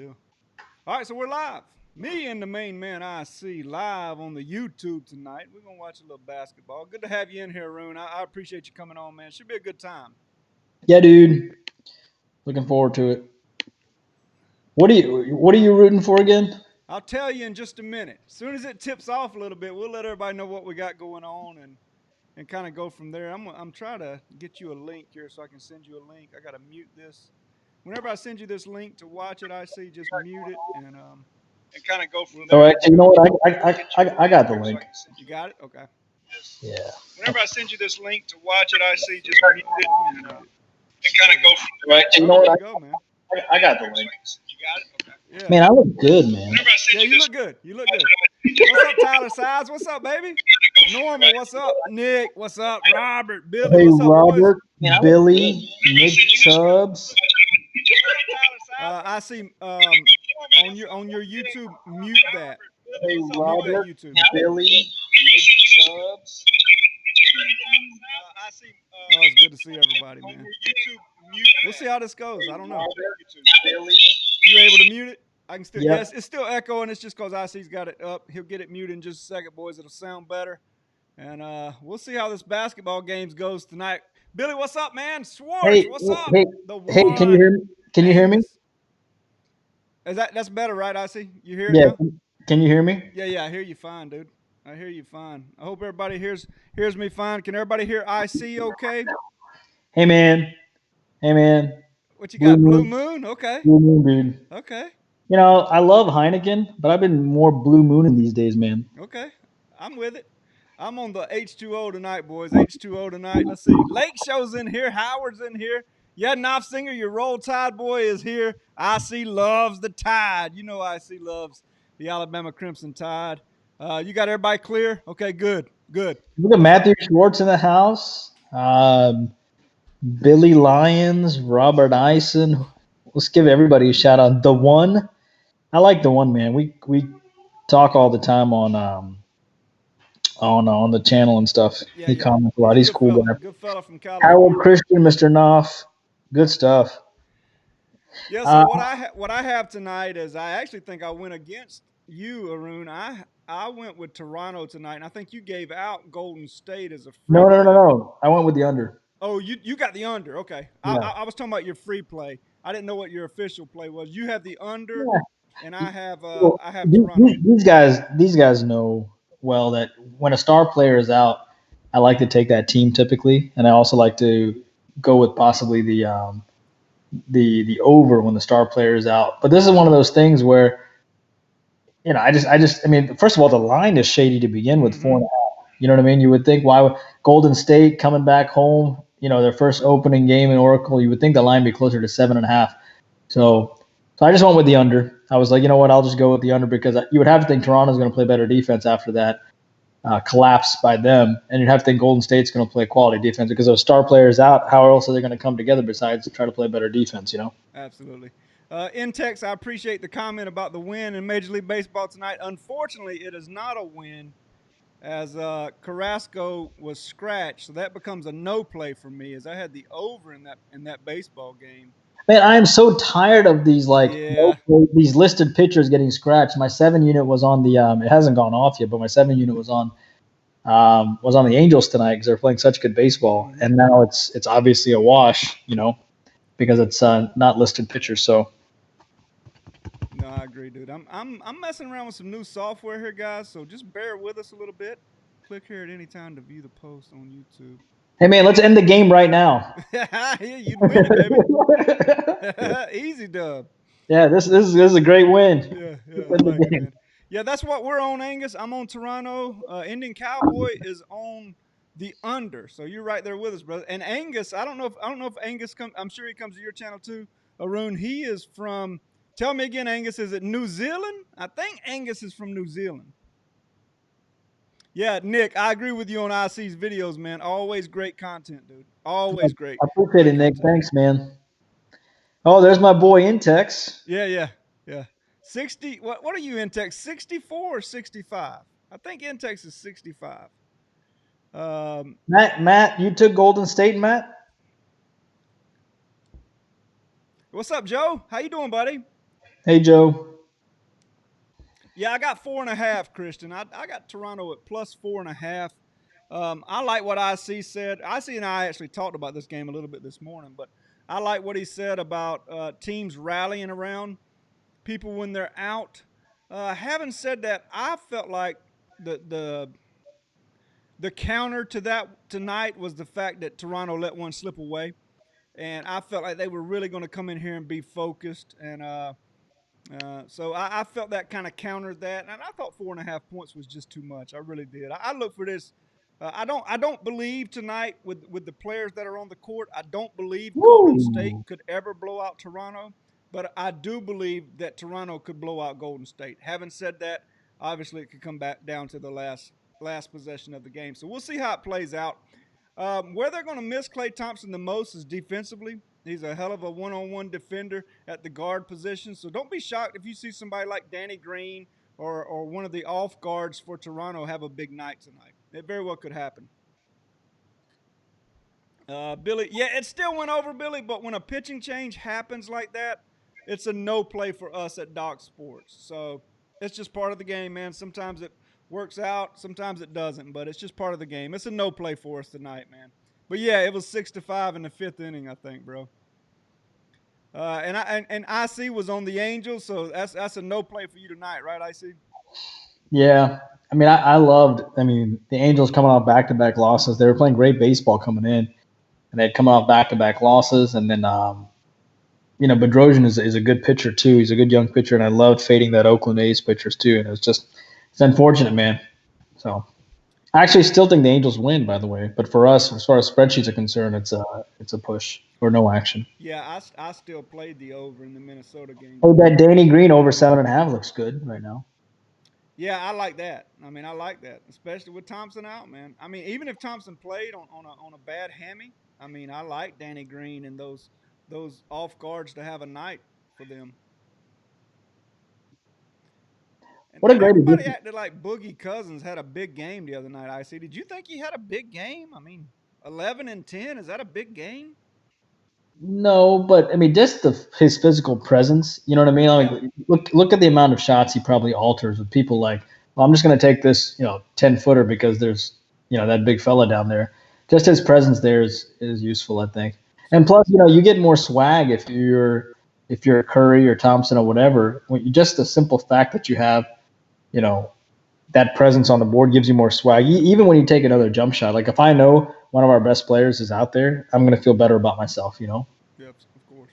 deal. All right, so we're live. Me and the main man I see live on the YouTube tonight. We're gonna watch a little basketball. Good to have you in here, Arun. I appreciate you coming on, man. Should be a good time. Yeah, dude. Looking forward to it. What are you rooting for again? I'll tell you in just a minute. As soon as it tips off a little bit, we'll let everybody know what we got going on and kind of go from there. I'm trying to get you a link here so I can send you a link. I gotta mute this. Whenever I send you this link to watch it, I see just mute it and kind of go from All there. right. You know what? I got the link. You got it? Okay. Yeah. Whenever I send you this link to watch it, I see just mute it and kind of go from All there. right. You Oh, know there what? you go, man. I got the link. You got it? Okay. Yeah. Man, I look good, man. Yeah, you look good. You look good. What's up, Tyler Sides? What's up, baby? Normal, what's up? Nick, what's up? Robert, Billy, Hey, what's up, boys? Robert, Billy, Nick Chubbs. I see on your YouTube, mute that. Hey, Mute that Robert, YouTube. Billy, Nick Chubbs. I see. Oh, it's good to see everybody, man. We'll see how this goes. I don't know. Billy. You able to mute it? I can still. Yep. Yes, it's still echoing. It's just because IC's got it up. He'll get it muted in just a second, boys. It'll sound better. And we'll see how this basketball games goes tonight. Billy, what's up, man? Schwartz, Hey, what's up? hey, The hey, one. can you hear me? Can you hear me? Angus. That's better, right, IC? You hear it Yeah. now? Can you hear me? Yeah, I hear you fine, dude. I hear you fine. I hope everybody hears me fine. Can everybody hear IC okay? Hey, man. Hey, man. What you Blue got? Blue Moon. Moon? Okay. Blue Moon, dude. Okay. You know, I love Heineken, but I've been more Blue Mooning these days, man. Okay. I'm with it. I'm on the H2O tonight, boys. H2O tonight. Let's see. Lake Show's in here. Howard's in here. Yeah, Knopfsinger, your Roll Tide boy is here. IC loves the Tide. You know IC loves the Alabama Crimson Tide. You got everybody clear? Okay, good. Look at Matthew Schwartz in the house. Billy Lyons, Robert Eisen. Let's give everybody a shout out. The one, I like the one, man. We talk all the time on the channel and stuff. Yeah. He comments a lot. He's a He's good cool fella. guy. Good fella from Harold California. Christian, Mr. Knopf, good stuff. Yeah, so what I have tonight is I actually think I went against you, Arun. I went with Toronto tonight, and I think you gave out Golden State as a free play. No. I went with the under. Oh, you got the under. Okay. Yeah. I was talking about your free play. I didn't know what your official play was. You have the under, Yeah. and I have Well, Toronto. these guys know well that when a star player is out, I like to take that team typically, and I also like to go with possibly the over when the star player is out. But this is one of those things where I mean, first of all, the line is shady to begin with, 4.5. You know what I mean? You would think why would Golden State coming back home, their first opening game in Oracle, you would think the line would be closer to 7.5. So I just went with the under. I was like, you know what, I'll just go with the under because you would have to think Toronto's going to play better defense after that collapse by them, and you'd have to think Golden State's going to play quality defense because those star players out. How else are they going to come together besides try to play better defense? Absolutely. Intex, I appreciate the comment about the win in Major League Baseball tonight. Unfortunately, it is not a win as Carrasco was scratched, so that becomes a no play for me as I had the over in that baseball game. Man, I am so tired of these Yeah. these listed pitchers getting scratched. My 7 unit was on the it hasn't gone off yet, but my 7 unit was on the Angels tonight because they're playing such good baseball, and now it's obviously a wash, because it's not listed pitchers. So No, I agree, dude. I'm messing around with some new software here, guys. So just bear with us a little bit. Click here at any time to view the post on YouTube. hey, man, let's end the game right now. Yeah, you'd win it, baby. Easy dub. Yeah, this is a great win. Yeah, I like it, man. Yeah, that's what we're on, Angus. I'm on Toronto. Indian Cowboy is on the under. So you're right there with us, brother. And Angus, I don't know if Angus comes. I'm sure he comes to your channel too, Arun. He is from. Tell me again, Angus. Is it New Zealand? I think Angus is from New Zealand. Yeah, Nick, I agree with you on IC's videos, man. Always great content, dude. Always great. I appreciate it, Nick. Thanks, man. Oh, there's my boy Intex. Yeah. 60. What are you, Intex? 64 or 65? I think Intex is 65. Matt, you took Golden State, Matt? What's up, Joe? How you doing, buddy? Hey, Joe. Yeah, I got 4.5, Christian. I got Toronto at plus 4.5. I like what IC said. IC and I actually talked about this game a little bit this morning, but I like what he said about teams rallying around people when they're out. Having said that, I felt like the the counter to that tonight was the fact that Toronto let one slip away, and I felt like they were really going to come in here and be focused. And so I felt that kind of countered that, and I thought 4.5 points was just too much. I really did. I look for this. I don't believe tonight with the players that are on the court. I don't believe Golden State Woo! could ever blow out Toronto, but I do believe that Toronto could blow out Golden State. Having said that, obviously it could come back down to the last possession of the game. So we'll see how it plays out. Where they're going to miss Klay Thompson the most is defensively. He's a hell of a one-on-one defender at the guard position. So don't be shocked if you see somebody like Danny Green or one of the off guards for Toronto have a big night tonight. It very well could happen. Billy, yeah, it still went over, Billy, but when a pitching change happens like that, it's a no play for us at Doc Sports. So it's just part of the game, man. Sometimes it works out, sometimes it doesn't, but it's just part of the game. It's a no play for us tonight, man. But yeah, it was 6-5 in the fifth inning, I think, bro. And IC was on the Angels, so that's a no play for you tonight, right, IC? Yeah. I mean, I loved. I mean, the Angels coming off back-to-back losses. They were playing great baseball coming in, and they'd come off back-to-back losses. And then, Bedrosian is a good pitcher too. He's a good young pitcher, and I loved fading that Oakland A's pitchers too. And it's unfortunate, man. So I actually still think the Angels win, by the way. But for us, as far as spreadsheets are concerned, it's a push or no action. Yeah, I still played the over in the Minnesota game Oh, too. that Danny Green over 7.5 looks good right now. Yeah, I like that. I mean, I like that, especially with Thompson out, man. I mean, even if Thompson played on a bad hammy, I mean, I like Danny Green and those off guards to have a night for them. And, What a and great everybody addition. acted like Boogie Cousins had a big game the other night. I see. Did you think he had a big game? I mean, 11 and 10, is that a big game? No, but I mean, just his physical presence. You know what I mean? Yeah, Like, look at the amount of shots he probably alters with people like, well, I'm just going to take this, 10 footer because there's, that big fella down there. Just his presence there is useful, I think. And plus, you get more swag if you're Curry or Thompson or whatever. Just the simple fact that you have, you know, that presence on the board gives you more swag. Even when you take another jump shot, like if I know one of our best players is out there, I'm going to feel better about myself. yep, of course.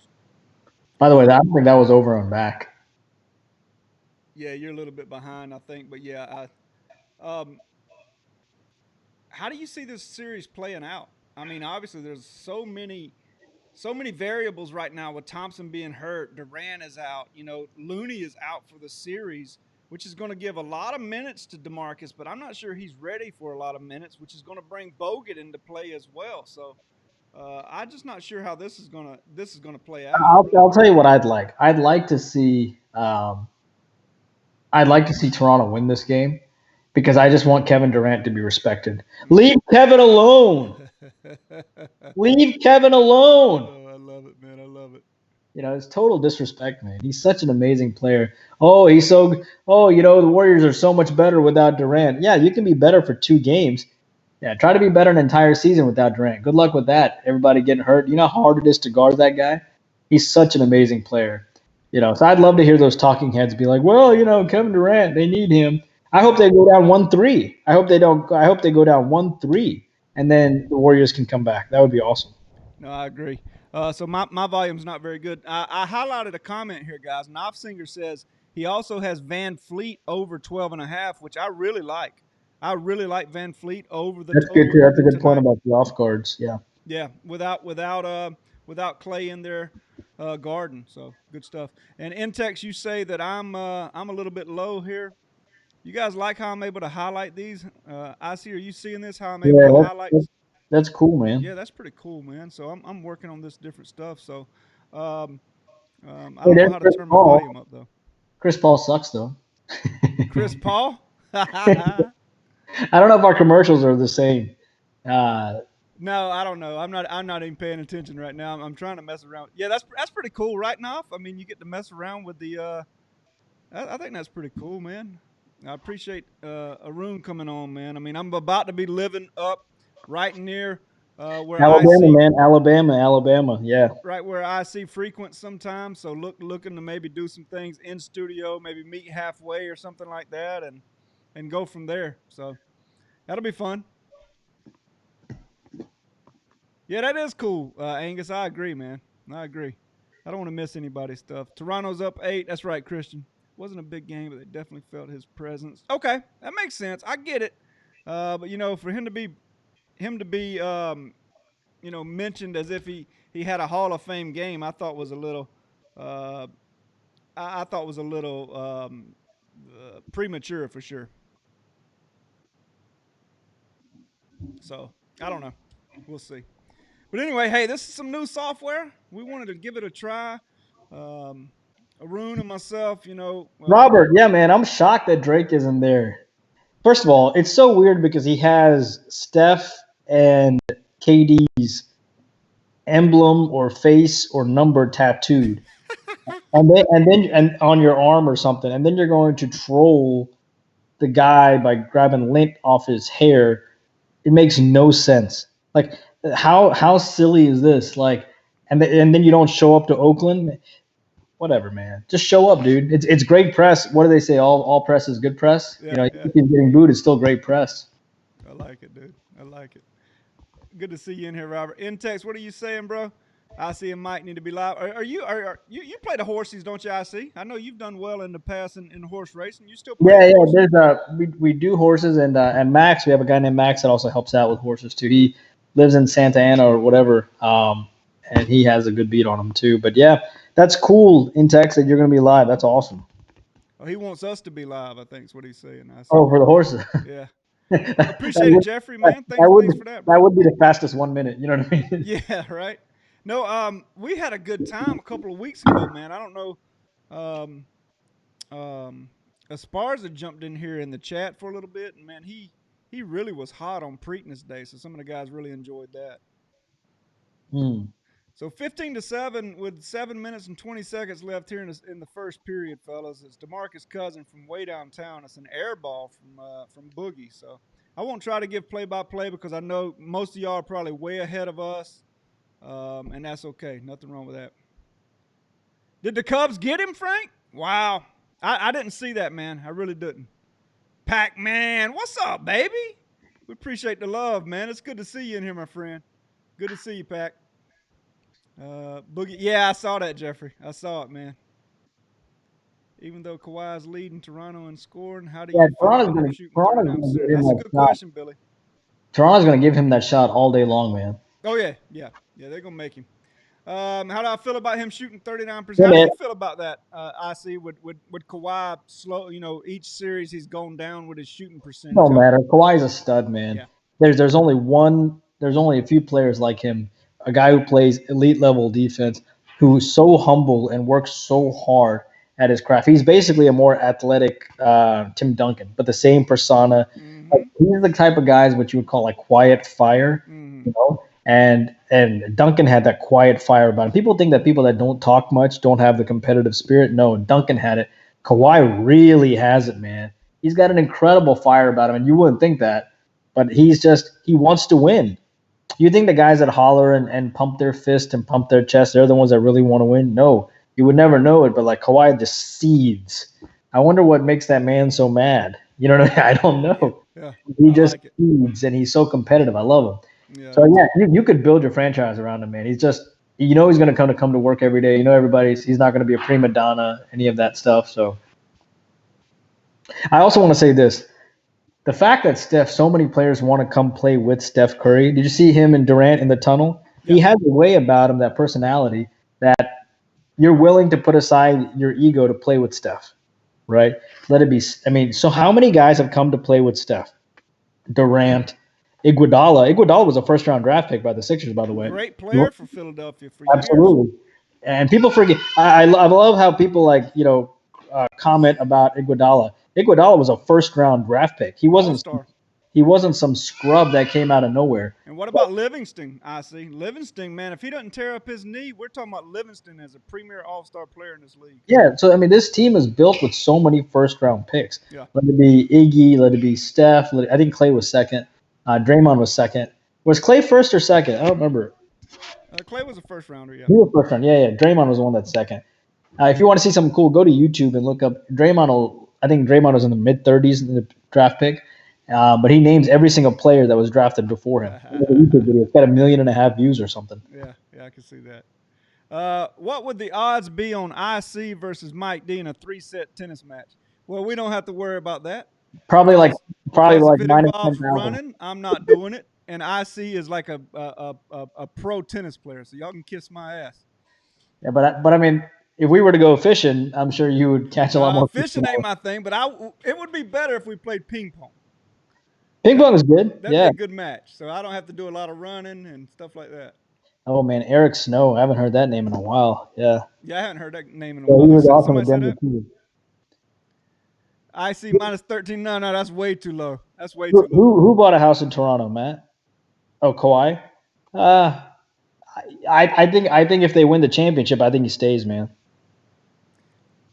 By the way, I don't think that was over on back. Yeah, you're a little bit behind, I think, but yeah, how do you see this series playing out? I mean, obviously, there's so many variables right now with Thompson being hurt. Durant is out. Looney is out for the series, which is going to give a lot of minutes to DeMarcus, but I'm not sure he's ready for a lot of minutes, which is going to bring Bogut into play as well. So I'm just not sure how this is gonna play out. I'll tell you what I'd like. I'd like to see Toronto win this game because I just want Kevin Durant to be respected. Leave Kevin alone. Leave Kevin alone. Oh, I love it, man. I love it. It's total disrespect, man. He's such an amazing player. The Warriors are so much better without Durant. Yeah, you can be better for 2 games. Yeah, try to be better an entire season without Durant. Good luck with that. Everybody getting hurt. You know how hard it is to guard that guy? He's such an amazing player. So I'd love to hear those talking heads be like, well, Kevin Durant, they need him. I hope they go down 1-3. I hope they don't. I hope they go down 1-3, and then the Warriors can come back. That would be awesome. No, I agree. So my volume's not very good. I highlighted a comment here, guys. Knopfsinger says he also has Van Fleet over 12.5, which I really like. I really like Van Fleet over the That's good too. total That's a good point tonight. about the off guards. Yeah. Yeah, without Clay in there guarding. So good stuff. And Intex, you say that I'm a little bit low here. You guys like how I'm able to highlight these? I see. Are you seeing this? How I'm able Yeah, to that's, highlight? that's, that's cool, man. Yeah, that's pretty cool, man. So I'm working on this different stuff. So um, I Hey, don't know there's how to Chris turn my Paul. volume up though. Chris Paul sucks though. Chris I Paul. don't know if our commercials are the same. Uh, No, I don't know. I'm not even paying attention right now. I'm trying to mess around. Yeah, that's pretty cool. Right off. I mean, you get to mess around with the. I think that's pretty cool, man. I appreciate Arun coming on, man. I mean, I'm about to be living up right near where I Alabama, see man. Alabama. Yeah. right where I see frequent sometimes. So looking to maybe do some things in studio, maybe meet halfway or something like that, and go from there. So that'll be fun. Yeah, that is cool, Angus. I agree, man. I agree. I don't want to miss anybody's stuff. Toronto's up 8. That's right, Christian. Wasn't a big game, but they definitely felt his presence. Okay, that makes sense. I get it. But for him to be mentioned as if he had a Hall of Fame game, I thought was a little uh, I thought was a little premature for sure. So I don't know. We'll see. But anyway, hey, this is some new software. We wanted to give it a try. Um, Arun and myself, Robert, yeah, man. I'm shocked that Drake isn't there. First of all, it's so weird because he has Steph and KD's emblem or face or number tattooed, and on your arm or something, and then you're going to troll the guy by grabbing lint off his hair. It makes no sense. Like, how silly is this? Like, and then you don't show up to Oakland. Whatever, man. Just show up, dude. It's great press. What do they say? All press is good press. yeah, Even yeah. if he's getting booed, it's still great press. I like it, dude. I like it. Good to see you in here, Robert. In text, what are you saying, bro? I see and Mike need to be live. You play the horses, don't you? I see. I know you've done well in the past in horse racing. You still Yeah, playing yeah. horses? There's we do horses and Max. We have a guy named Max that also helps out with horses too. He lives in Santa Ana or whatever, and he has a good beat on him too. But yeah, that's cool. In Texas, you're gonna be live. That's awesome. Oh, he wants us to be live. I think is what he's saying. I see. Oh, for the horses. Yeah. that Appreciate it, would Jeffrey, that, man. that would Thanks for that, that bro. would be the fastest 1 minute. You know what I mean? Yeah, right. No, we had a good time a couple of weeks ago, man. I don't know. Um, Esparza jumped in here in the chat for a little bit, and man, he really was hot on Preakness Day, so some of the guys really enjoyed that. Hmm. So 15-7 with 7 minutes and 20 seconds left here in the first period, fellas. It's Demarcus Cousin from way downtown. It's an air ball from Boogie. So I won't try to give play by play because I know most of y'all are probably way ahead of us, and that's okay. Nothing wrong with that. Did the Cubs get him, Frank? Wow. I didn't see that, man. I really didn't. Pac Man, what's up, baby? We appreciate the love, man. It's good to see you in here, my friend. Good to see you, Pac. Boogie, yeah, I saw that, Jeffrey. I saw it, man. Even though Kawhi's leading Toronto in scoring, how do Yeah, you feel about him shooting Toronto's 39%? gonna give him That's a that good shot. question, Billy. Toronto's gonna give him that shot all day long, man. Oh yeah, yeah, yeah. They're gonna make him. How do I feel about him shooting 39%? Yeah, How do man. you feel about that? I see with Kawhi slow. Each series he's gone down with his shooting percentage. No matter. Kawhi's a stud, man. Yeah. There's only one. There's only a few players like him. A guy who plays elite level defense, who's so humble and works so hard at his craft. He's basically a more athletic Tim Duncan, but the same persona. Like, Mm-hmm. he's the type of guys what you would call like quiet fire, Mm-hmm. you know. And Duncan had that quiet fire about him. People think that people that don't talk much don't have the competitive spirit. No, Duncan had it. Kawhi really has it, man. He's got an incredible fire about him, and you wouldn't think that, but he wants to win. You think the guys that holler and pump their fist and pump their chest, they're the ones that really want to win? No, you would never know it, but like Kawhi just seethes. I wonder what makes that man so mad. You know what I mean? I don't Yeah. know. Yeah. He I just like it. feeds and he's so competitive. I love him. Yeah, I So do yeah, too. you could build your franchise around him, man. He's just he's going to come to work every day. He's not going to be a prima donna, any of that stuff. So I also want to say this: the fact that so many players want to come play with Steph Curry. Did you see him and Durant in the tunnel? He Yep. has a way about him, that personality, that you're willing to put aside your ego to play with Steph, right? Let it be. I mean, so how many guys have come to play with Steph? Durant, Iguodala. Iguodala was a first round draft pick by the Sixers, by the way. Great player for Philadelphia for years. Absolutely. And people forget. I love how people comment about Iguodala. Iguodala was a first round draft pick. He All wasn't. star. he wasn't some scrub that came out of nowhere. And what about Livingston? I see Livingston, man. If he doesn't tear up his knee, we're talking about Livingston as a premier All-Star player in this league. Yeah, so I mean, this team is built with so many first-round picks. Yeah. Let it be Iggy, let it be Steph. I think Clay was second. Draymond was second. Was Clay first or second? I don't remember. Clay was a first rounder. Yeah. He was first round. Yeah. Draymond was the one that's second. If you want to see something cool, go to YouTube and look up Draymond. I think Draymond was in the mid-30s in the draft pick, but he names every single player that was drafted before him. YouTube video. It's got 1.5 million views or something. Yeah, I can see that. What would the odds be on IC versus Mike D in a 3-set tennis match? Well, we don't have to worry about that. Probably like if it minus involves 10,000. running, I'm not doing it. And IC is like a pro tennis player, so y'all can kiss my ass. Yeah, but I mean, if we were to go fishing, I'm sure you would catch a lot more. Fishing ain't my thing, but it would be better if we played ping pong. Ping pong is good. That'd be a good match. So I don't have to do a lot of running and stuff like that. Oh man, Eric Snow. I haven't heard that name in a while. Yeah. Yeah, I haven't heard that name in a while. He was awesome at Denver too. IC minus 13. No, that's way too low. That's way too low. Who bought a house in Toronto, Matt? Oh, Kawhi. I think if they win the championship, I think he stays, man.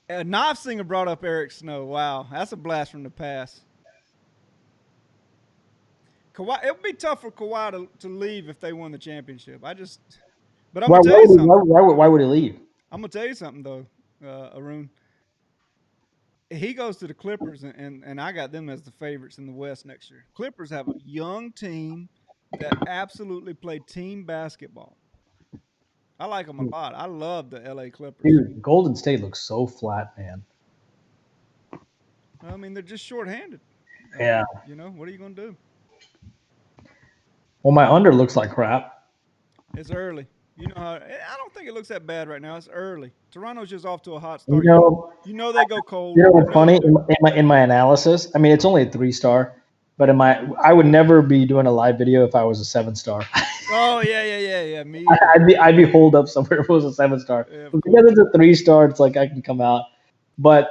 Knife Singer brought up Eric Snow. Wow, that's a blast from the past. Kawhi, it would be tough for Kawhi to leave if they won the championship. But I'm gonna tell you something. Why would he leave? I'm gonna tell you something though, Arun. He goes to the Clippers, and I got them as the favorites in the West next year. Clippers have a young team that absolutely play team basketball. I like them a lot. I love the LA Clippers. Dude, Golden State looks so flat, man. I mean, they're just shorthanded. Yeah. What are you going to do? Well, my under looks like crap. It's early. I don't think it looks that bad right now. It's early. Toronto's just off to a hot start. They go cold. What's funny in my analysis? I mean, it's only a 3-star, but I would never be doing a live video if I was a 7-star. Oh yeah. Me. I'd be holed up somewhere if it was a 7-star. Yeah, because it's a 3-star, it's like I can come out. But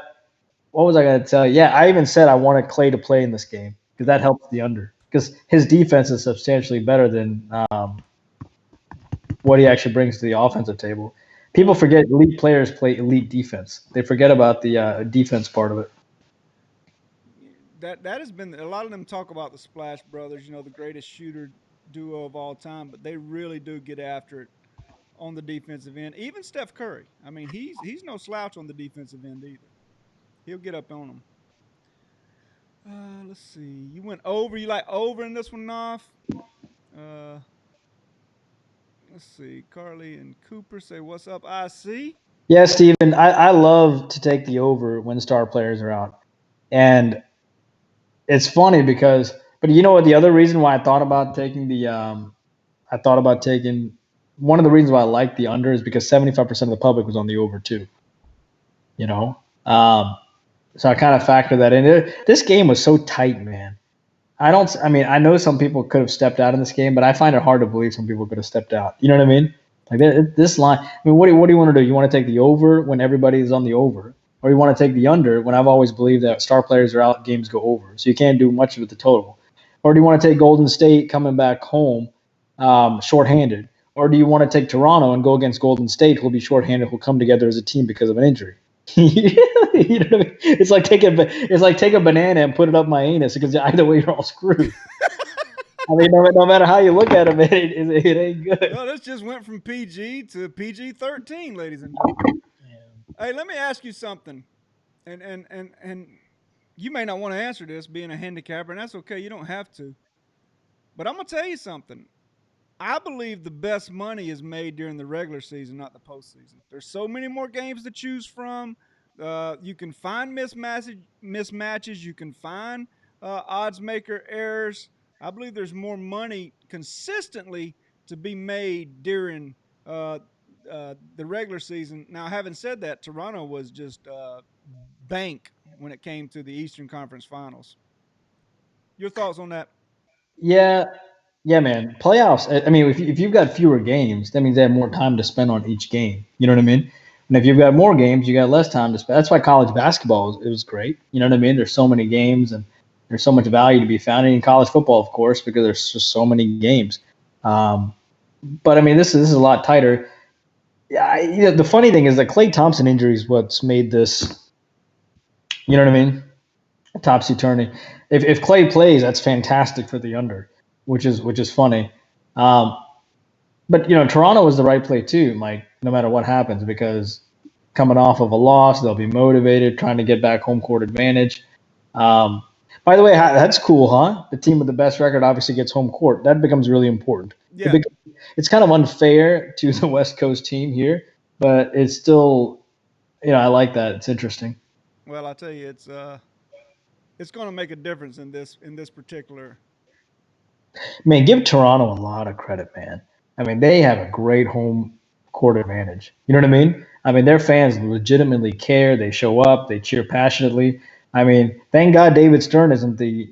what was I going to tell you? Yeah, I even said I wanted Clay to play in this game because that helps the under. Because his defense is substantially better than what he actually brings to the offensive table. People forget elite players play elite defense. They forget about the defense part of it. That has been a lot of them talk about the Splash Brothers, the greatest shooter duo of all time, but they really do get after it on the defensive end. Even Steph Curry. I mean, he's no slouch on the defensive end either. He'll get up on them. Let's see. You went over. You like over in this one, Knopf? Let's see. Carly and Cooper say, "What's up, IC?" Yeah, Steven. I love to take the over when star players are out, and it's funny because. But you know what? The other reason why I thought about taking one of the reasons why I like the under is because 75% of the public was on the over too. So I kind of factor that in. This game was so tight, man. I know some people could have stepped out in this game, but I find it hard to believe some people could have stepped out. You know what I mean? Like this line. I mean, what do you want to do? You want to take the over when everybody is on the over, or you want to take the under when I've always believed that star players are out, games go over, so you can't do much with the total. Or do you want to take Golden State coming back home shorthanded? Or do you want to take Toronto and go against Golden State, who'll be shorthanded, who'll come together as a team because of an injury? You know what I mean? It's like take a banana and put it up my anus because either way you're all screwed. I mean, no matter how you look at it, man, it ain't good. Well, this just went from PG to PG-13, ladies and gentlemen. Yeah. Hey, let me ask you something, and you may not want to answer this being a handicapper, and that's okay. You don't have to. But I'm going to tell you something. I believe the best money is made during the regular season, not the postseason. There's so many more games to choose from. You can find mismatches. You can find odds maker errors. I believe there's more money consistently to be made during the regular season. Now, having said that, Toronto was just bank when it came to the Eastern Conference Finals. Your thoughts on that? Yeah, man. Playoffs. I mean, if you've got fewer games, that means they have more time to spend on each game. You know what I mean? And if you've got more games, you got less time to spend. That's why college basketball it was great. You know what I mean? There's so many games, and There's so much value to be found in college football, of course, because there's just so many games. Um, but I mean, this is a lot tighter. Yeah, the funny thing is that Klay Thompson injury is what's made this. You know what I mean? Topsy turvy. If Klay plays, that's fantastic for the under, which is funny. Um, but Toronto was the right play too, Mike. No matter what happens, because coming off of a loss, they'll be motivated, trying to get back home court advantage. Um, by the way, that's cool, huh? The team with the best record obviously gets home court. That becomes really important. Yeah. It's kind of unfair to the West Coast team here, but it's still, I like that. It's interesting. Well, I tell you, it's going to make a difference in this particular. Man, give Toronto a lot of credit, man. I mean, they have a great home court advantage. You know what I mean? I mean, their fans legitimately care. They show up. They cheer passionately. I mean, thank God David Stern isn't the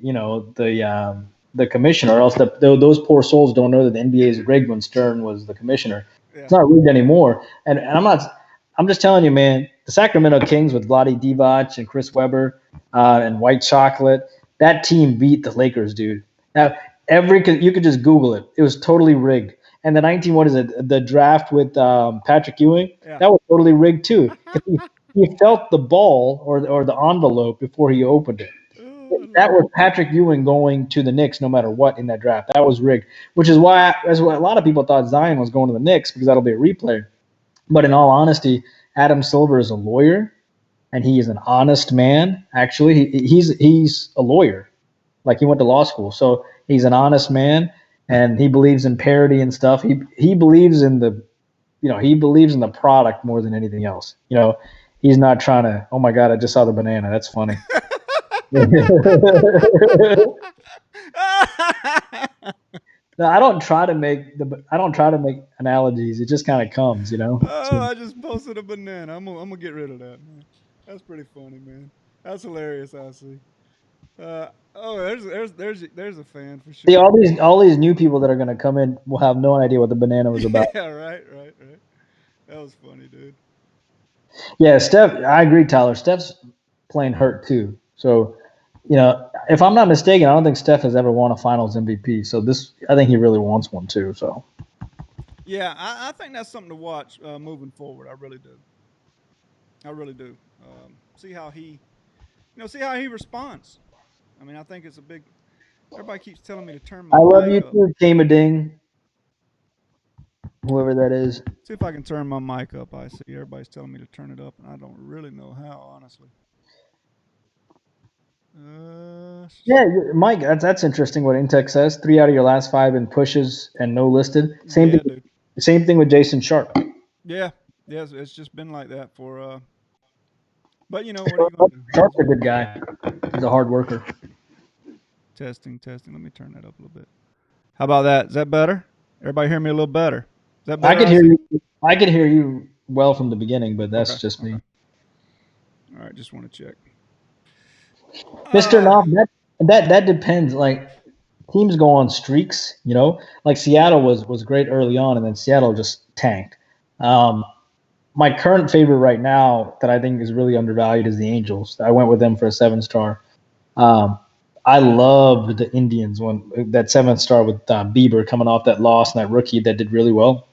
commissioner, or else those poor souls don't know that the NBA is rigged when Stern was the commissioner. Yeah. It's not rigged anymore. And I'm just telling you, man. The Sacramento Kings with Vlade Divac and Chris Webber and White Chocolate, that team beat the Lakers, dude. Now, you could just Google it. It was totally rigged. And the draft with Patrick Ewing, Yeah. that was totally rigged too. He felt the ball or the envelope before he opened it. That was Patrick Ewing going to the Knicks no matter what in that draft. That was rigged, which is why a lot of people thought Zion was going to the Knicks because that'll be a replay. But in all honesty, Adam Silver is a lawyer, and he is an honest man. Actually, he's a lawyer, like he went to law school, so he's an honest man, and he believes in parity and stuff. He believes in the product more than anything else. He's not trying to. Oh my God, I just saw the banana. That's funny. No, I don't try to make analogies. It just kind of comes. Oh, I just posted a banana. I'm gonna get rid of that, man. That's pretty funny, man. That's hilarious. I see. There's a fan for sure. See, all these new people that are going to come in will have no idea what the banana was about. Yeah, right. That was funny, dude. Yeah, Steph, I agree, Tyler. Steph's playing hurt too. So, if I'm not mistaken, I don't think Steph has ever won a Finals MVP. So I think he really wants one too. So. Yeah, I think that's something to watch moving forward. I really do. See how he responds. I mean, I think it's a big. Everybody keeps telling me to turn my. I love you up. too, Ding. Whoever that is. See if I can turn my mic up. I see everybody's telling me to turn it up, and I don't really know how, honestly. Yeah, Mike, that's interesting what Intech says. 3 out of your last 5 in pushes and no listed. Same thing with Jason Sharp. Yeah, it's just been like that for. But what are you going to do? Sharp's a good guy. He's a hard worker. Testing. Let me turn that up a little bit. How about that? Is that better? Everybody hear me a little better? Is that better? I could hear you well from the beginning, but that's just me. All right, just want to check. Mr. Knopf, that depends. Like teams go on streaks, Like Seattle was great early on, and then Seattle just tanked. My current favorite right now that I think is really undervalued is the Angels. I went with them for a 7-star. I loved the Indians when that 7-star with Bieber coming off that loss and that rookie that did really well.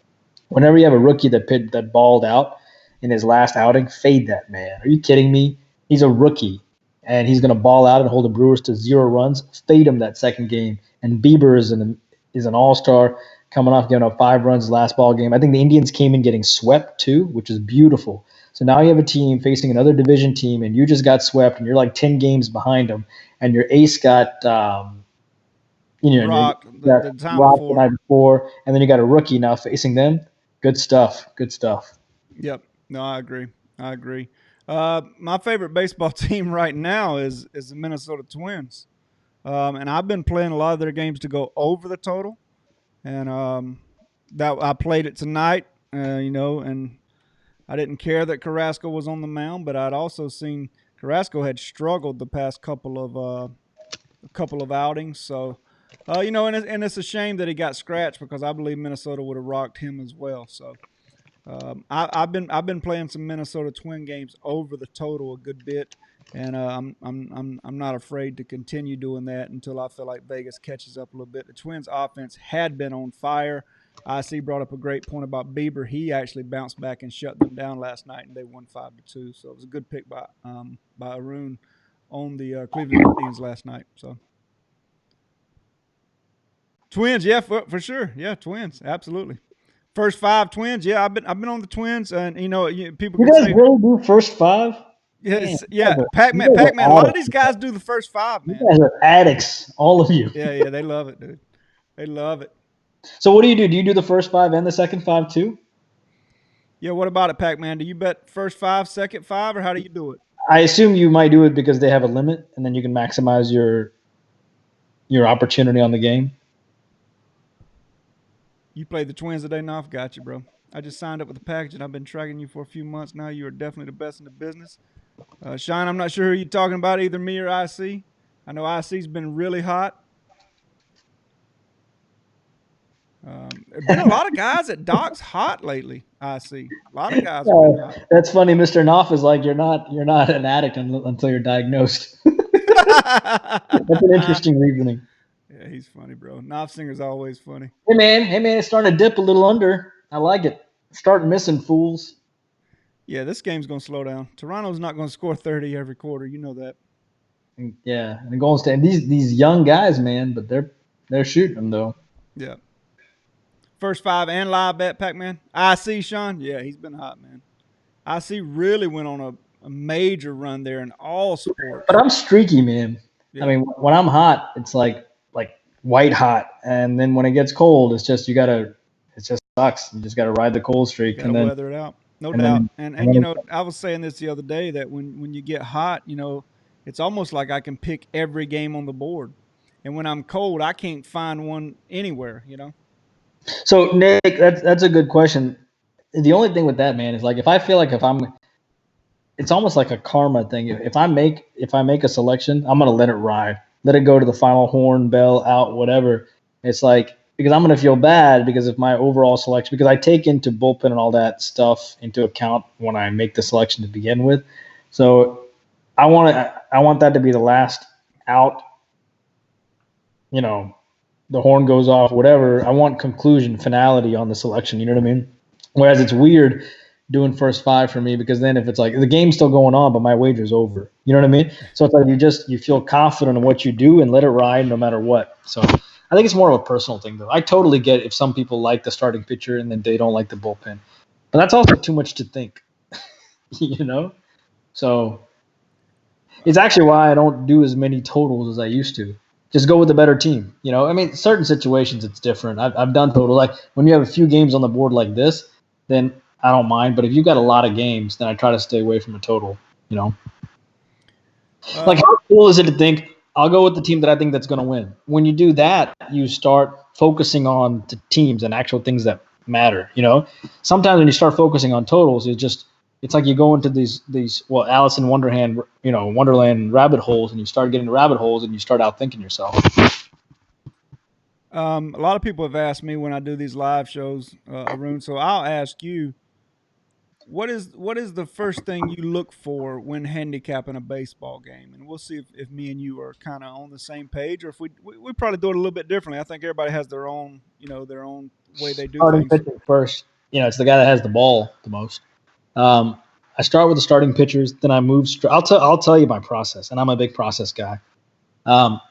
Whenever you have a rookie that balled out in his last outing, fade that man. Are you kidding me? He's a rookie, and he's going to ball out and hold the Brewers to 0 runs. Fade him that second game. And Bieber is an all-star coming off giving up 5 runs last ball game. I think the Indians came in getting swept too, which is beautiful. So now you have a team facing another division team, and you just got swept, and you're like 10 games behind them, and your ace got Rock the night before, and then you got a rookie now facing them. Good stuff. Yep. No, I agree. My favorite baseball team right now is the Minnesota Twins, and I've been playing a lot of their games to go over the total, and that I played it tonight, and I didn't care that Carrasco was on the mound, but I'd also seen Carrasco had struggled the past couple of outings, so. And it's a shame that he got scratched because I believe Minnesota would have rocked him as well. So I've been playing some Minnesota Twin games over the total a good bit, and I'm not afraid to continue doing that until I feel like Vegas catches up a little bit. The Twins' offense had been on fire. IC brought up a great point about Bieber. He actually bounced back and shut them down last night, and they won 5-2. So it was a good pick by Arun on the Cleveland Indians last night. So Twins, yeah, for sure, yeah, Twins, absolutely. First five Twins, yeah, I've been on the Twins, and people You can guys say, really do first five? Man, yes, you yeah, guys Pac-Man, are Pac-Man. A lot of these addicts. guys do the first five, You man. guys are addicts, all of you. Yeah, they love it, dude. They love it. So what do you do? Do you do the first five and the second five too? Yeah, what about it, Pac-Man? Do you bet first five, second five, or how do you do it? I assume you might do it because they have a limit, and then you can maximize your opportunity on the game. You played the Twins today, Knopf. Got you, bro. I just signed up with the package, and I've been tracking you for a few months now. You are definitely the best in the business. Shine, I'm not sure who you're talking about, either me or IC. I know IC's been really hot. There's been a lot of guys at Doc's hot lately. I see a lot of guys have been hot. That's funny. Mr. Knopf is like, you're not an addict until you're diagnosed. That's an interesting reasoning. Yeah, he's funny, bro. Knopfsinger's always funny. Hey man, it's starting to dip a little under. I like it. Start missing fools. Yeah, this game's gonna slow down. Toronto's not gonna score 30 every quarter. You know that. Yeah, and the Golden State. These young guys, man, but they're shooting them though. Yeah. First five and live bet, Pac-Man. I see Sean. Yeah, he's been hot, man. I see really went on a major run there in all sports. But I'm streaky, man. Yeah. I mean, when I'm hot, it's like white hot, and then when it gets cold, it's just it just sucks. You just gotta ride the cold streak and then weather it out. No doubt. And I was saying this the other day that when you get hot, it's almost like I can pick every game on the board. And when I'm cold, I can't find one anywhere, So Nick, that's a good question. The only thing with that, man, is like if I feel like it's almost like a karma thing. If I make a selection, I'm gonna let it ride, let it go to the final horn, bell, out, whatever. It's like because I'm gonna feel bad because of my overall selection because I take into bullpen and all that stuff into account when I make the selection to begin with. So I want that to be the last out. The horn goes off, whatever. I want conclusion, finality on the selection. You know what I mean? Whereas it's weird doing first five for me because then if it's like the game's still going on, but my wager's over. You know what I mean? So it's like you feel confident in what you do and let it ride no matter what. So I think it's more of a personal thing, though. I totally get if some people like the starting pitcher and then they don't like the bullpen, but that's also too much to think. So it's actually why I don't do as many totals as I used to. Just go with the better team. I mean, certain situations it's different. I've done total. Like when you have a few games on the board like this, then I don't mind. But if you've got a lot of games, then I try to stay away from a total. Like how cool is it to think I'll go with the team that I think that's going to win? When you do that, you start focusing on the teams and actual things that matter. Sometimes when you start focusing on totals, it's like you go into these Alice in Wonderland rabbit holes, and you start getting rabbit holes, and you start outthinking yourself. A lot of people have asked me when I do these live shows, Arun. So I'll ask you, what is the first thing you look for when handicapping a baseball game? And we'll see if me and you are kind of on the same page, or if we probably do it a little bit differently. I think everybody has their own way they do Starting things. pitcher first. It's the guy that has the ball the most. I start with the starting pitchers, then I move. I'll tell you my process, and I'm a big process guy.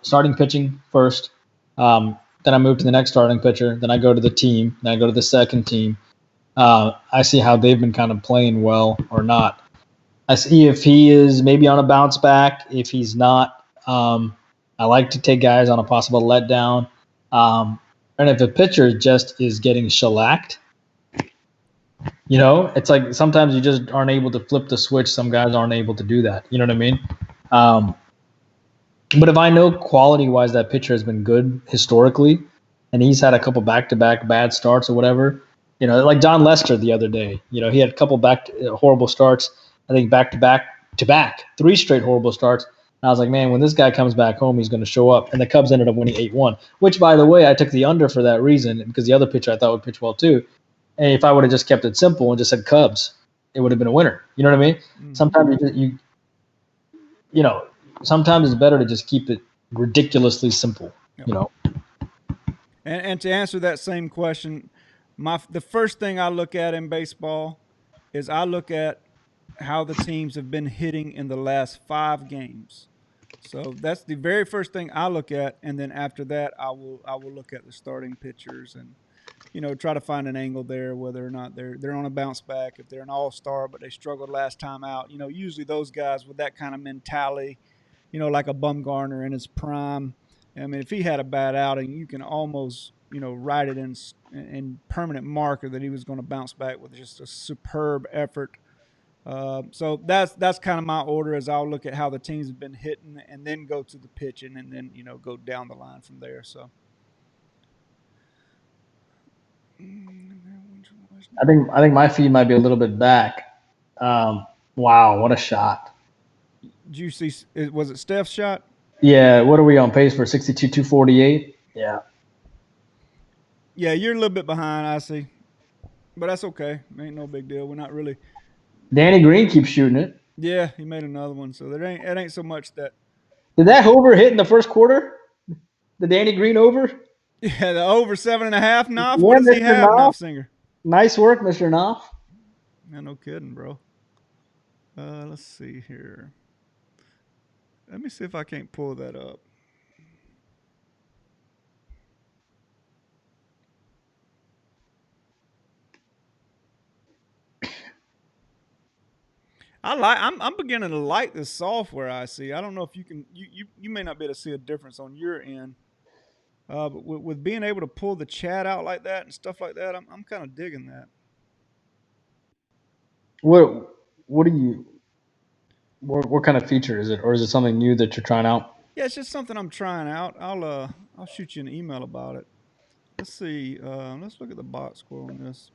Starting pitching first, then I move to the next starting pitcher, then I go to the team, then I go to the second team. I see how they've been kind of playing well or not. I see if he is maybe on a bounce back. If he's not, I like to take guys on a possible letdown. And if the pitcher just is getting shellacked, it's like sometimes you just aren't able to flip the switch. Some guys aren't able to do that. You know what I mean? But if I know quality-wise that pitcher has been good historically, and he's had a couple back-to-back bad starts or whatever, like John Lester the other day, he had a couple horrible starts. I think back-to-back, 3 straight horrible starts. And I was like, man, when this guy comes back home, he's going to show up. And the Cubs ended up winning 8-1, which, by the way, I took the under for that reason because the other pitcher I thought would pitch well too. And if I would have just kept it simple and just said Cubs, it would have been a winner. You know what I mean? Mm-hmm. Sometimes sometimes it's better to just keep it ridiculously simple. Yep. You know. And to answer that same question, the first thing I look at in baseball is I look at how the teams have been hitting in the last 5 games. So that's the very first thing I look at, and then after that, I will look at the starting pitchers and try to find an angle there, whether or not they're on a bounce back, if they're an all-star but they struggled last time out. Usually those guys with that kind of mentality, like a Bumgarner in his prime. I mean, if he had a bad outing, you can almost write it in permanent marker that he was going to bounce back with just a superb effort. So that's kind of my order. Is I'll look at how the teams have been hitting, and then go to the pitching, and then go down the line from there. So. I think my feed might be a little bit back. Wow, what a shot! Did you see? Was it Steph's shot? Yeah, what are we on pace for? 62, 248? Yeah. Yeah, you're a little bit behind, I see. But that's okay. Ain't no big deal. We're not really. Danny Green keeps shooting it. Yeah, he made another one. So it ain't so much that. Did that over hit in the first quarter? The Danny Green over? Yeah, the over 7.5 Knopf. Yeah, What does he Mr. have, Knopf. Knopfsinger? Nice work, Mr. Knopf. Yeah, no kidding, bro. Let's see here. Let me see if I can't pull that up. I'm beginning to like this software I see. I don't know if you can you may not be able to see a difference on your end. But with being able to pull the chat out like that and stuff like that, I'm kind of digging that. What do you what kind of feature is it, or is it something new that you're trying out? Yeah, it's just something I'm trying out. I'll shoot you an email about it. Let's see. Let's look at the box score on this.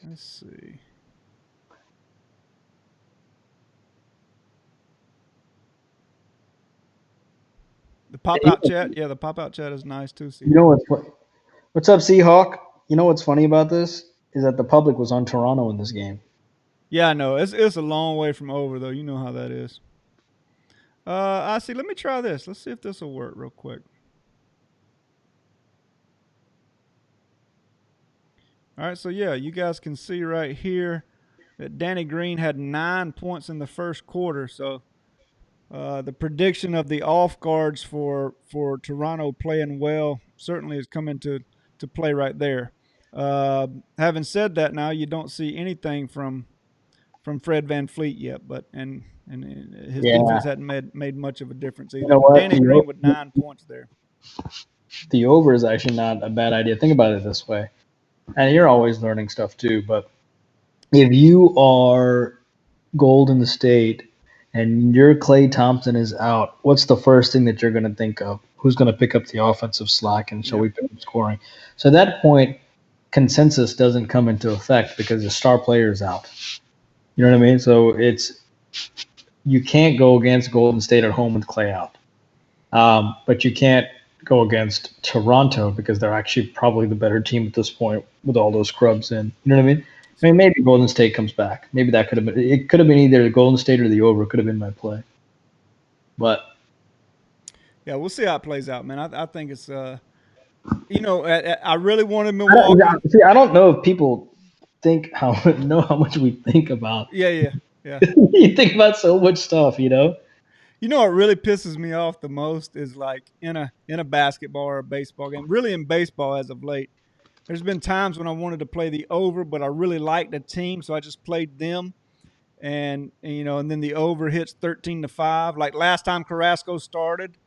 Let's see. The pop out chat. Yeah, the pop out chat is nice too. See, You know what's up, Seahawk? You know what's funny about this is that the public was on Toronto in this game. yeah, I know it's a long way from over though. You know how that is. I see. Let me try this. Let's see if this will work real quick. All right, so yeah, you guys can see right here that Danny Green had 9 points in the first quarter. So the prediction of the off guards for Toronto playing well certainly is coming to play right there. Having said that, now you don't see anything from Fred Van Fleet yet, but and his defense hadn't made much of a difference either. You know But what? Danny Green with 9 points there. The over is actually not a bad idea. Think about it this way, and you're always learning stuff too. But if you are Golden State and your Klay Thompson is out, what's the first thing that you're going to think of? Who's going to pick up the offensive slack and shall we pick up scoring? So at that point, consensus doesn't come into effect because the star player is out. You know what I mean? So you can't go against Golden State at home with Klay out, but you can't go against Toronto because they're actually probably the better team at this point with all those scrubs in. You know what I mean? I mean, maybe Golden State comes back. Maybe that could have been. It could have been either Golden State or the over. Could have been my play. But yeah, we'll see how it plays out, man. I think it's I really wanted Milwaukee. I don't know if people know how much we think about. Yeah. You think about so much stuff, you know. You know what really pisses me off the most is like in a basketball or a baseball game. Really in baseball as of late, there's been times when I wanted to play the over, but I really liked the team, so I just played them. And then the over hits 13-5. Like last time Carrasco started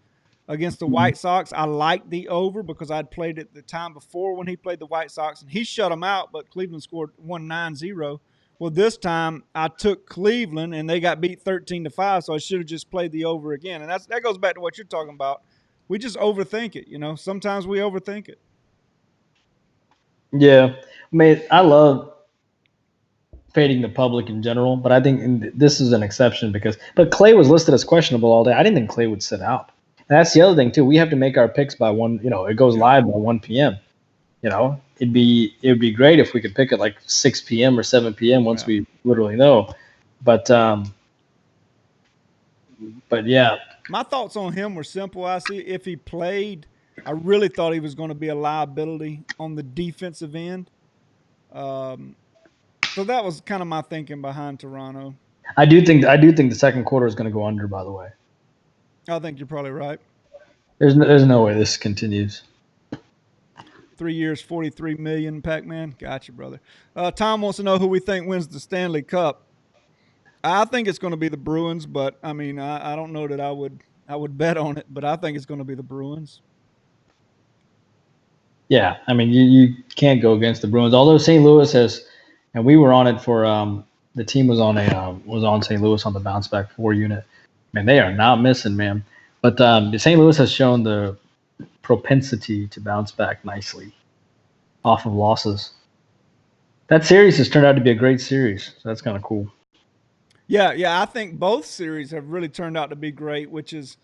against the White Sox, I liked the over because I'd played it the time before when he played the White Sox, and he shut them out, but Cleveland scored 1-9-0. Well, this time I took Cleveland, and they got beat 13-5, so I should have just played the over again. And that goes back to what you're talking about. We just overthink it, Sometimes we overthink it. Yeah, I mean, I love fading the public in general, but I think this is an exception but Klay was listed as questionable all day. I didn't think Klay would sit out. that's the other thing too. We have to make our picks by 1. It goes live by 1 p.m. It would be great if we could pick at like 6 p.m. or 7 p.m. once we literally know. But yeah. My thoughts on him were simple. I see if he played, I really thought he was going to be a liability on the defensive end. So that was kind of my thinking behind Toronto. I do think the second quarter is going to go under. By the way, I think you're probably right. There's no way this continues. 3 years, 43 million. Pac-Man, gotcha, brother. Tom wants to know who we think wins the Stanley Cup. I think it's going to be the Bruins, but I mean, I don't know that I would bet on it, but I think it's going to be the Bruins. Yeah, I mean, you can't go against the Bruins. Although St. Louis has, and we were on it for the team was on St. Louis on the bounce back 4 unit. Man, they are not missing, man. But the St. Louis has shown the propensity to bounce back nicely off of losses. That series has turned out to be a great series. So that's kind of cool. Yeah, I think both series have really turned out to be great, which is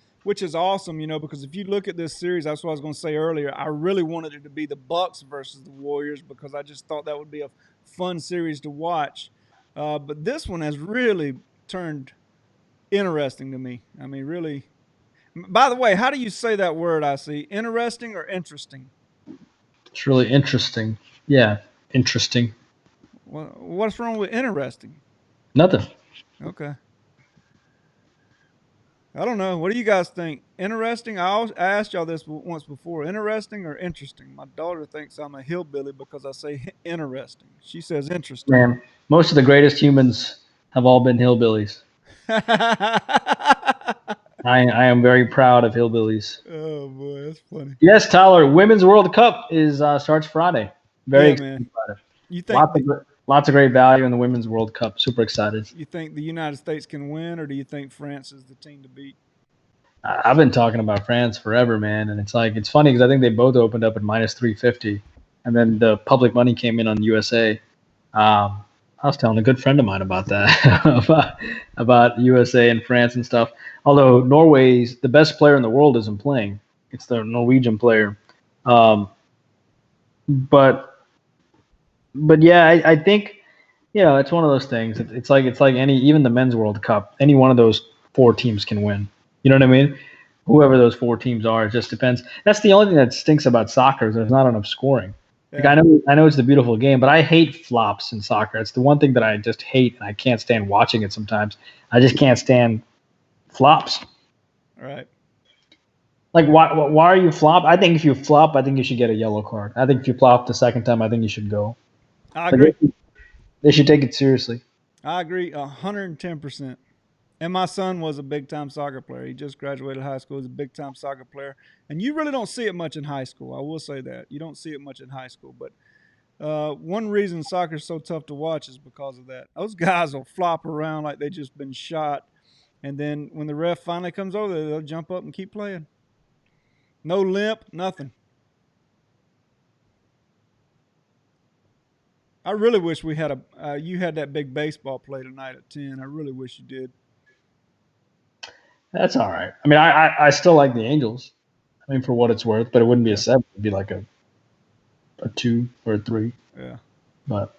awesome, because if you look at this series, that's what I was going to say earlier. I really wanted it to be the Bucks versus the Warriors because I just thought that would be a fun series to watch. But this one has really turned interesting to me. I mean, really. By the way, how do you say that word? I see interesting or interesting. It's really interesting. Yeah, interesting. Well, what's wrong with interesting? Nothing. Okay. I don't know. What do you guys think? Interesting? I asked y'all this once before. Interesting or interesting? My daughter thinks I'm a hillbilly because I say interesting. She says interesting. Man, most of the greatest humans have all been hillbillies. I am very proud of hillbillies. Oh boy, that's funny. Yes, Tyler. Women's World Cup is starts Friday. Very excited about it. You think lots of great value in the Women's World Cup. Super excited. You think the United States can win, or do you think France is the team to beat? I've been talking about France forever, man, and it's funny because I think they both opened up at minus 350, and then the public money came in on USA. I was telling a good friend of mine about that, about USA and France and stuff. Although Norway's the best player in the world isn't playing; it's the Norwegian player. But yeah, I think it's one of those things. It's like even the men's World Cup, any one of those 4 teams can win. You know what I mean? Whoever those 4 teams are, it just depends. That's the only thing that stinks about soccer is there's not enough scoring. Yeah. Like I know it's a beautiful game, but I hate flops in soccer. It's the one thing that I just hate, and I can't stand watching it sometimes. I just can't stand flops. All right. Like why are you flop? I think if you flop, I think you should get a yellow card. I think if you flop the second time, I think you should go. I agree. They should take it seriously. I agree 110%. And my son was a big-time soccer player. He just graduated high school. He's a big-time soccer player. And you really don't see it much in high school. I will say that. You don't see it much in high school. But one reason soccer is so tough to watch is because of that. Those guys will flop around like they just been shot. And then when the ref finally comes over, they'll jump up and keep playing. No limp, nothing. I really wish we had you had that big baseball play tonight at 10. I really wish you did. That's all right. I mean, I still like the Angels. I mean, for what it's worth, but it wouldn't be a 7. It'd be like a 2 or a 3. Yeah. But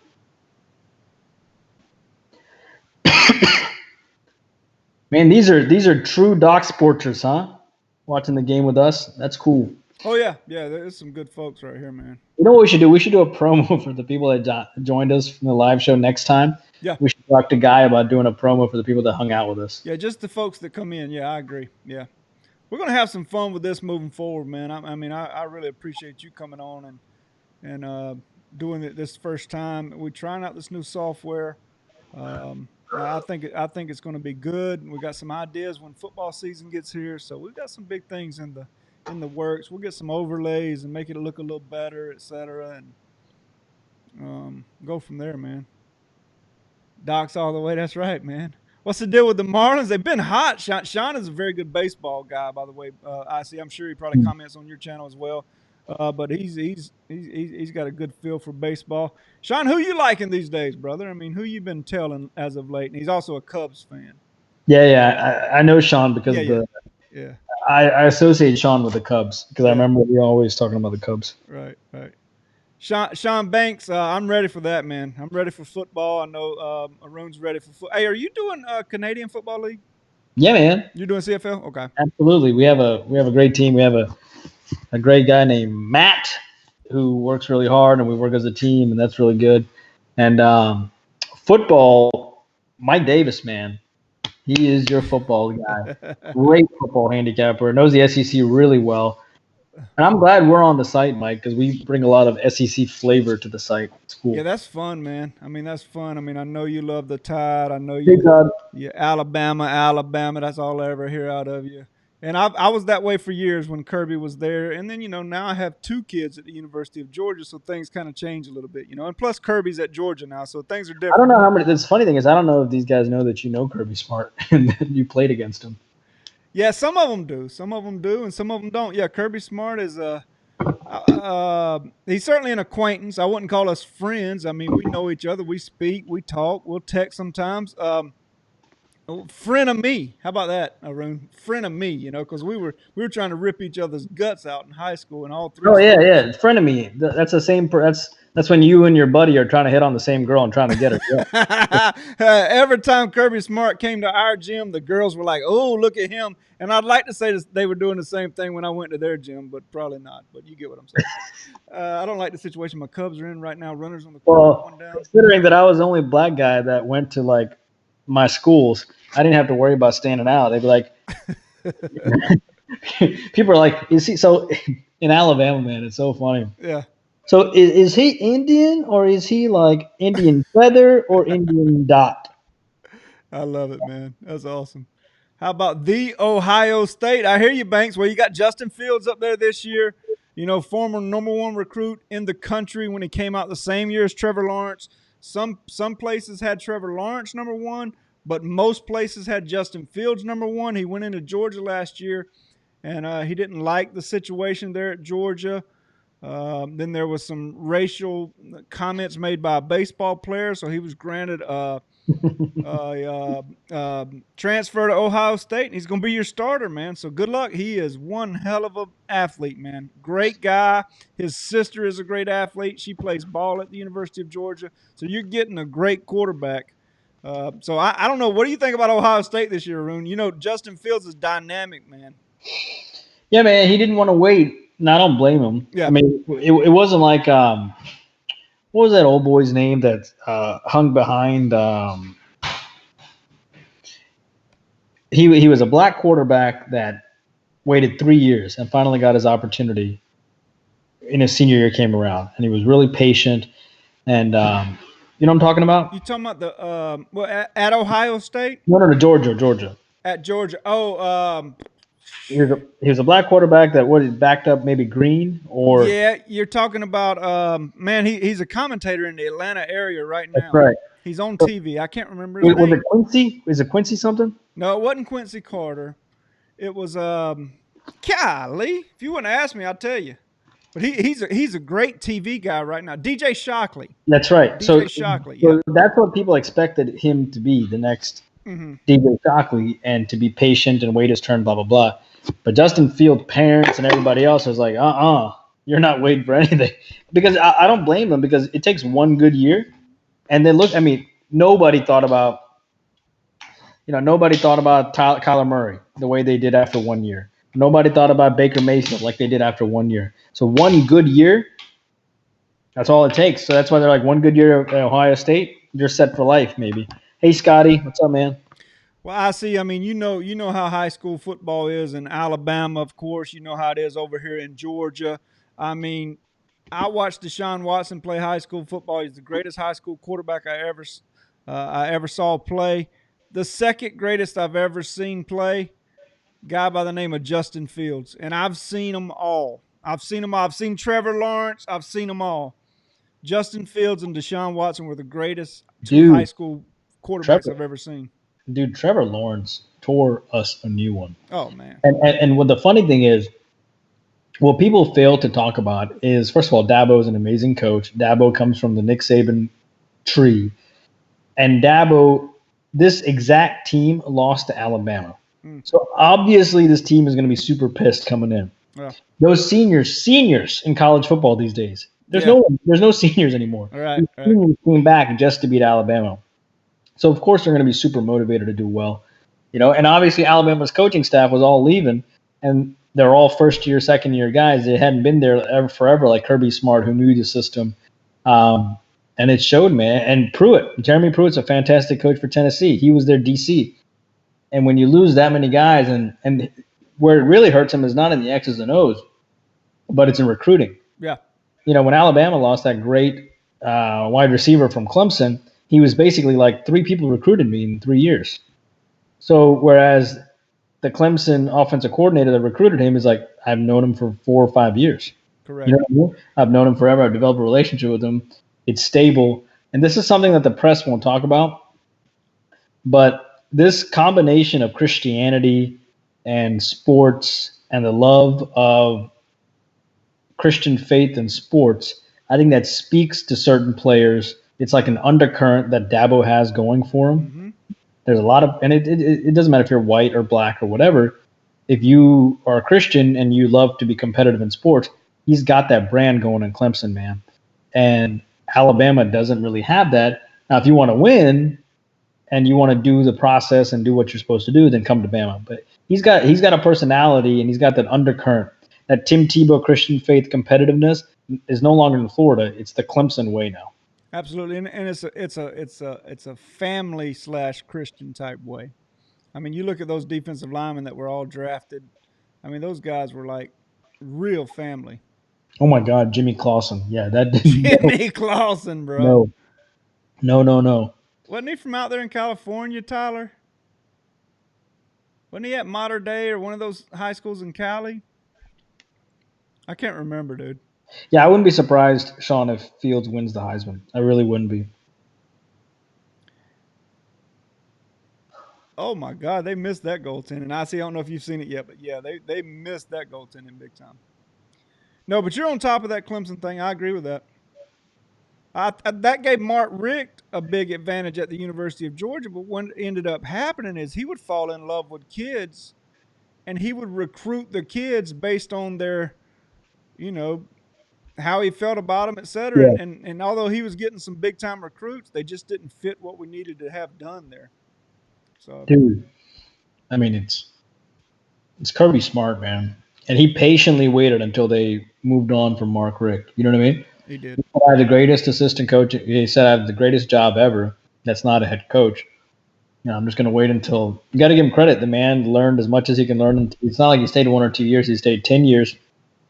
man, these are true Doc sporters, huh? Watching the game with us. That's cool. Oh yeah, there's some good folks right here, man. You know what we should do? We should do a promo for the people that joined us from the live show next time. Yeah. We should talk to Guy about doing a promo for the people that hung out with us. Yeah, just the folks that come in. Yeah, I agree. Yeah. We're going to have some fun with this moving forward, man. I really appreciate you coming on and doing it this first time. We're trying out this new software. I think it's going to be good. We got some ideas when football season gets here, so we've got some big things in the works. We'll get some overlays and make it look a little better, et cetera, and go from there, man. Doc's all the way. That's right, man. What's the deal with the Marlins? They've been hot. Sean is a very good baseball guy, by the way. I see. I'm sure he probably comments on your channel as well. But he's got a good feel for baseball. Sean, who you liking these days, brother? I mean, who you been telling as of late? And he's also a Cubs fan. Yeah. I know Sean because I associate Sean with the Cubs because I Yeah. remember we always talking about the Cubs. Right. Sean Banks, I'm ready for that, man. I'm ready for football. I know Arun's ready for football. Hey, are you doing Canadian Football League? Yeah, man. You're doing CFL? Okay. Absolutely. We have a great team. We have a great guy named Matt who works really hard, and we work as a team, and that's really good. And football, Mike Davis, man, he is your football guy. Great football handicapper, knows the SEC really well. And I'm glad we're on the site, Mike, because we bring a lot of SEC flavor to the site. It's Yeah, cool. that's fun, man. I mean, that's fun. I mean, I know you love the Tide. I know Big God. you Alabama. That's all I ever hear out of you. And I was that way for years when Kirby was there. And then, now I have two kids at the University of Georgia, so things kind of change a little bit, And plus, Kirby's at Georgia now, so things are I don't different. know how many. The funny thing is, I don't know if these guys know that you know Kirby Smart and that you played against him. Yeah, some of them do. Some of them do, and some of them don't. Yeah, Kirby Smart is he's certainly an acquaintance. I wouldn't call us friends. I mean, we know each other. We speak. We talk. We'll text sometimes. Friend of me. How about that, Arun? Friend of me. Because we were trying to rip each other's guts out in high school in all three Oh yeah, sports. yeah. Friend of me. That's the same. That's when you and your buddy are trying to hit on the same girl and trying to get her. Yeah. Every time Kirby Smart came to our gym, the girls were like, "Oh, look at him!" And I'd like to say they were doing the same thing when I went to their gym, but probably not. But you get what I'm saying. I don't like the situation my Cubs are in right now. Runners on the court, Well, one down. considering that I was the only black guy that went to like my schools, I didn't have to worry about standing out. They'd be like, people are like, "Is he?" So in Alabama, man, it's so funny. Yeah. So is he Indian or is he like Indian feather or Indian dot? I love it, man. That's awesome. How about the Ohio State? I hear you, Banks. Well, you got Justin Fields up there this year. Former number one recruit in the country when he came out the same year as Trevor Lawrence. Some places had Trevor Lawrence number one, but most places had Justin Fields number one. He went into Georgia last year, and he didn't like the situation there at Georgia. Then there was some racial comments made by a baseball player, so he was granted transfer to Ohio State, and he's going to be your starter, man. So good luck. He is one hell of an athlete, man. Great guy. His sister is a great athlete. She plays ball at the University of Georgia. So you're getting a great quarterback. So I don't know. What do you think about Ohio State this year, Arun? Justin Fields is dynamic, man. Yeah, man, he didn't want to wait. And I don't blame him. Yeah. I mean, it wasn't like what was that old boy's name that hung behind? He was a black quarterback that waited 3 years and finally got his opportunity. In his senior year came around, and he was really patient. And you know what I'm talking about? You talking about the at Ohio State? No, Georgia. At Georgia. Oh, He was a black quarterback that was backed up maybe Green or yeah, you're talking about man. He's a commentator in the Atlanta area right now. that's right. He's on TV. I can't remember his Was name. it Quincy? Is it Quincy something? No, it wasn't Quincy Carter. It was golly. If you wouldn't ask me, I'd tell you. But he's a great TV guy right now. DJ Shockley. That's right. DJ Shockley. Yeah. So that's what people expected him to be, the next DJ Shockley, and to be patient and wait his turn, blah blah blah. But Justin Field parents and everybody else was like, you're not waiting for anything. Because I don't blame them, because it takes one good year. And then look, I mean, nobody thought about Kyler Murray the way they did after 1 year. Nobody thought about Baker Mayfield like they did after 1 year. So one good year, that's all it takes. So that's why they're like, one good year at Ohio State, you're set for life, maybe. Hey, Scotty, what's up, man? Well, I see. I mean, you know how high school football is in Alabama, of course. You know how it is over here in Georgia. I mean, I watched Deshaun Watson play high school football. He's the greatest high school quarterback I ever saw play. The second greatest I've ever seen play, guy by the name of Justin Fields, and I've seen them all. I've seen Trevor Lawrence. I've seen them all. Justin Fields and Deshaun Watson were the greatest two high school quarterbacks I've ever seen. Dude, Trevor Lawrence tore us a new one. Oh, man. And what the funny thing is, what people fail to talk about is, first of all, Dabo is an amazing coach. Dabo comes from the Nick Saban tree. And Dabo, this exact team lost to Alabama. Mm. So obviously, this team is going to be super pissed coming in. Yeah. Those seniors in college football these days. Yeah. There's no seniors anymore. All right. These All right. seniors came back just to beat Alabama. So of course they're going to be super motivated to do well, And obviously Alabama's coaching staff was all leaving, and they're all first year, second year guys. They hadn't been there ever forever, like Kirby Smart, who knew the system, and it showed, man. And Jeremy Pruitt's a fantastic coach for Tennessee. He was their DC, and when you lose that many guys, and where it really hurts him is not in the X's and O's, but it's in recruiting. Yeah. When Alabama lost that great wide receiver from Clemson, he was basically like 3 people recruited me in 3 years. So whereas the Clemson offensive coordinator that recruited him is like, I've known him for 4 or 5 years. Correct. What I mean? I've known him forever. I've developed a relationship with him. It's stable. And this is something that the press won't talk about. But this combination of Christianity and sports and the love of Christian faith and sports, I think that speaks to certain players. It's like an undercurrent that Dabo has going for him. Mm-hmm. There's a lot of, and it doesn't matter if you're white or black or whatever. If you are a Christian and you love to be competitive in sports, he's got that brand going in Clemson, man. And Alabama doesn't really have that. Now, if you want to win and you want to do the process and do what you're supposed to do, then come to Bama. But he's got a personality and he's got that undercurrent. That Tim Tebow Christian faith competitiveness is no longer in Florida. It's the Clemson way now. Absolutely, and it's a family / Christian type way. I mean, you look at those defensive linemen that were all drafted. I mean, those guys were like real family. Oh my God, Jimmy Clausen. Yeah, that Jimmy Clausen, bro. no, no, no, no. Wasn't he from out there in California, Tyler? Wasn't he at Mater Day or one of those high schools in Cali? I can't remember, dude. Yeah, I wouldn't be surprised, Sean, if Fields wins the Heisman. I really wouldn't be. Oh my God, they missed that goaltending. I don't know if you've seen it yet, but yeah, they missed that goaltending big time. No, but you're on top of that Clemson thing. I agree with that. That gave Mark Richt a big advantage at the University of Georgia, but what ended up happening is he would fall in love with kids, and he would recruit the kids based on their, you know, how he felt about them, et cetera. Yeah, And although he was getting some big time recruits, they just didn't fit what we needed to have done there. So dude. I mean, it's Kirby Smart, man, and he patiently waited until they moved on from Mark Richt. You know what I mean? he did. I have the greatest assistant coach. He said I have the greatest job ever. That's not a head coach. I'm just going to wait until. You got to give him credit. The man learned as much as he can learn. It's not like he stayed 1 or 2 years. He stayed 10 years.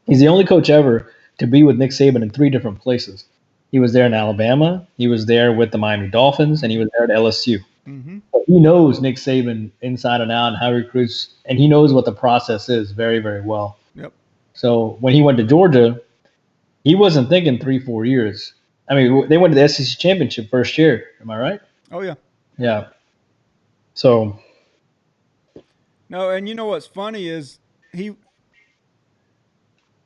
He's the only coach ever to be with Nick Saban in 3 different places. He was there in Alabama. He was there with the Miami Dolphins, and he was there at LSU. Mm-hmm. So he knows Nick Saban inside and out and how he recruits, and he knows what the process is very, very well. Yep. So when he went to Georgia, he wasn't thinking 3, 4 years. I mean, they went to the SEC championship first year. Am I right? Oh yeah. Yeah. So No, and you know what's funny is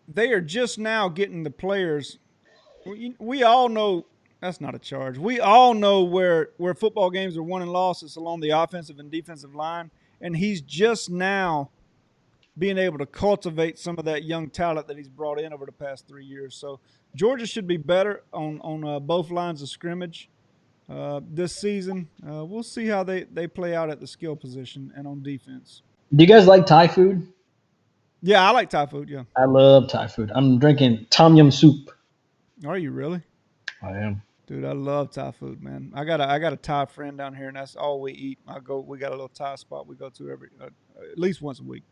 they are just now getting the players. We all know that's not a charge. We all know where football games are won and lost. It's along the offensive and defensive line, and he's just now being able to cultivate some of that young talent that he's brought in over the past 3 years. So Georgia should be better on both lines of scrimmage this season. We'll see how they play out at the skill position and on defense. do you guys like Thai food? Yeah, I like Thai food. Yeah. I love Thai food. I'm drinking tom yum soup. Are you really? I am. Dude, I love Thai food, man. I got a Thai friend down here, and that's all we eat. We got a little Thai spot we go to every at least once a week.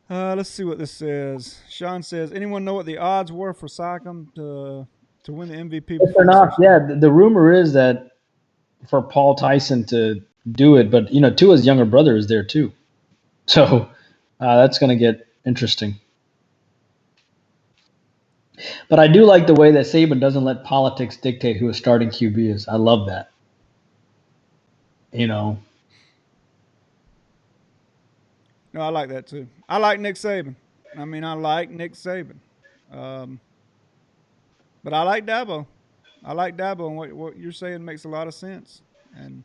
Let's see what this says. Sean says, anyone know what the odds were for Siakam to win the MVP? If they're not, yeah. The rumor is that for Paul Tyson to do it, but Tua's younger brother is there too, so that's going to get interesting. But I do like the way that Saban doesn't let politics dictate who a starting QB is. I love that. No, I like that too. I like Nick Saban. I like Nick Saban. Um, but I like Dabo. I like Dabo, and what you're saying makes a lot of sense. And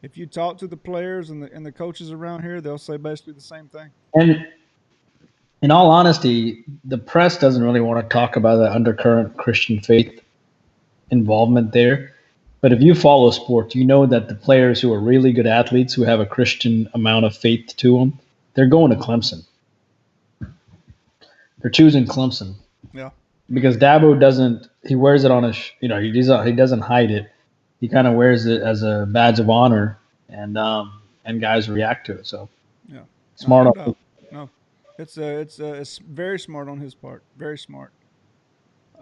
If you talk to the players and the coaches around here, they'll say basically the same thing. And in all honesty, the press doesn't really want to talk about the undercurrent Christian faith involvement there. But if you follow sports, you know that the players who are really good athletes who have a Christian amount of faith to them, they're going to Clemson. They're choosing Clemson. Yeah. Because Dabo doesn't, he wears it on his, he doesn't hide it. He kind of wears it as a badge of honor, and guys react to it. So yeah, smart. No, it's very smart on his part. Very smart.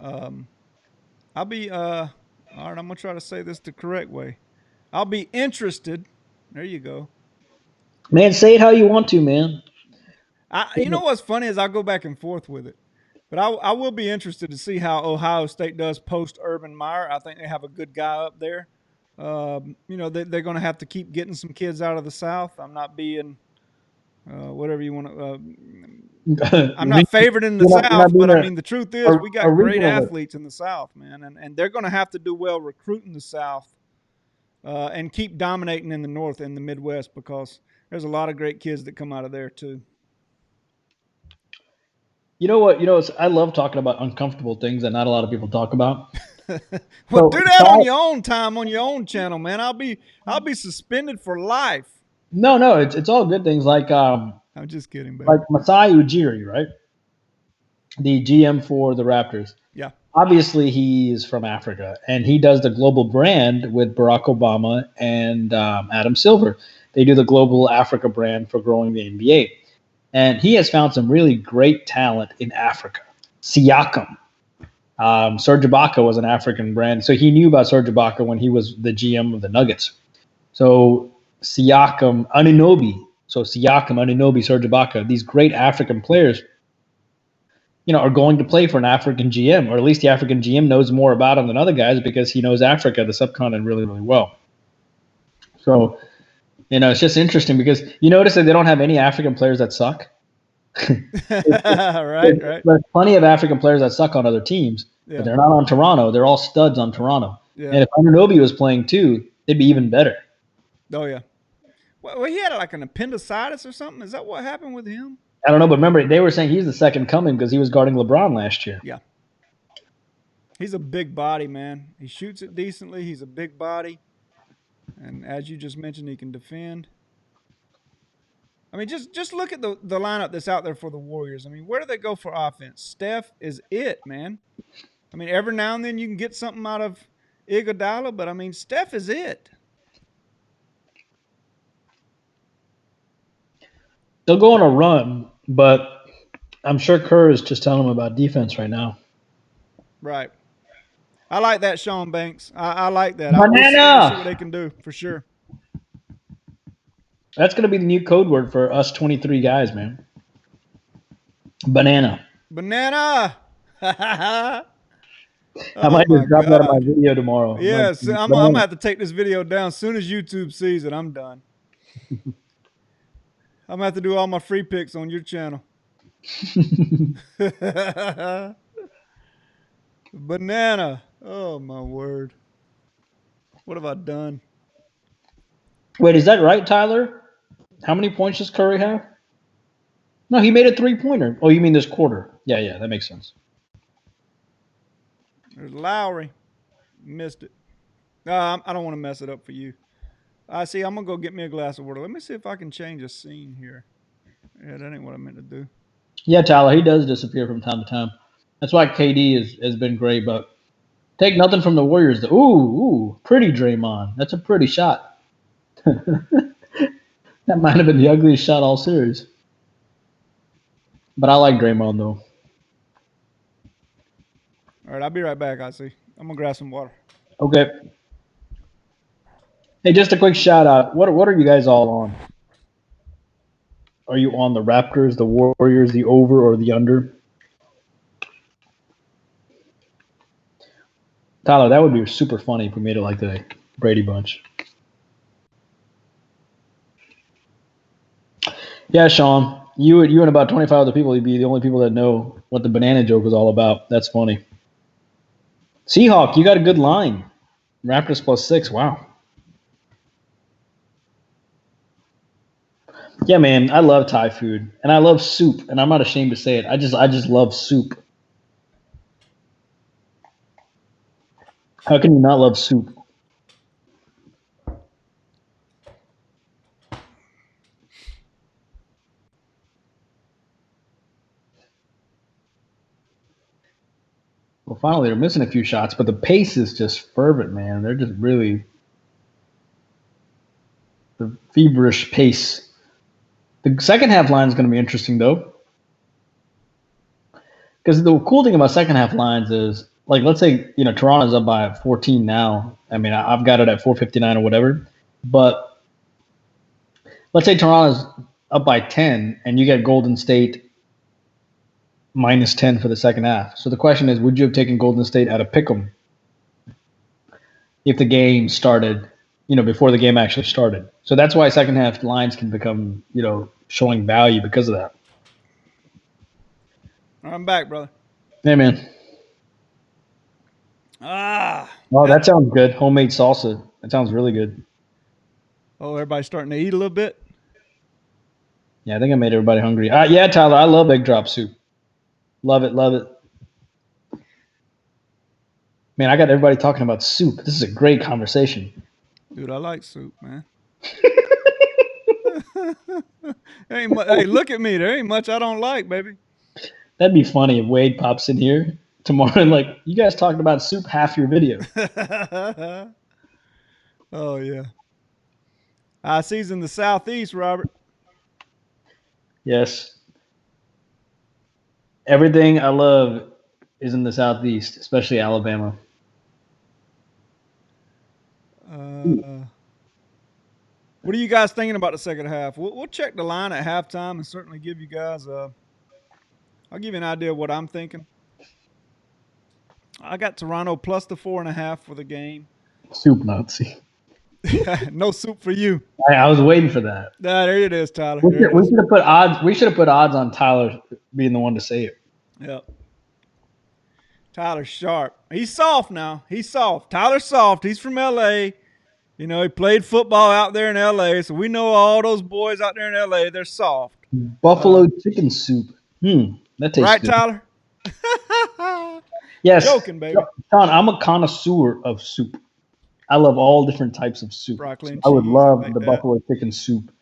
I'll be all right. I'm gonna try to say this the correct way. I'll be interested. There you go. Man, say it how you want to, man. You know what's funny is I go back and forth with it. But I will be interested to see how Ohio State does post Urban Meyer. I think they have a good guy up there. They're going to have to keep getting some kids out of the South. I'm not being whatever you want to. I'm not favored in the South, but I mean the truth is we got great athletes in the South, man, and they're going to have to do well recruiting the South and keep dominating in the North and the Midwest because there's a lot of great kids that come out of there too. You know what? I love talking about uncomfortable things that not a lot of people talk about. Well, do that on your own time, on your own channel, man. I'll be suspended for life. No, it's all good things. Like I'm just kidding, baby. Like Masai Ujiri, right? The GM for the Raptors. Yeah. Obviously, he is from Africa, and he does the global brand with Barack Obama and Adam Silver. They do the global Africa brand for growing the NBA. And he has found some really great talent in Africa. Siakam. Serge Ibaka was an African brand. So he knew about Serge Ibaka when he was the GM of the Nuggets. So Siakam, Anunoby. So Siakam, Anunoby, Serge Ibaka, these great African players, are going to play for an African GM, or at least the African GM knows more about them than other guys because he knows Africa, the subcontinent, really, really well. So it's just interesting because you notice that they don't have any African players that suck. Right. There's plenty of African players that suck on other teams, but they're not on Toronto. They're all studs on Toronto. Yeah. And if Anunoby was playing too, they'd be even better. Oh, yeah. Well, he had like an appendicitis or something. Is that what happened with him? I don't know, but remember, they were saying he's the second coming because he was guarding LeBron last year. Yeah. He's a big body, man. He shoots it decently. He's a big body. And as you just mentioned, he can defend. I mean, just look at the lineup that's out there for the Warriors. I mean, where do they go for offense? Steph is it, man. I mean, every now and then you can get something out of Iguodala, but I mean, Steph is it. They'll go on a run, but I'm sure Kerr is just telling them about defense right now. Right. I like that, Sean Banks. I like that. Banana! I see what they can do, for sure. That's going to be the new code word for us 23 guys, man. Banana. Banana! I might just drop that in my video tomorrow. Yes, I'm going to have to take this video down as soon as YouTube sees it. I'm done. I'm going to have to do all my free picks on your channel. Banana. Oh, my word. What have I done? Wait, is that right, Tyler? How many points does Curry have? No, he made a three-pointer. Oh, you mean this quarter. Yeah, that makes sense. There's Lowry. Missed it. I don't want to mess it up for you. I see. I'm going to go get me a glass of water. Let me see if I can change a scene here. Yeah, that ain't what I meant to do. Yeah, Tyler, he does disappear from time to time. That's why KD has been great, but take nothing from the Warriors. Ooh, pretty Draymond. That's a pretty shot. That might have been the ugliest shot all series. But I like Draymond, though. All right, I'll be right back, I see. I'm going to grab some water. Okay. Hey, just a quick shout out. What are you guys all on? Are you on the Raptors, the Warriors, the over, or the under? Tyler, that would be super funny if we made it like the Brady Bunch. Yeah, Sean, you and about 25 other people, you'd be the only people that know what the banana joke was all about. That's funny. Seahawk, you got a good line. Raptors +6. Wow. Yeah, man, I love Thai food and I love soup, and I'm not ashamed to say it. I just love soup. How can you not love soup? Well, finally, they're missing a few shots, but the pace is just fervent, man. They're just really the feverish pace. The second half line is going to be interesting, though, because the cool thing about second half lines is, like, let's say Toronto's up by 14 now. I mean, I've got it at 4:59 or whatever, but let's say Toronto's up by 10, and you get Golden State minus 10 for the second half. So the question is, would you have taken Golden State at a pick'em if the game started, before the game actually started? So that's why second half lines can become, showing value because of that. I'm back, brother. Hey, man. Oh, that sounds good. Homemade salsa. That sounds really good. Oh, everybody's starting to eat a little bit. Yeah, I think I made everybody hungry. Yeah, Tyler, I love egg drop soup. Love it, love it. Man, I got everybody talking about soup. This is a great conversation. Dude, I like soup, man. Hey, look at me. There ain't much I don't like, baby. That'd be funny if Wade pops in here tomorrow and like, you guys talking about soup half your video. Oh, yeah. I sees in the southeast, Robert. Yes. Everything I love is in the southeast, especially Alabama. What are you guys thinking about the second half? We'll check the line at halftime and certainly give you guys I'll give you an idea of what I'm thinking. I got Toronto plus the 4.5 for the game. Soup Nazi. No soup for you. I was waiting for that. There it is, Tyler. We should have put odds. We should have put odds on Tyler being the one to say it. Yep. Tyler's sharp. He's soft now. He's soft. Tyler's soft. He's from L.A. He played football out there in L.A., so we know all those boys out there in L.A., they're soft. Buffalo chicken soup. That tastes right, good. Tyler? Yes. Joking, baby. Sean, I'm a connoisseur of soup. I love all different types of soup. Broccoli and I would cheese, love like the that. buffalo chicken soup.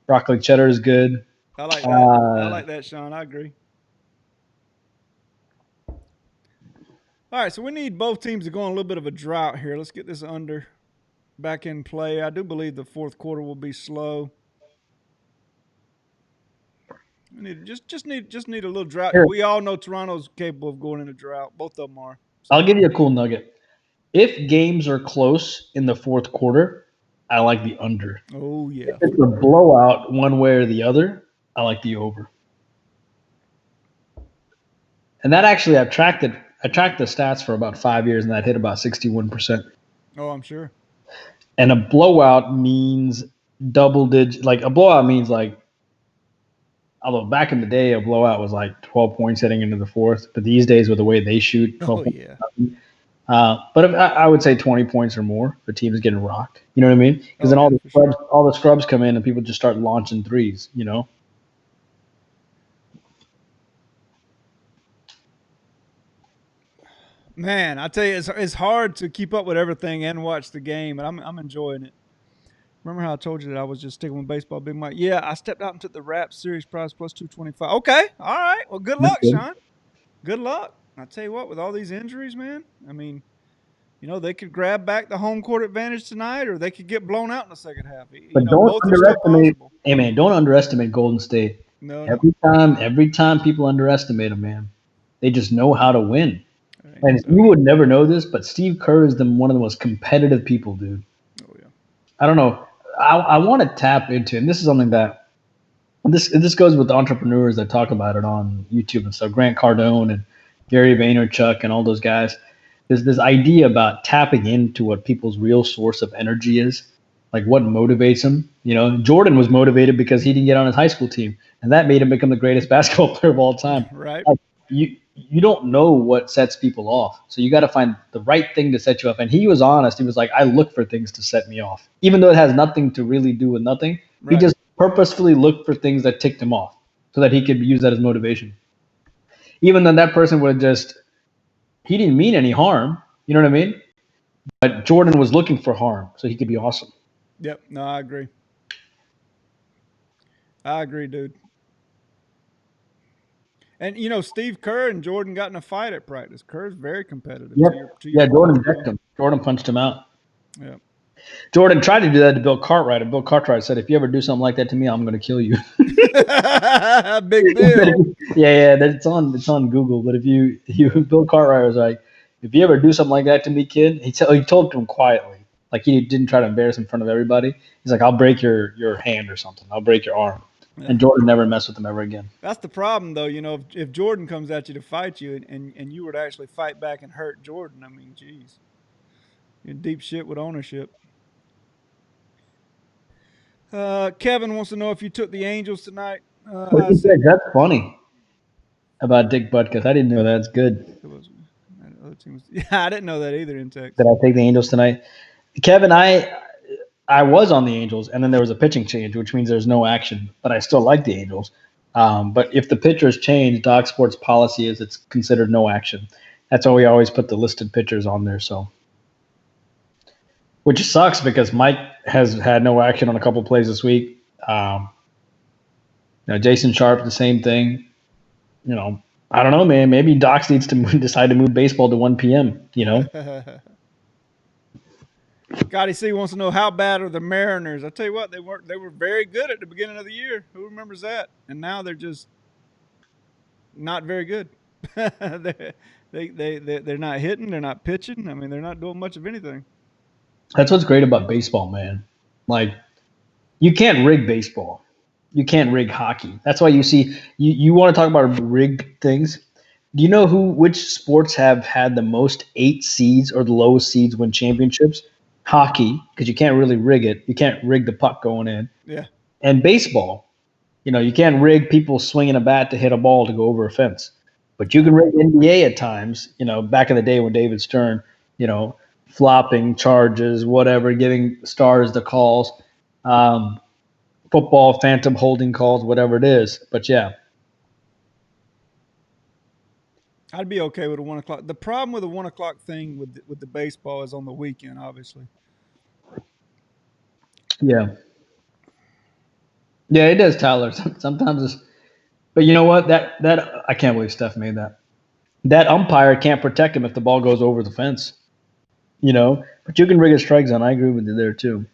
Broccoli cheddar is good. I like that. I like that, Sean. I agree. All right, so we need both teams to go on a little bit of a drought here. Let's get this under back in play. I do believe the fourth quarter will be slow. We need just need a little drought. Here. We all know Toronto's capable of going in a drought. Both of them are. So. I'll give you a cool nugget. If games are close in the fourth quarter, I like the under. Oh, yeah. If it's a blowout one way or the other, I like the over. And that actually, I tracked the stats for about 5 years, and that hit about 61%. Oh, I'm sure. And a blowout means double digit. Like a blowout means like, although back in the day, a blowout was like 12 points heading into the fourth. But these days, with the way they shoot, 12 points, yeah. But I would say 20 points or more. The team's getting rocked. You know what I mean? Because then all the scrubs come in and people just start launching threes. Man, I tell you, it's hard to keep up with everything and watch the game, but I'm enjoying it. Remember how I told you that I was just sticking with baseball, Big Mike? Yeah, I stepped out and took the Rap Series prize plus 225. Okay, all right. Well, good luck, Sean. Good luck. I tell you what, with all these injuries, man, I mean, they could grab back the home court advantage tonight, or they could get blown out in the second half. But don't underestimate. Hey, man, don't underestimate Golden State. No. Every time people underestimate them, man, they just know how to win. And you would never know this, but Steve Kerr is one of the most competitive people, dude. Oh yeah. I don't know. I want to tap into, and this is something that this goes with entrepreneurs that talk about it on YouTube and stuff. Grant Cardone and Gary Vaynerchuk and all those guys. There's this idea about tapping into what people's real source of energy is, like what motivates them. Jordan was motivated because he didn't get on his high school team, and that made him become the greatest basketball player of all time. Right. Like, you don't know what sets people off. So you got to find the right thing to set you off. And he was honest. He was like, I look for things to set me off. Even though it has nothing to really do with nothing. Right. He just purposefully looked for things that ticked him off so that he could use that as motivation. Even then, that person would he didn't mean any harm. You know what I mean? But Jordan was looking for harm so he could be awesome. Yep. No, I agree. I agree, dude. And Steve Kerr and Jordan got in a fight at practice. Kerr's very competitive. Yep. To Yeah, your Jordan point, decked him. Jordan punched him out. Yeah. Jordan tried to do that to Bill Cartwright, and Bill Cartwright said, "If you ever do something like that to me, I'm going to kill you." Big Bill. Yeah, it's on Google. But if you Bill Cartwright was like, "If you ever do something like that to me, kid," he told to him quietly, like he didn't try to embarrass him in front of everybody. He's like, "I'll break your hand or something. I'll break your arm." Yeah. And Jordan never messed with him ever again. That's the problem, though. If Jordan comes at you to fight you, and you were to actually fight back and hurt Jordan, I mean, geez, you're in deep shit with ownership. Kevin wants to know if you took the Angels tonight. That's funny about Dick Butkus. I didn't know that. That's good. Yeah, I didn't know that either in Texas. Did I take the Angels tonight? Kevin, I was on the Angels, and then there was a pitching change, which means there's no action. But I still like the Angels. But if the pitchers change, Doc Sports policy is it's considered no action. That's why we always put the listed pitchers on there. So, which sucks because Mike has had no action on a couple plays this week. Jason Sharp, the same thing. I don't know, man. Maybe Doc needs to decide to move baseball to 1 p.m. Scotty C wants to know how bad are the Mariners. I tell you what, they were very good at the beginning of the year. Who remembers that? And now they're just not very good. They're not hitting. They're not pitching. I mean, they're not doing much of anything. That's what's great about baseball, man. Like, you can't rig baseball. You can't rig hockey. That's why you see you want to talk about rigged things. Do you know which sports have had the most 8 seeds or the lowest seeds win championships? Hockey, because you can't really rig it. You can't rig the puck going in. Yeah. And baseball, you can't rig people swinging a bat to hit a ball to go over a fence. But you can rig NBA at times. Back in the day when David Stern, flopping charges, whatever, giving stars the calls. Football, phantom holding calls, whatever it is. But yeah. I'd be okay with a 1 o'clock. The problem with the 1 o'clock thing with the baseball is on the weekend, obviously. Yeah. Yeah, it does, Tyler. Sometimes but you know what? That I can't believe Steph made that. That umpire can't protect him if the ball goes over the fence. But you can rig a strike zone. I agree with you there too.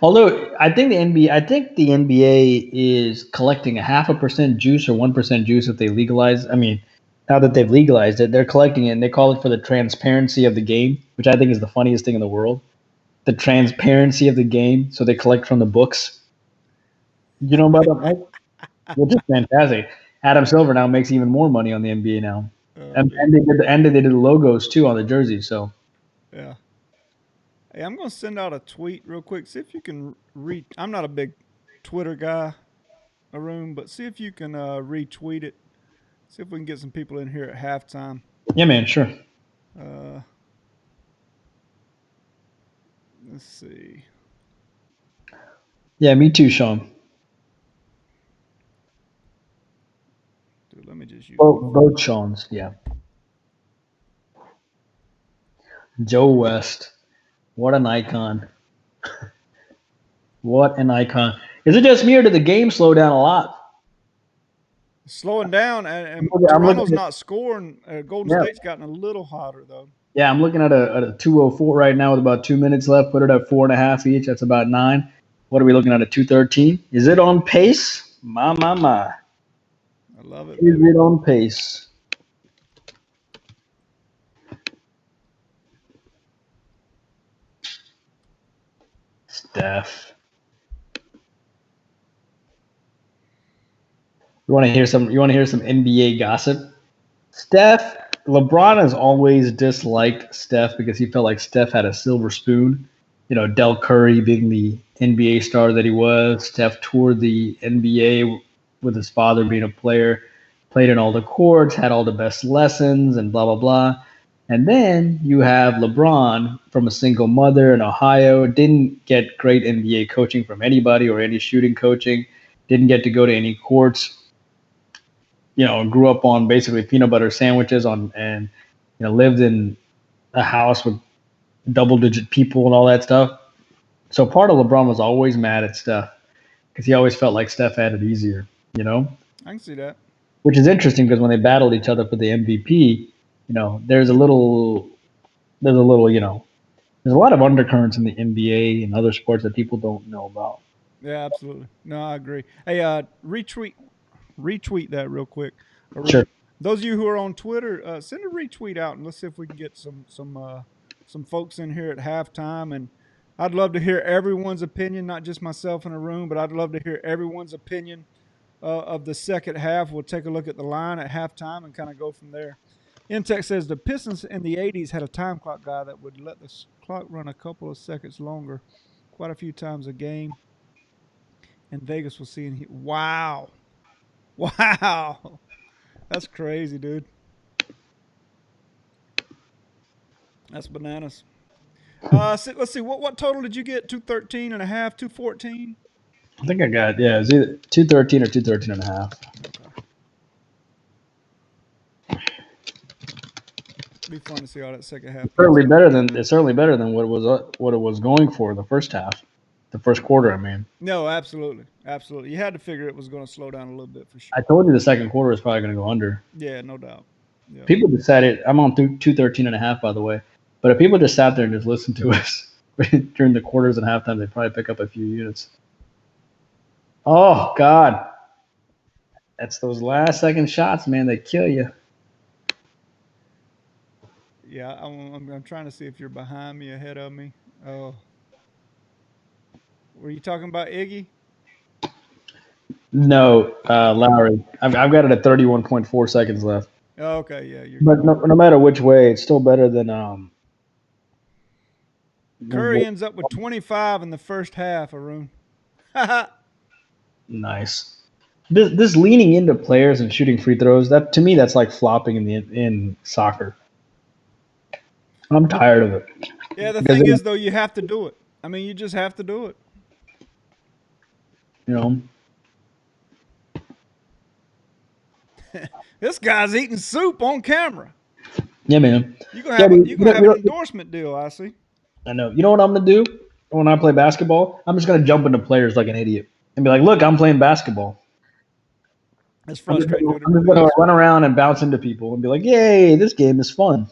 Although I think the NBA is collecting 0.5% juice or 1% juice if they legalize. I mean, now that they've legalized it, they're collecting it and they call it for the transparency of the game, which I think is the funniest thing in the world. The transparency of the game, so they collect from the books. You know about that, Mike? Which is fantastic. Adam Silver now makes even more money on the NBA now, and they did the logos too on the jerseys. So yeah. Hey, I'm going to send out a tweet real quick. See if you can I'm not a big Twitter guy, Arun, but see if you can retweet it. See if we can get some people in here at halftime. Yeah, man, sure. Let's see. Yeah, me too, Sean. Dude, let me just use both Sean's, yeah. Joe West. What an icon. What an icon. Is it just me or did the game slow down a lot? Slowing down, and Toronto's not scoring. Golden State's gotten a little hotter, though. Yeah, I'm looking at a 2:04 right now with about 2 minutes left. Put it at 4.5 each. That's about 9. What are we looking at 2:13? Is it on pace? My. I love it. Is it on pace? Steph. You want to hear some NBA gossip? LeBron has always disliked Steph because he felt like Steph had a silver spoon. Del Curry being the NBA star that he was. Steph toured the NBA with his father being a player, played in all the courts, had all the best lessons, and blah, blah, blah. And then you have LeBron from a single mother in Ohio, didn't get great NBA coaching from anybody or any shooting coaching, didn't get to go to any courts, grew up on basically peanut butter sandwiches and lived in a house with double digit people and all that stuff. So part of LeBron was always mad at Steph because he always felt like Steph had it easier, you know? I can see that. Which is interesting because when they battled each other for the MVP, there's a little, there's a lot of undercurrents in the NBA and other sports that people don't know about. Yeah, absolutely. No, I agree. Hey, retweet that real quick, Sure. Arun. Those of you who are on Twitter, send a retweet out and let's see if we can get some folks in here at halftime. And I'd love to hear everyone's opinion, not just myself and Arun, but I'd love to hear everyone's opinion of the second half. We'll take a look at the line at halftime and kind of go from there. Intech says the Pistons in the 80s had a time clock guy that would let the clock run a couple of seconds longer, quite a few times a game. And Vegas was seeing he wow. Wow. That's crazy, dude. That's bananas. Let's see. What total did you get? 213 and a half, 214? I think I got, yeah, it's either 213 or 213 and a half. Okay. Be fun to see all that second half. It's certainly better than what it was going for the first half, the first quarter. I mean, No, absolutely, absolutely. You had to figure it was going to slow down a little bit for sure. I told you the second quarter was probably going to go under. Yeah, no doubt. Yeah. People decided I'm on 213 and a half, by the way. But if people just sat there and just listened to us during the quarters and halftime, they'd probably pick up a few units. Oh God, that's those last second shots, man. They kill you. Yeah, I'm trying to see if you're behind me, ahead of me. Oh, were you talking about Iggy? No, Lowry. I've got it at 31.4 seconds left. Oh, okay, yeah, you're But good. no matter which way, it's still better than Curry ends up with 25 in the first half, Arun. Nice. This leaning into players and shooting free throws, that to me that's like flopping in soccer. I'm tired of it. Yeah, the Because thing is though, you have to do it. I mean, you just have to do it. you know, This guy's eating soup on camera. yeah, man. You're gonna Yeah, have dude, an endorsement deal, I see. I know. You know what I'm gonna do when I play basketball? I'm just gonna jump into players like an idiot and be like, "Look, I'm playing basketball." It's frustrating doing it. I'm just gonna run around and bounce into people and be like, "Yay, this game is fun."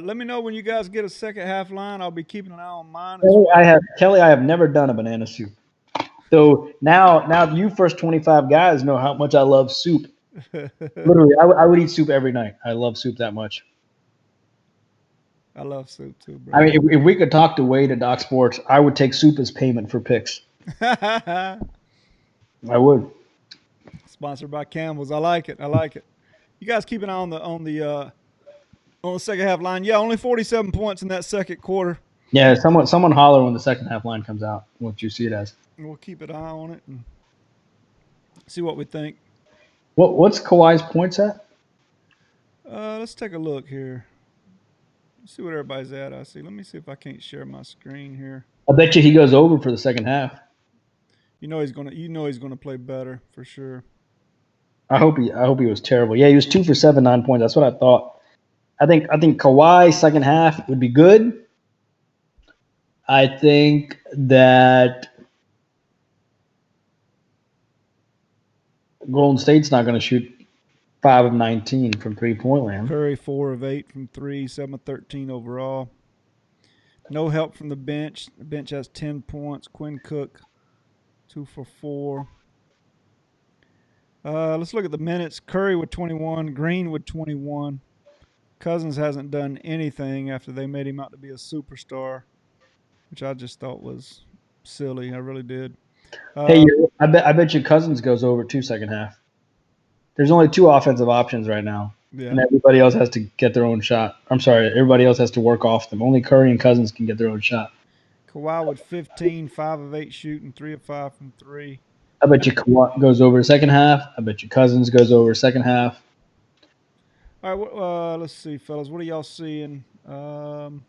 Let me know when you guys get a second half line. I'll be keeping an eye on mine as Kelly, well. I have never done a banana soup. So now you first 25 guys know how much I love soup. Literally, I would eat soup every night. I love soup that much. I love soup too, bro. I mean, if we could talk to Wade at Doc Sports, I would take soup as payment for picks. I would. Sponsored by Campbell's. I like it. I like it. You guys keep an eye on the second half line. Yeah, only 47 points in that second quarter. Yeah, someone holler when the second half line comes out. What you see it as. We'll keep an eye on it and see what we think. What's Kawhi's points at? Let's take a look here. Let's see what everybody's at. I see. Let me see if I can't share my screen here. I bet you he goes over for the second half. You know he's gonna play better for sure. I hope he was terrible. Yeah, he was 2 for 7, 9 points. That's what I thought. I think Kawhi second half would be good. I think that Golden State's not going to shoot 5 of 19 from 3-point land. Curry 4 of 8 from 3, 7 of 13 overall. No help from the bench. The bench has 10 points. Quinn Cook 2 for 4. Let's look at the minutes. Curry with 21. Green with 21. Cousins hasn't done anything after they made him out to be a superstar, which I just thought was silly. I really did. Hey, I bet you Cousins goes over 2 second half. There's only 2 offensive options right now, and everybody else has to get their own shot. I'm sorry, everybody else has to work off them. Only Curry and Cousins can get their own shot. Kawhi with 15, 5 of 8 shooting, 3 of 5 from 3. I bet you Kawhi goes over second half. I bet you Cousins goes over second half. All right, let's see, fellas. What are y'all seeing? 3.5,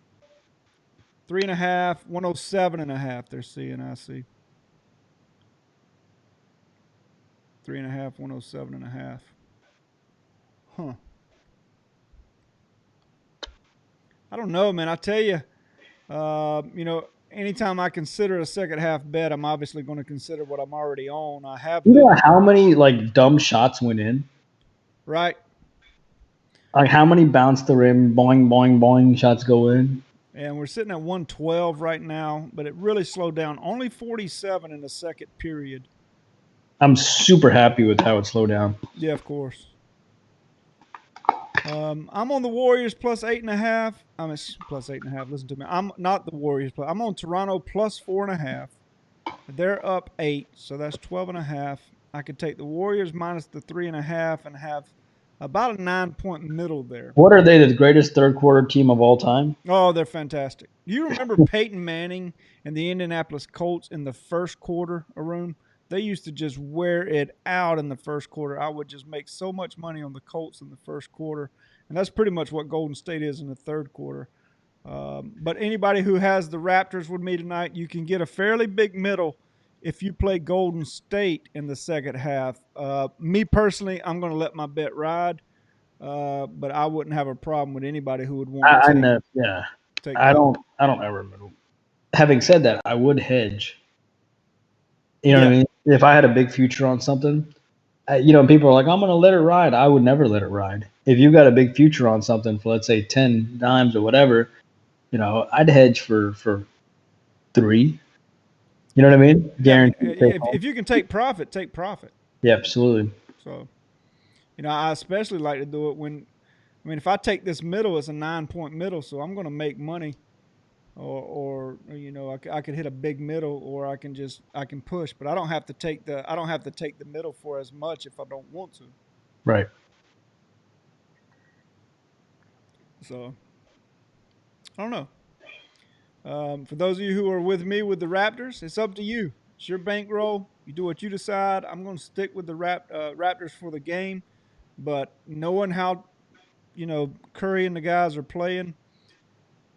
107.5. They're seeing. I see 3.5, 107.5. Huh. I don't know, man. I tell you, anytime I consider a second half bet, I'm obviously going to consider what I'm already on. I have You the know how many like dumb shots went in? right, Like how many bounce the rim, boing, boing, boing shots go in? and we're sitting at 112 right now, but it really slowed down. Only 47 in the second period. I'm super happy with how it slowed down. Yeah, of course. I'm on the Warriors plus 8.5. I'm plus 8.5. Listen to me. I'm not the Warriors, but I'm on Toronto plus 4.5. They're up 8, so that's 12.5. I could take the Warriors minus the 3.5 and have about a 9-point middle there. What are they? The greatest third quarter team of all time? Oh, they're fantastic. Do you remember Peyton Manning and the Indianapolis Colts in the first quarter, Arun? They used to just wear it out in the first quarter. I would just make so much money on the Colts in the first quarter. And that's pretty much what Golden State is in the third quarter. But anybody who has the Raptors with me tonight, you can get a fairly big middle if you play Golden State in the second half. Me personally, I'm going to let my bet ride. But I wouldn't have a problem with anybody who would want to I take know. Yeah, take I Golden. don't. I don't ever middle. Having said that, I would hedge. You know what I Yeah, mean? If I had a big future on something, people are like, I'm going to let it ride. I would never let it ride. If you got a big future on something for, let's say, 10 dimes or whatever, I'd hedge for 3. You know what I mean? yeah. I mean, Guaranteed take home. if you can take profit, take profit. Yeah, absolutely. So I especially like to do it when if I take this middle, it's a 9-point middle, so I'm going to make money. I could hit a big middle, or I can push, but I don't have to take the middle for as much if I don't want to. Right. So I don't know. For those of you who are with me with the Raptors, it's up to you. It's your bankroll. You do what you decide. I'm going to stick with the Raptors for the game, but knowing how Curry and the guys are playing,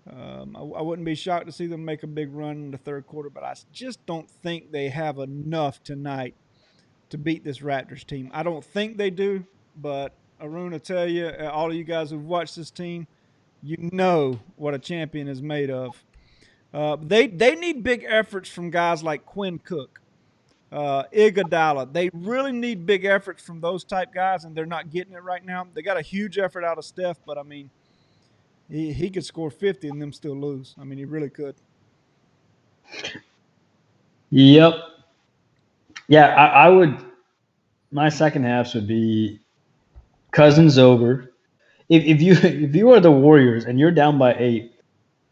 I wouldn't be shocked to see them make a big run in the third quarter. But I just don't think they have enough tonight to beat this Raptors team. I don't think they do, but Arun will tell you, all of you guys who've watched this team, you know what a champion is made of. They need big efforts from guys like Quinn Cook, Iguodala. They really need big efforts from those type guys, and they're not getting it right now. They got a huge effort out of Steph, but I mean, he could score 50 and them still lose. I mean, he really could. Yep. Yeah, I would. My second halves would be Cousins over. If you if you are the Warriors and you're down by 8,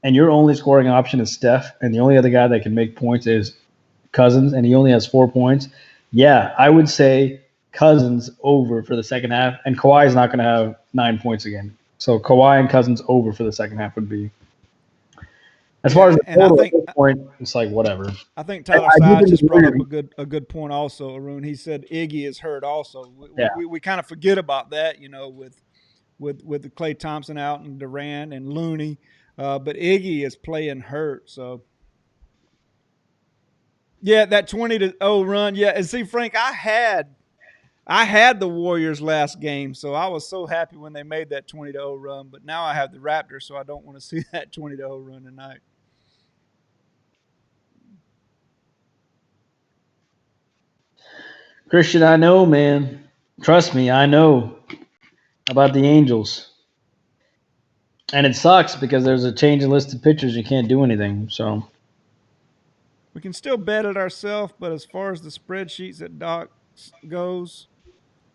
and your only scoring option is Steph, and the only other guy that can make points is Cousins, and he only has 4 points, yeah, I would say Cousins over for the second half, and Kawhi is not going to have 9 points again. So Kawhi and Cousins over for the second half would be. As far as Yeah, the and total at this point, it's like whatever. I think I, Tyler I do Sides think the just brought up Warriors, a good point also, Arun. He said Iggy is hurt also. yeah, We kind of forget about that, with the Klay Thompson out and Durant and Looney, but Iggy is playing hurt. So yeah, that 20-0 run. Yeah, and see, Frank, I had the Warriors last game, so I was so happy when they made that 20-0 run. But now I have the Raptors, so I don't want to see that 20-0 run tonight. Christian, I know, man. Trust me, I know about the Angels. And it sucks because there's a change in listed pitchers. You can't do anything. So We can still bet it ourselves, but as far as the spreadsheets that Doc goes,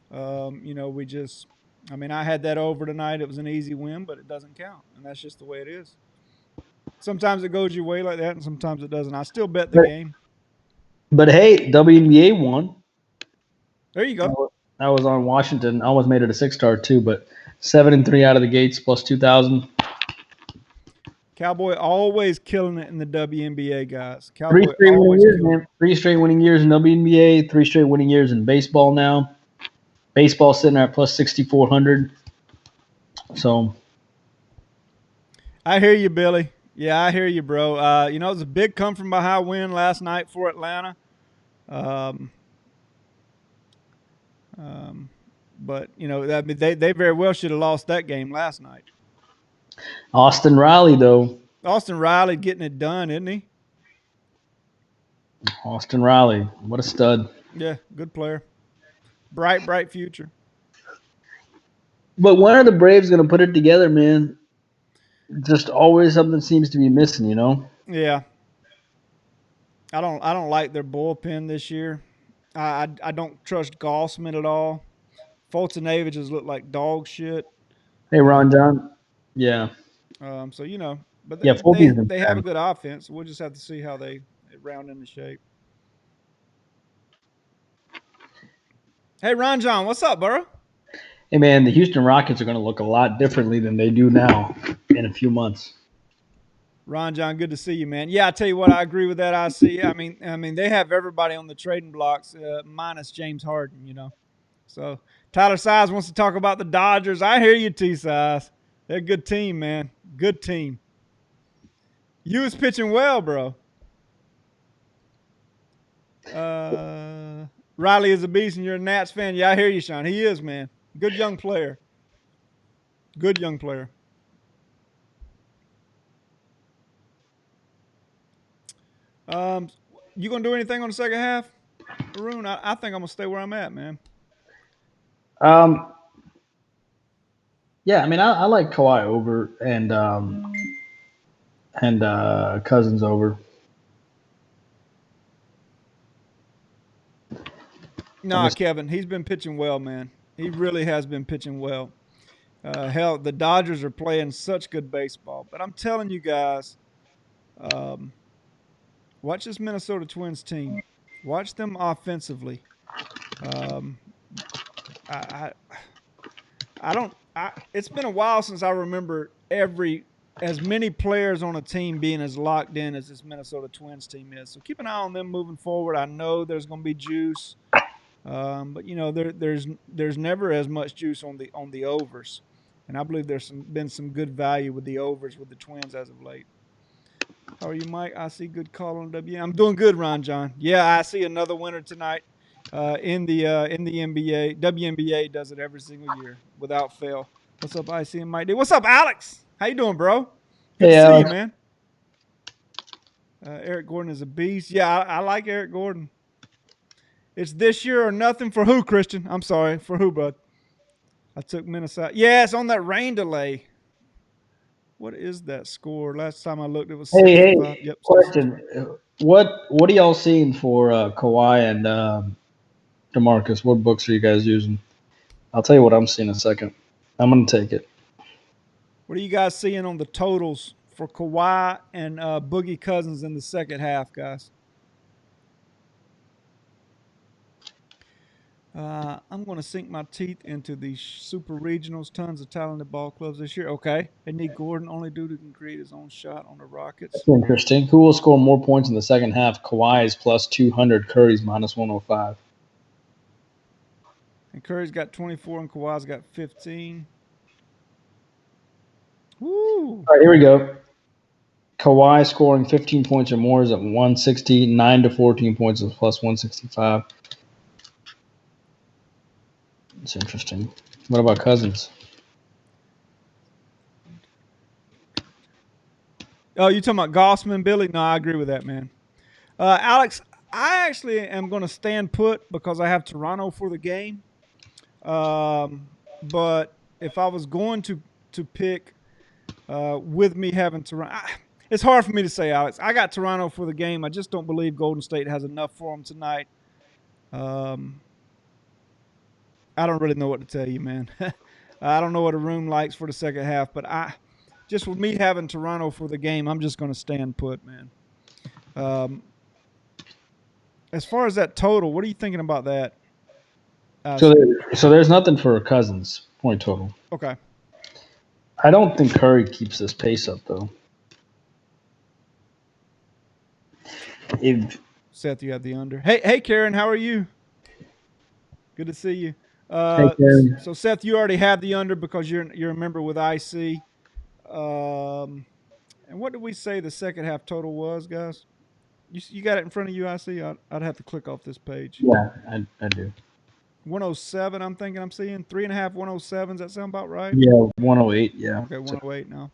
we just. I mean, I had that over tonight. It was an easy win, but it doesn't count, and that's just the way it is. Sometimes it goes your way like that, and sometimes it doesn't. I still bet the but, game. but hey, WNBA won. There you go. I was on Washington. I almost made it a 6-star too, but 7-3 out of the gates plus 2,000. Cowboy always killing it in the WNBA, guys. Three Cowboy straight winning always years, killing it. man. 3 straight winning years in WNBA. 3 straight winning years in baseball now. Baseball sitting at plus 6,400. So I hear you, Billy. Yeah, I hear you, bro. It was a big come from behind win last night for Atlanta. Um, um, but they very well should have lost that game last night. Austin Riley, though. Austin Riley getting it done, isn't he? Austin Riley, what a stud. Yeah, good player. Bright future. But when are the Braves going to put it together, man? Just always something seems to be missing, you know? Yeah, I don't like their bullpen this year. I don't trust Gossman at all. Fulton just look like dog shit. Hey, Ron John. Yeah. So but Yeah, Fulton's been they have a bad. good offense. We'll just have to see how they round into shape. Hey, Ron John, what's up, bro? Hey, man, the Houston Rockets are going to look a lot differently than they do now in a few months. Ron John, good to see you, man. Yeah, I tell you what, I agree with that. I see. I mean, they have everybody on the trading blocks minus James Harden. So Tyler Size wants to talk about the Dodgers. I hear you, T Size. They're a good team, man. Good team. You was pitching well, bro. Riley is a beast, and you're a Nats fan. Yeah, I hear you, Sean. He is, man. Good young player. Good young player. You gonna do anything on the second half, Arun? I think I'm gonna stay where I'm at, man. Um, yeah, I mean, I like Kawhi over and Cousins over. Nah, Kevin, he's been pitching well, man. He really has been pitching well. Hell, the Dodgers are playing such good baseball. But I'm telling you guys, um, watch this Minnesota Twins team. Watch them offensively. Um, I, I I don't. It's been a while since I remember as many players on a team being as locked in as this Minnesota Twins team is. So keep an eye on them moving forward. I know there's going to be juice, but there's never as much juice on the overs, and I believe been some good value with the overs with the Twins as of late. How are you, Mike? I see good call on W. I'm doing good, Ron John. Yeah, I see another winner tonight in the NBA. WNBA does it every single year without fail. What's up, IC and Mike D? What's up, Alex? How you doing, bro? Good to Hey, see you, Alex. man. Eric Gordon is a beast. Yeah, I like Eric Gordon. It's this year or nothing for who, Christian? I'm sorry, for who, bud? I took Minnesota. Yeah, it's on that rain delay. What is that score? Last time I looked, it was Hey, 6-5. hey, Yep, still 6-5. question. What are y'all seeing for Kawhi and DeMarcus? What books are you guys using? I'll tell you what I'm seeing in a second. I'm gonna take it. What are you guys seeing on the totals for Kawhi and Boogie Cousins in the second half, guys? I'm going to sink my teeth into these super regionals. Tons of talented ball clubs this year. Okay. They need Gordon, only dude who can create his own shot on the Rockets. That's interesting. Who will score more points in the second half? Kawhi is plus 200. Curry's minus 105. And Curry's got 24 and Kawhi's got 15. Woo. All right, here we go. Kawhi scoring 15 points or more is at 160. 9 to 14 points is plus 165. It's interesting. What about Cousins? Oh, you talking about Gossman, Billy? No, I agree with that, man. Alex, I actually am going to stand put because I have Toronto for the game. But if I was going to pick with me having Toronto, it's hard for me to say, Alex. I got Toronto for the game. I just don't believe Golden State has enough for them tonight. I don't really know what to tell you, man. I don't know what a room likes for the second half, but just with me having Toronto for the game, I'm just going to stand put, man. As far as that total, what are you thinking about that? So there's nothing for Cousins point total. Okay. I don't think Curry keeps this pace up though. If Seth, you have the under. Hey, Karen, how are you? Good to see you. Take care. So Seth, you already have the under because you're a member with IC. Um, and what did we say the second half total was, guys? You got it in front of you, IC? I'd have to click off this page. Yeah, I do. 107, I'm thinking I'm seeing. 3.5, 107. Does that sound about right? Yeah, 108. Yeah. Okay, So, 108 now.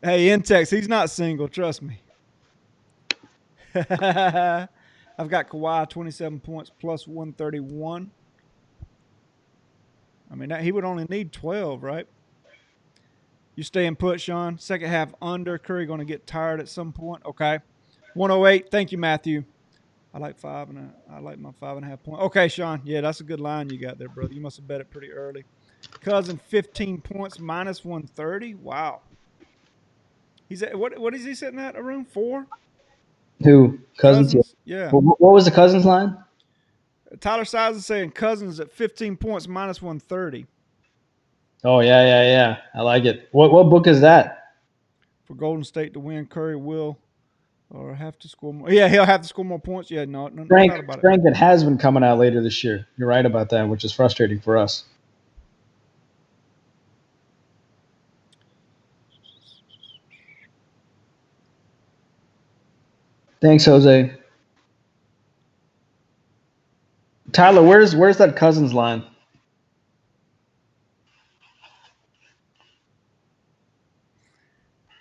Hey, Intex, he's not single, trust me. I've got Kawhi 27 points plus 131. I mean, he would only need 12, right? You staying put, Sean. Second half under. Curry going to get tired at some point. Okay. 108. Thank you, Matthew. I like I like my 5.5 point. Okay, Sean. Yeah, that's a good line you got there, brother. You must have bet it pretty early. Cousin 15 points minus 130. Wow. He's at what is he sitting at? A room 4? who? Cousins? Yeah. Yeah. What was the Cousins line? Tyler Size is saying Cousins at 15 points minus 130 Oh yeah. I like it. What book is that? for Golden State to win. Curry will or have to score more. Yeah, he'll have to score more points. Yeah, no doubt about it. Frank, it has been coming out later this year. You're right about that, which is frustrating for us. Thanks, Jose. Tyler, where's that Cousins line?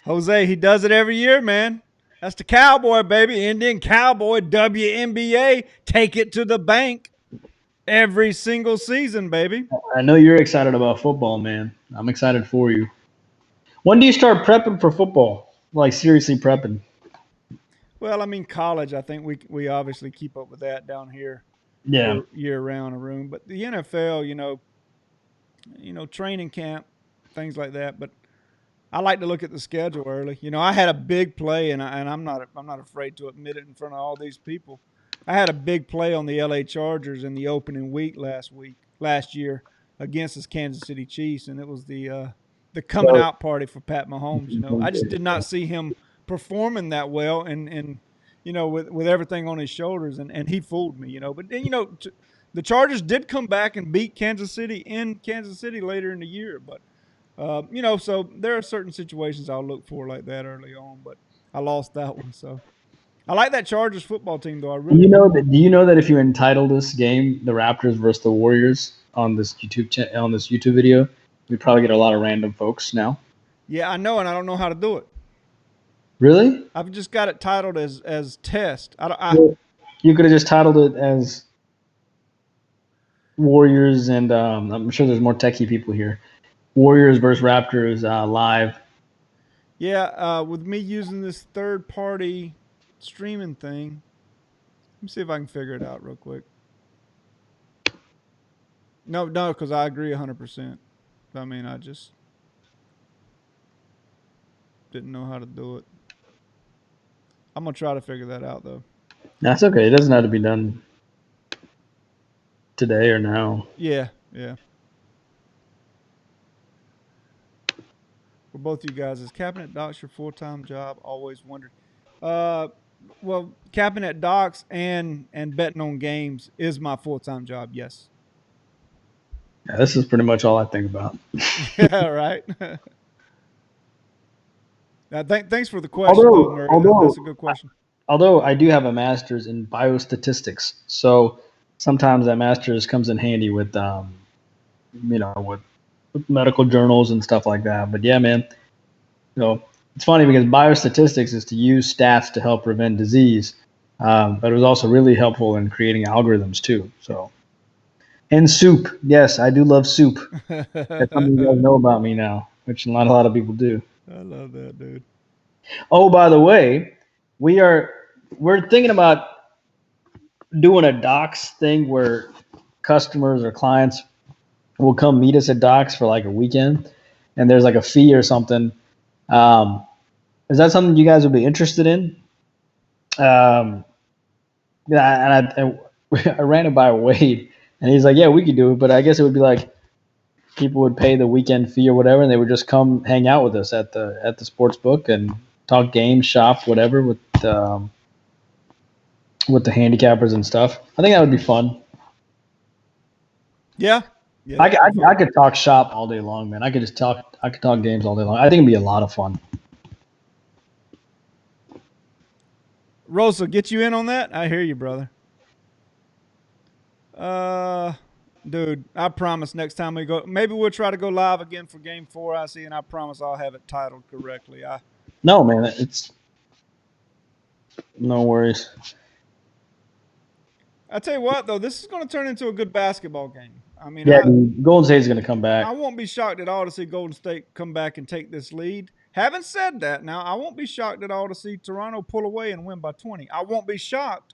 Jose, he does it every year, man. That's the Cowboy, baby. Indian Cowboy, WNBA. Take it to the bank every single season, baby. I know you're excited about football, man. I'm excited for you. When do you start prepping for football? Like seriously prepping? Well, I mean, college, I think we obviously keep up with that down here Yeah. year round a room. But the NFL, training camp, things like that. But I like to look at the schedule early. I had a big play, and I'm not afraid to admit it in front of all these people. I had a big play on the LA Chargers in the opening week last year against the Kansas City Chiefs, and it was the coming out party for Pat Mahomes. I just did not see him performing that well, and with everything on his shoulders, and he fooled me. But then the Chargers did come back and beat Kansas City in Kansas City later in the year, but. So there are certain situations I'll look for like that early on, but I lost that one. So I like that Chargers football team, though. I really Do you know that if you entitle this game the Raptors versus the Warriors on this YouTube video, we probably get a lot of random folks now. Yeah, I know, and I don't know how to do it. Really? I've just got it titled as test. You could have just titled it as Warriors, and I'm sure there's more techie people here. Warriors versus Raptors live. Yeah, with me using this third-party streaming thing, let me see if I can figure it out real quick. No, because I agree 100%. I mean, I just didn't know how to do it. I'm gonna try to figure that out, though. That's okay. It doesn't have to be done today or now. Yeah. For both you guys, is capping at Docs your full-time job? Always wondered. Well, capping at Docs and betting on games is my full-time job. Yes. Yeah, this is pretty much all I think about. Yeah, right. Thanks for the question, though, Murray. That's a good question. Although I do have a master's in biostatistics, so sometimes that master's comes in handy with with medical journals and stuff like that. But yeah, man, it's funny because biostatistics is to use stats to help prevent disease, but it was also really helpful in creating algorithms too. So, and soup, yes, I do love soup. That's something you guys know about me now, which not a lot of people do. I love that, dude. Oh, by the way, we're thinking about doing a docs thing where customers or clients will come meet us at docs for like a weekend, and there's like a fee or something. Is that something you guys would be interested in? Yeah, and I ran it by Wade, and he's like, "Yeah, we could do it," but I guess it would be like people would pay the weekend fee or whatever, and they would just come hang out with us at the sports book and talk games, shop, whatever with with the handicappers and stuff. I think that would be fun. Yeah. Yeah, I, that could- would be fun. I could talk shop all day long, man. I could just talk. I could talk games all day long. I think it'd be a lot of fun. Rosa, get you in on that? I hear you, brother. Uh, dude, I promise next time we go, maybe we'll try to go live again for Game 4. I see, and I promise I'll have it titled correctly. No, man, it's no worries. I tell you what, though, this is going to turn into a good basketball game. I mean, Yeah, dude, Golden State's gonna come I back. won't be shocked at all to see Golden State come back and take this lead. Having said that, now I won't be shocked at all to see Toronto pull away and win by 20. I won't be shocked.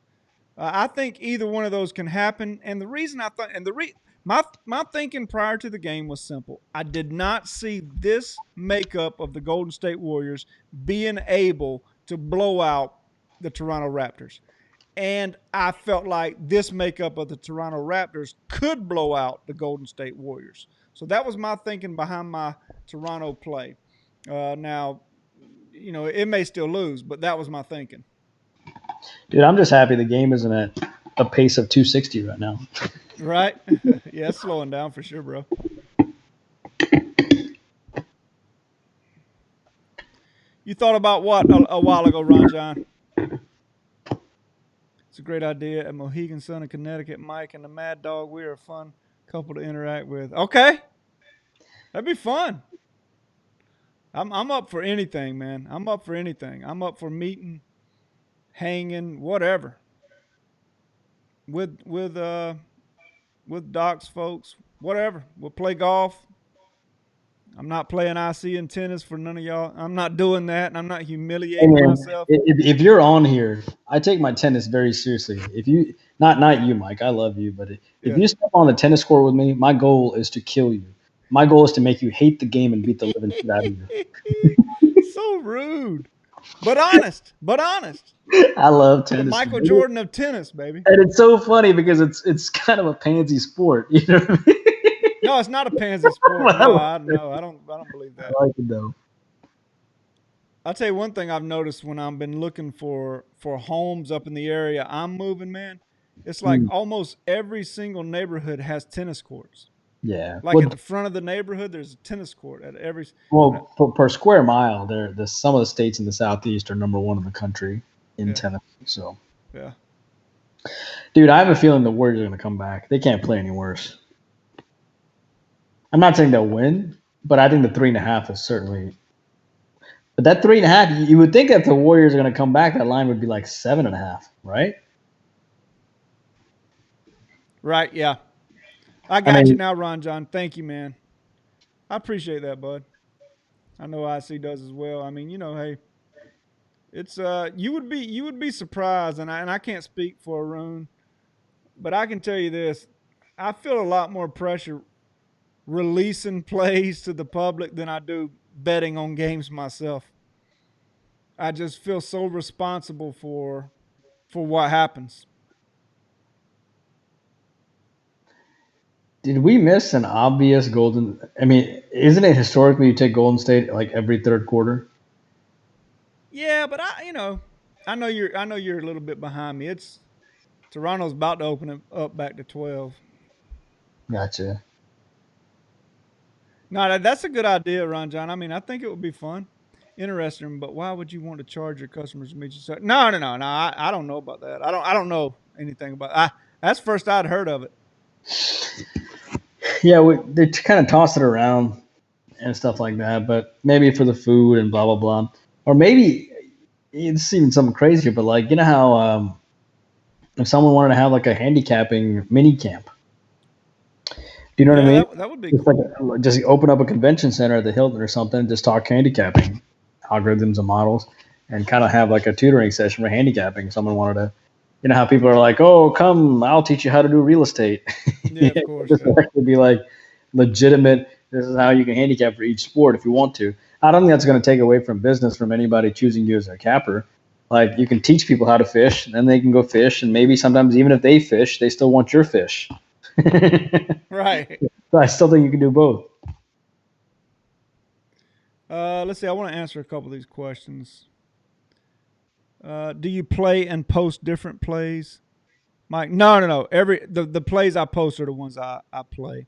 I think either one of those can happen. And the reason I thought, and my thinking prior to the game was simple. I did not see this makeup of the Golden State Warriors being able to blow out the Toronto Raptors. And I felt like this makeup of the Toronto Raptors could blow out the Golden State Warriors. So that was my thinking behind my Toronto play. Now, it may still lose, but that was my thinking. Dude, I'm just happy the game isn't at a pace of 260 right now. Right? Yeah, it's slowing down for sure, bro. You thought about what a while ago, Ron John? It's a great idea. At Mohegan Sun in Connecticut, Mike and the Mad Dog, we are a fun couple to interact with. Okay. That'd be fun. I'm up for anything, man. I'm up for anything. I'm up for meeting, hanging, whatever. With Doc's folks, whatever. We'll play golf. I'm not playing IC in tennis for none of y'all. I'm not doing that, and I'm not Hey, humiliating man, myself. if you're on here, I take my tennis very seriously. If you not you, Mike, I love you, but if Yeah. you step on the tennis court with me, my goal is to kill you. My goal is to make you hate the game and beat the living shit out of you. So rude. But honest. But honest. I love The tennis, Michael man. Jordan of tennis, baby. And it's so funny because it's kind of a pansy sport. You know what I mean? No, it's not a pansy sport. But I No, like I don't believe that. I like it though. I'll tell you one thing I've noticed when I've been looking for homes up in the area I'm moving, man. It's like Mm, almost every single neighborhood has tennis courts. yeah. Like Well, at the front of the neighborhood, there's a tennis court at every. per square mile, some of the states in the southeast are number one in the country in Yeah, tennis. So, yeah. dude, I have a feeling the Warriors are going to come back. They can't play any worse. I'm not saying they'll win, but I think the 3.5 is certainly. But that 3.5, you would think that the Warriors are going to come back. That line would be like 7.5, right? Right, yeah. I I got you mean, now, Ron John. Thank you, man. I appreciate that, bud. I know IC does as well. I mean, hey, it's you would be surprised, and I can't speak for Arun, but I can tell you this: I feel a lot more pressure releasing plays to the public than I do betting on games myself. I just feel so responsible for what happens. did we miss an obvious golden? I mean, isn't it historically you take Golden State like every third quarter? Yeah, but I know you're a little bit behind me. It's Toronto's about to open it up back to 12. Gotcha. No, that's a good idea, Ron John. I mean, I think it would be fun, interesting. But why would you want to charge your customers to meet you? No, no, no, no. I don't know about that. I don't know anything about. That's the first I'd heard of it. Yeah, they kind of toss it around and stuff like that, but maybe for the food and blah blah blah, or maybe it's even something crazier. But like, you know how if someone wanted to have like a handicapping mini camp, do you know what I Yeah, mean? that would be Just like cool. just open up a convention center at the Hilton or something, just talk handicapping algorithms and models, and kind of have like a tutoring session for handicapping. If someone wanted to, you know how people are like, oh, come, I'll teach you how to do real estate. Yeah, of course. This Yeah. would actually be like legitimate. This is how you can handicap for each sport if you want to. I don't think that's going to take away from business from anybody choosing you as their capper. Like you can teach people how to fish, and then they can go fish, and maybe sometimes even if they fish, they still want your fish. Right. So I still think you can do both. Let's see. I want to answer a couple of these questions. Do you play and post different plays, Mike? No. The plays I post are the ones I play.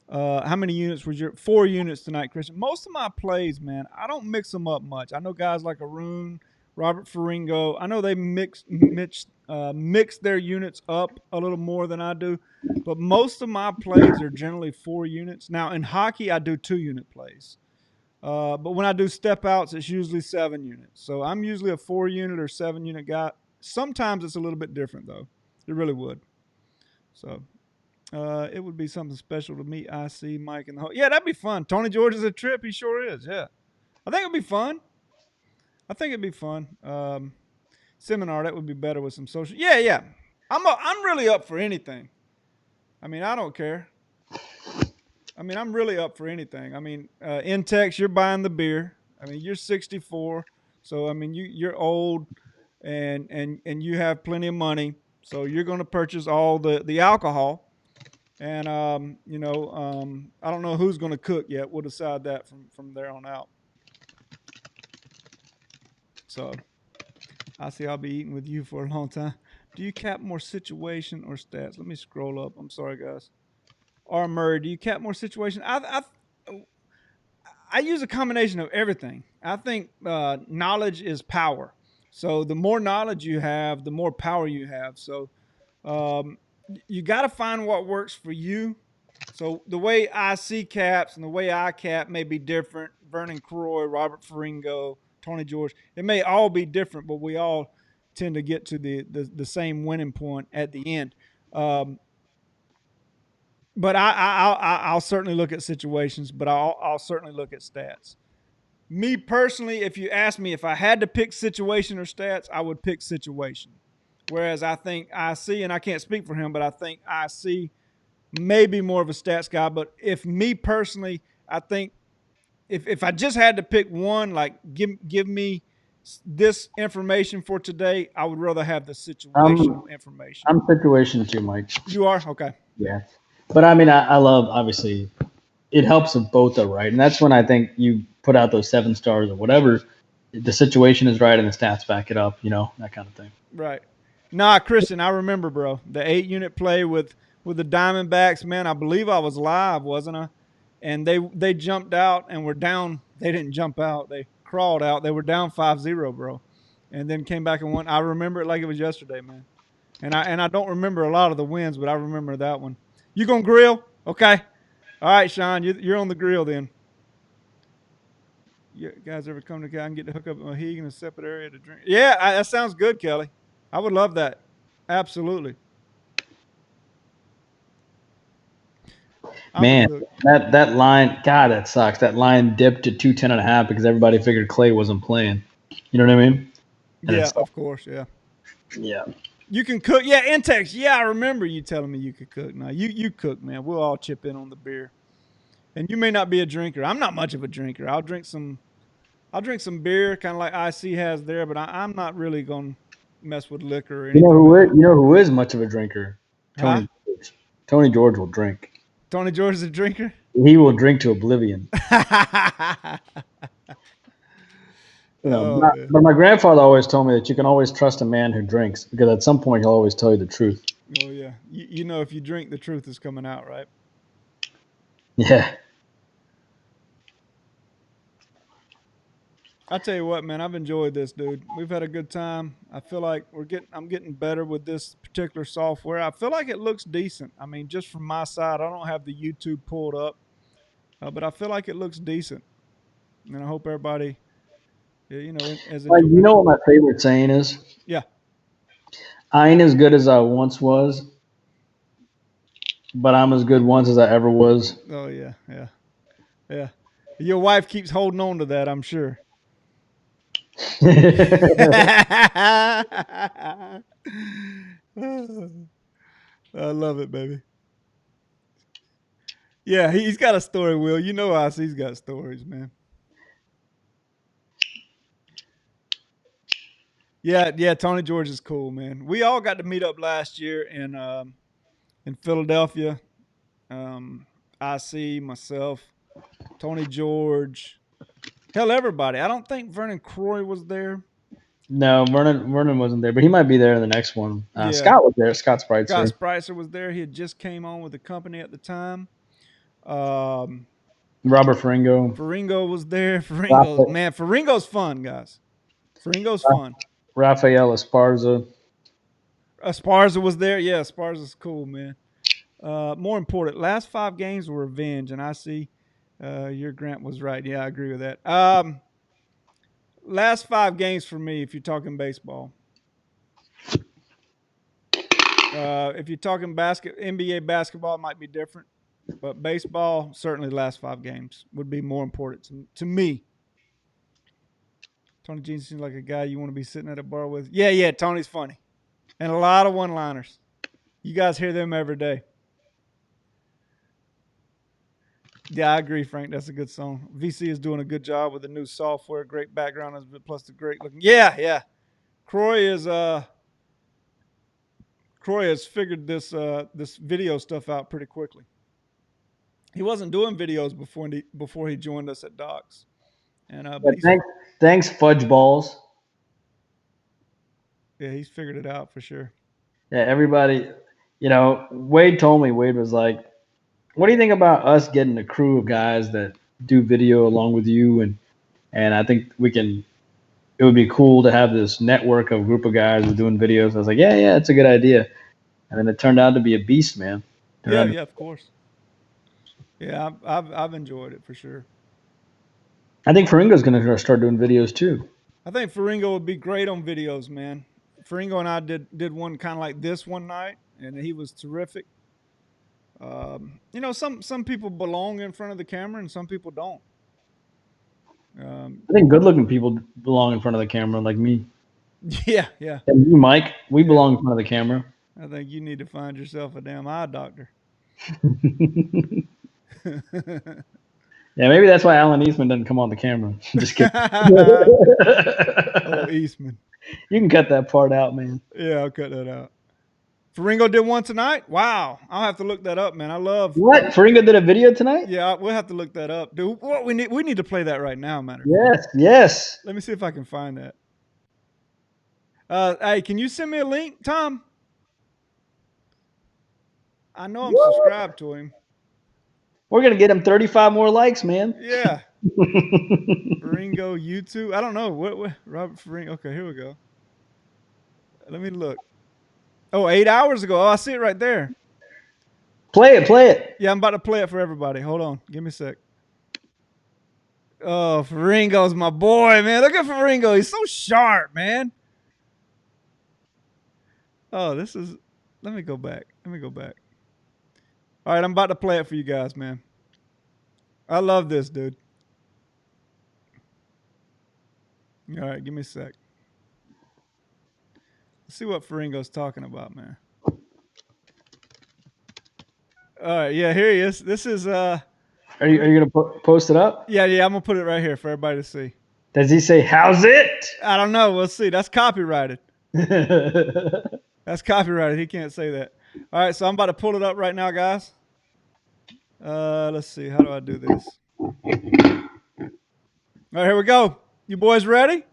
How many units was your 4 units tonight, Christian? Most of my plays, man, I don't mix them up much. I know guys like Arun, Robert Faringo. I know they mix their units up a little more than I do, but most of my plays are generally 4 units. Now in hockey, I do 2 unit plays, but when I do step outs, it's usually 7 units. So I'm usually a 4 unit or 7 unit guy. Sometimes it's a little bit different though. It really would. So it would be something special to meet IC, Mike, and the whole. Yeah, that'd be fun. Tony George is a trip. He sure is. Yeah, I think it'd be fun. I think it'd be fun. Seminar that would be better with some social. Yeah. I'm really up for anything. I mean, I don't care. I mean, I'm really up for anything. I mean, in Tex, you're buying the beer. I mean, you're 64, so I mean, you're old, and you have plenty of money, so you're going to purchase all the alcohol. And I don't know who's going to cook yet. We'll decide that from there on out. So I see I'll be eating with you for a long time. Do you cap more situation or stats? Let me scroll up. I'm sorry, guys. R. Murray, do you cap more situation? I use a combination of everything. I think knowledge is power. So the more knowledge you have, the more power you have. So um, you got to find what works for you. So the way I see caps and the way I cap may be different. Vernon Croy, Robert Faringo, Tony George, it may all be different, but we all tend to get to the same winning point at the end. Um, but I'll certainly look at situations, but I'll certainly look at stats. Me personally, if you ask me if I had to pick situation or stats, I would pick situation. Whereas I think IC, and I can't speak for him, but I think IC maybe more of a stats guy. But if me personally, I think if I just had to pick one, like give me this information for today, I would rather have the situational information. I'm situation too, Mike. You are? Okay. Yeah, but I mean, I love obviously it helps if both are right, and that's when I think you put out those 7 stars or whatever. The situation is right and the stats back it up, that kind of thing. Right. Nah, Christian, I remember, bro. The 8 unit play with the Diamondbacks, man, I believe I was live, wasn't I? And they jumped out and were down. They didn't jump out. They crawled out. They were down 5-0, bro. And then came back and won. I remember it like it was yesterday, man. And I don't remember a lot of the wins, but I remember that one. You gonna grill? Okay. All right, Sean, you're on the grill then. You guys ever come to Cal and get to hook up a Mohegan in a separate area to drink? Yeah, that sounds good, Kelly. I would love that. Absolutely. Man, that line, God, that sucks. That line dipped to 210.5 because everybody figured Clay wasn't playing. You know what I mean? And Yeah, of course. Yeah. Yeah. You can cook. Yeah, Intex. Yeah, I remember you telling me you could cook. Now you cook, man. We'll all chip in on the beer. And you may not be a drinker. I'm not much of a drinker. I'll drink some beer, kind of like IC has there, but I'm not really gonna mess with liquor or anything. You know who is much of a drinker? Tony George. Tony George will drink. Tony George is a drinker? He will drink to oblivion. But my grandfather always told me that you can always trust a man who drinks because at some point he'll always tell you the truth. Oh yeah, you know if you drink, the truth is coming out, right? Yeah. I tell you what, man, I've enjoyed this, dude. We've had a good time. I feel like I'm getting better with this particular software. I feel like it looks decent. I mean, just from my side, I don't have the YouTube pulled up, but I feel like it looks decent, and I hope everybody, as you know what my favorite saying is? Yeah. I ain't as good as I once was, but I'm as good once as I ever was. Oh yeah. Your wife keeps holding on to that, I'm sure. I love it, baby. Yeah, he's got a story, Will. You know us. He's got stories, man. Yeah, Tony George is cool, man. We all got to meet up last year in Philadelphia. IC, myself, Tony George, hell, everybody. I don't think Vernon Croy was there. No, Vernon wasn't there, but he might be there in the next one. Yeah, Scott was there. Scott Scott Spreitzer. Spricer was there. He had just came on with the company at the time. Um, Robert Faringo. Faringo was there. Faringo's Rafa, man. Faringo's fun, guys. Faringo's fun. Rafael Esparza. Esparza was there. Yeah, Esparza's cool, man. More important, last 5 games were revenge, and I see your Grant was right. Yeah, I agree with that. Last 5 games for me, if you're talking baseball. If you're talking NBA basketball, it might be different, but baseball certainly last 5 games would be more important to me. Tony Jean seems like a guy you want to be sitting at a bar with. Yeah, Tony's funny, and a lot of one-liners. You guys hear them every day. Yeah, I agree, Frank. That's a good song. VC is doing a good job with the new software. Great background, plus the great looking. Yeah. Croy is Croy has figured this video stuff out pretty quickly. He wasn't doing videos before he joined us at Docs, and But but thanks, Fudge Balls. he's figured it out for sure. Yeah, everybody. Wade told me. Wade was like, "What do you think about us getting a crew of guys that do video along with you?" And I think we can. It would be cool to have this network of group of guys who are doing videos. I was like, yeah, it's a good idea. And then it turned out to be a beast, man. Yeah, of course. Yeah, I've enjoyed it for sure. I think Faringo's going to start doing videos too. I think Faringo would be great on videos, man. Faringo and I did one kind of like this one night, and he was terrific. Some people belong in front of the camera, and some people don't. I think good-looking people belong in front of the camera, like me. Yeah. And you, Mike, we belong in front of the camera. I think you need to find yourself a damn eye doctor. Yeah, maybe that's why Alan Eastman doesn't come on the camera. Just kidding. Oh, Eastman. You can cut that part out, man. Yeah, I'll cut that out. Faringo did one tonight. Wow, I'll have to look that up, man. I love what Faringo did a video tonight. Yeah, we'll have to look that up, dude. What we need to play that right now, matter. Yes. Let me see if I can find that. Hey, can you send me a link, Tom? I know I'm subscribed to him. We're gonna get him 35 more likes, man. Yeah. Faringo YouTube. I don't know what Robert Faringo. Okay, here we go. Let me look. Oh, 8 hours ago. Oh, I see it right there. Play it. Yeah, I'm about to play it for everybody. Hold on. Give me a sec. Oh, Faringo's my boy, man. Look at Faringo. He's so sharp, man. Oh, let me go back. All right, I'm about to play it for you guys, man. I love this, dude. All right, give me a sec. Let's see what Faringo's talking about, man. All right, yeah, here he is. This is Are you gonna post it up? Yeah, I'm gonna put it right here for everybody to see. Does he say how's it? I don't know. We'll see. That's copyrighted. That's copyrighted. He can't say that. All right, so I'm about to pull it up right now, guys. Let's see. How do I do this? All right, here we go. You boys ready?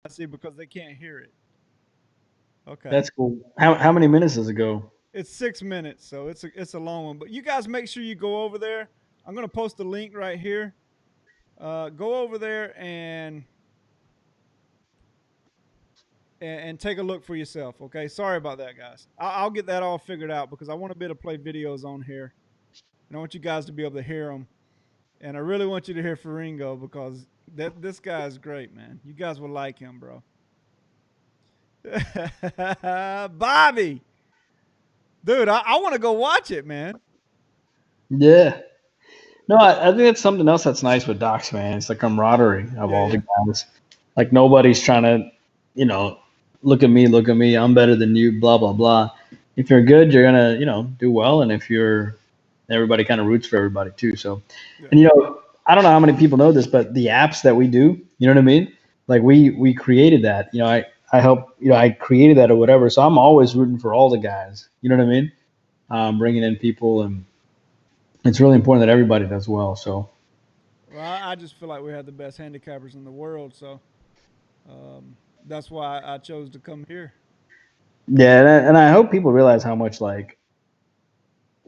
I see, because they can't hear it. Okay. That's cool. How many minutes does it go? It's 6 minutes, so it's a long one. But you guys make sure you go over there, I'm going to post the link right here. Go over there and take a look for yourself. Okay. Sorry about that, guys. I'll get that all figured out because I want to be able to play videos on here. And I want you guys to be able to hear them. And I really want you to hear Faringo because this guy is great, man. You guys will like him, bro. Bobby, dude, I want to go watch it, man. Yeah. No, I think that's something else that's nice with docs, man. It's the camaraderie of all the guys. Like nobody's trying to, you know, look at me, I'm better than you, blah blah blah. If you're good, you're gonna, do well, and if you're, everybody kind of roots for everybody too. So, Yeah. and I don't know how many people know this, but the apps that we do, you know what I mean? Like we created that. I helped, I created that or whatever. So I'm always rooting for all the guys. You know what I mean? Bringing in people, and it's really important that everybody does well. So Well, I just feel like we have the best handicappers in the world, so that's why I chose to come here. yeah, and I hope people realize how much like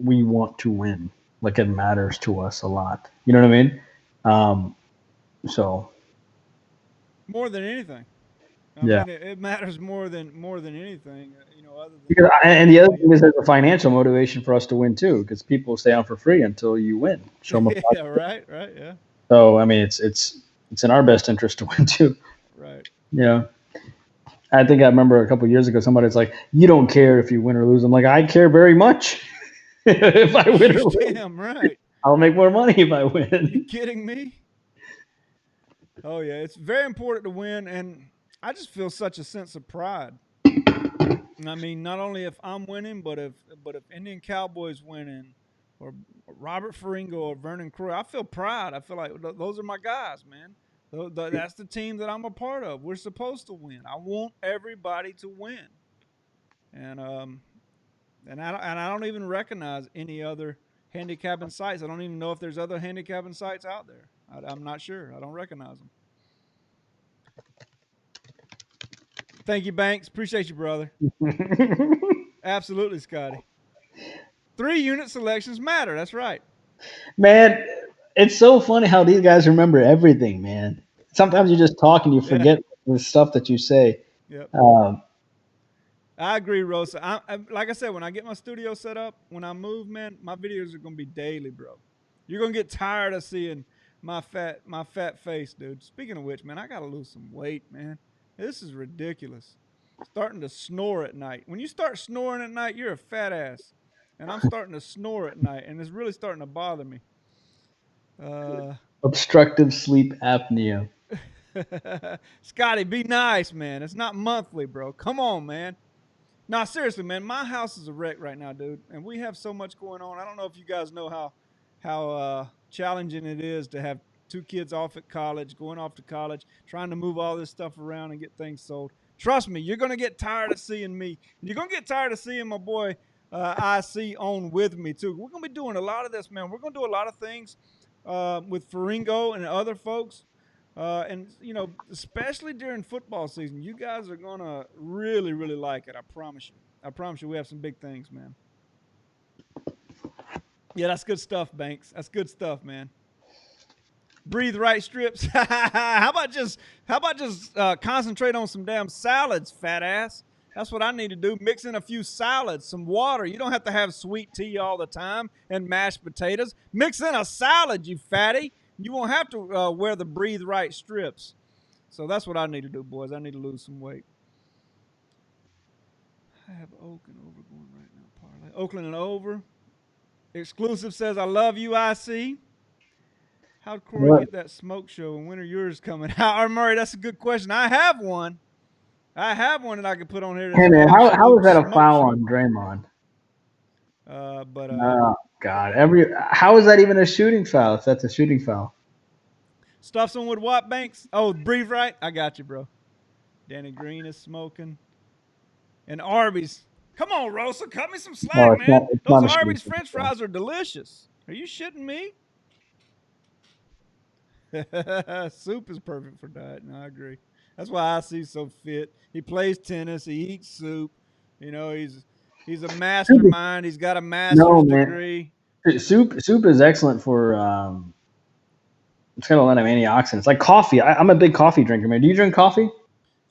we want to win. Like it matters to us a lot. You know what I mean? So More than anything. I yeah. mean, it matters more than anything. Other than Because and the other money. thing is there's a financial motivation for us to win too, because people stay on for free until you win. Show them a Yeah, product. right, yeah, So I mean, it's in our best interest to win too. right. Yeah. I think I remember a couple of years ago somebody's like, "You don't care if you win or lose." I'm like, "I care very much if I win You or lose. damn right. I'll make more money if I You win." kidding me? Oh yeah, it's very important to win, and I just feel such a sense of pride. I mean, not only if I'm winning, but if Indian Cowboys winning, or Robert Faringo or Vernon Croy, I feel pride. I feel like those are my guys, man. That's the team that I'm a part of. We're supposed to win. I want everybody to win, and I don't even recognize any other handicapping sites. I don't even know if there's other handicapping sites out there. I'm not sure. I don't recognize them. Thank you, Banks. Appreciate you, brother. Absolutely, Scotty. 3 unit selections matter. That's right. Man, it's so funny how these guys remember everything, man. Sometimes you just talk and you Yeah. forget the stuff that you say. Yep. Um, I agree, Rosa. Like I said, when I get my studio set up, when I move, man, my videos are gonna be daily, bro. You're gonna get tired of seeing my fat face, dude. Speaking of which, man, I gotta lose some weight, man. This is ridiculous. Starting to snore at night. When you start snoring at night, you're a fat ass. And I'm starting to snore at night, and it's really starting to bother me. Uh, Obstructive sleep apnea. Scotty, be nice, man. It's not monthly, bro. Come on, man. No, seriously, man. My house is a wreck right now, dude, and we have so much going on. I don't know if you guys know how challenging it is to have 2 kids off at college, going off to college, trying to move all this stuff around and get things sold. Trust me, you're gonna get tired of seeing me. You're gonna get tired of seeing my boy IC on with me too. We're gonna be doing a lot of this, man. We're gonna do a lot of things with Faringo and other folks. And especially during football season, you guys are gonna really, really like it. I promise you. I promise you, we have some big things, man. Yeah, that's good stuff, Banks. That's good stuff, man. Breathe right strips. How about just concentrate on some damn salads, fat ass? That's what I need to do. Mix in a few salads, some water. You don't have to have sweet tea all the time and mashed potatoes. Mix in a salad, you fatty. You won't have to wear the breathe right strips. So that's what I need to do, boys. I need to lose some weight. I have Oakland over going right now. Parlay. Oakland and over. Exclusive says, I love you, IC. How'd Corey What? get that smoke show and when are yours coming out? Murray, that's a good question. I have one. I have one that I could put on here that's Hey an man, how absolute is that a smoke foul show. on Draymond? But Oh God! How is that even a shooting foul? If that's a shooting foul. Stuff someone with what, Banks? Oh, breathe right. I got you, bro. Danny Green is smoking. And Arby's. Come on, Rosa. Cut me some No, slack, it's not. man. It's Those not a shooting Arby's French foul. fries are delicious. Are you shitting me? Soup is perfect for diet. No, I agree. That's why I see so fit. He plays tennis. He eats soup. He's a Soup is- mastermind. He's got a No master's man. degree. Soup is excellent for. It's got a lot of antioxidants, like coffee. I'm a big coffee drinker, man. Do you drink coffee?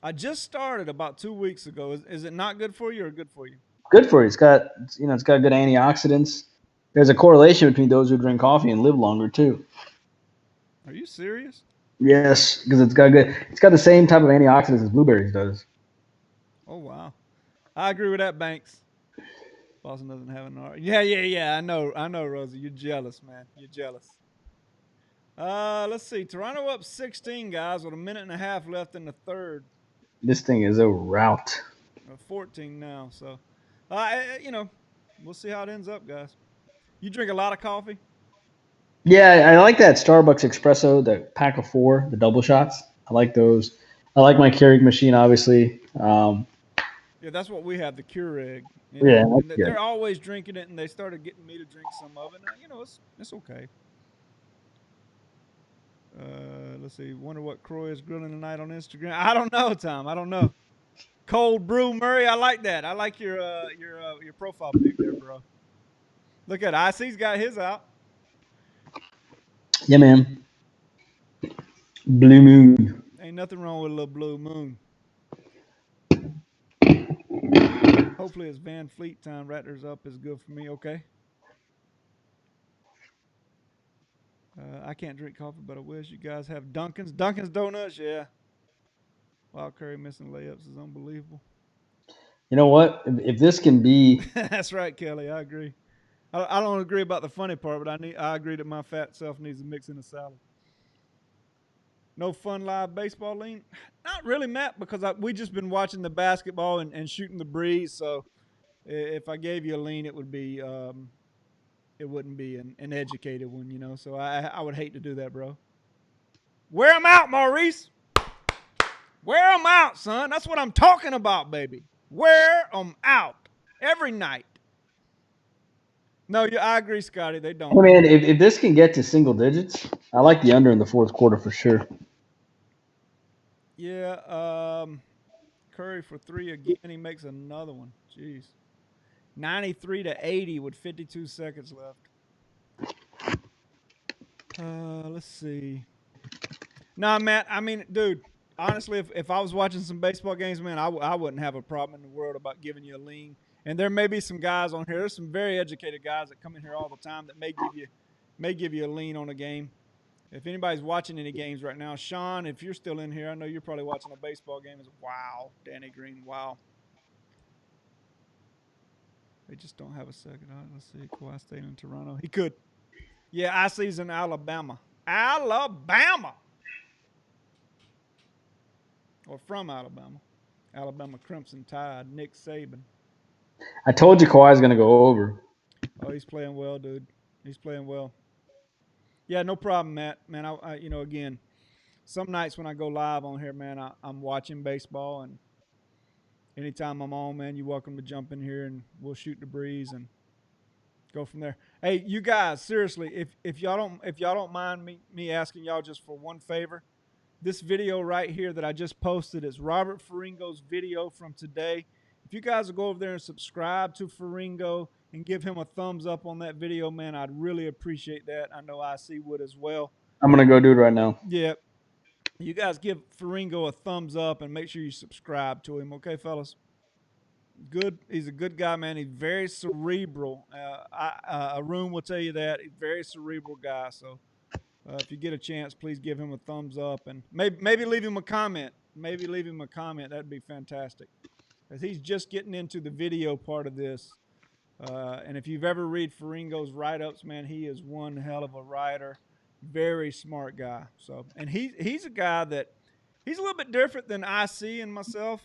I just started about 2 weeks ago. Is it not good for you or good for you? Good for you. It's got good antioxidants. There's a correlation between those who drink coffee and live longer too. Are you serious? Yes, because it's got the same type of antioxidants as blueberries does. Oh wow, I agree with that, Banks. Boston doesn't have an R. Yeah. I know, Rosie. You're jealous, man. You're jealous. Let's see. Toronto up 16, guys, with a minute and a half left in the third. This thing is a rout. 14 now. So, we'll see how it ends up, guys. You drink a lot of coffee? Yeah, I like that Starbucks espresso, the pack of four, the double shots. I like those. I like my Keurig machine, obviously. Yeah, that's what we have, the Keurig. Yeah, And that's good. they're always drinking it, and they started getting me to drink some of it. And, it's okay. Let's see. Wonder what Croy is grilling tonight on Instagram. I don't know, Tom. I don't know. Cold brew Murray. I like that. I like your profile pic there, bro. Look at IC's got his out. Yeah, man. Blue Moon. Ain't nothing wrong with a little blue moon. Hopefully it's Van Fleet time. Rattlers up is good for me. Okay. I can't drink coffee, but I wish you guys have Dunkin's. Dunkin's Donuts, yeah. Wild Curry missing layups is unbelievable. You know what? If this can be, That's right, Kelly. I agree. I don't agree about the funny part, but I agree that my fat self needs a mix in a salad. No fun live baseball lean? Not really, Matt, because we just been watching the basketball and shooting the breeze. So if I gave you a lean, it would be it wouldn't be an educated one, So I would hate to do that, bro. Wear them out, Maurice. Wear them out, son. That's what I'm talking about, baby. Wear them out every night. No, I agree, Scotty. They don't. hey man, if this can get to single digits, I like the under in the fourth quarter for sure. Yeah. Curry for 3 again. He makes another one. Jeez. 93-80 with 52 seconds left. Let's see. Nah, Matt. I mean, dude. Honestly, if I was watching some baseball games, man, I wouldn't have a problem in the world about giving you a lean. And there may be some guys on here. There's some very educated guys that come in here all the time that may give you a lean on a game. If anybody's watching any games right now, Sean, if you're still in here, I know you're probably watching a baseball game. Wow, Danny Green, wow. They just don't have a second. All right, let's see. Kawhi staying in Toronto. He could. Yeah, I see he's in Alabama. Alabama. Or from Alabama. Alabama Crimson Tide. Nick Saban. I told you Kawhi's going to go over. Oh, he's playing well, dude. He's playing well. Yeah, no problem, Matt. Man, again, some nights when I go live on here, man, I'm watching baseball, and anytime I'm on, man, you're welcome to jump in here and we'll shoot the breeze and go from there. Hey, you guys, seriously, if y'all don't mind me asking y'all just for one favor, this video right here that I just posted is Robert Faringo's video from today. If you guys will go over there and subscribe to Faringo and give him a thumbs up on that video, man, I'd really appreciate that. I know IC would as well. I'm going to go do it right now. Yeah. You guys give Faringo a thumbs up and make sure you subscribe to him, okay, fellas? Good. He's a good guy, man. He's very cerebral. Arun will tell you that. He's a very cerebral guy. So if you get a chance, please give him a thumbs up and maybe leave him a comment. Maybe leave him a comment. That'd be fantastic. Because he's just getting into the video part of this. And if you've ever read Faringo's write-ups, man, he is one hell of a writer. Very smart guy. So, and he's a guy that he's a little bit different than IC and myself.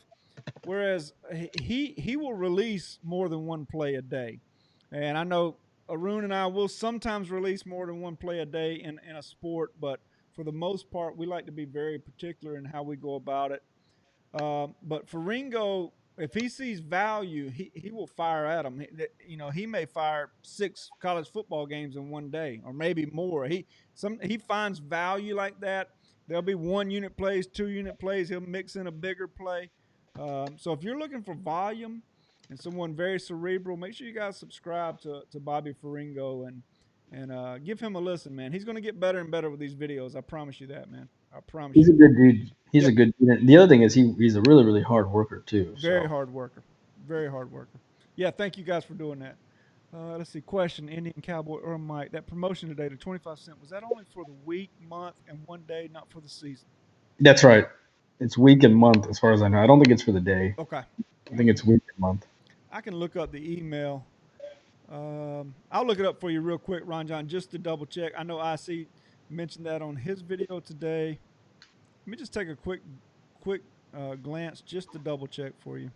Whereas he will release more than one play a day. And I know Arun and I will sometimes release more than one play a day in a sport, but for the most part, we like to be very particular in how we go about it. But for Ringo, if he sees value, he will fire at him. He may fire 6 college football games in one day, or maybe more. He finds value like that. There'll be 1-unit plays, 2-unit plays. He'll mix in a bigger play. So if you're looking for volume and someone very cerebral, make sure you guys subscribe to Bobby Faringo. And and give him a listen, man. He's going to get better and better with these videos. I promise you that, man. I promise He's you. a good dude. He's a Yep. good dude. The other thing is he's a really really hard worker too. Very So hard worker. Very hard worker. Yeah. Thank you guys for doing that. Let's see. Question: Indian Cowboy or Mike? That promotion today, the 25 cent, was that only for the week, month, and one day, not for the season? that's right. It's week and month as far as I know. I don't think it's for the day. Okay. I think it's week and month. I can look up the email. I'll look it up for you real quick, Ron John, just to double check. I know IC mentioned that on his video today. Let me just take a quick glance just to double check for you.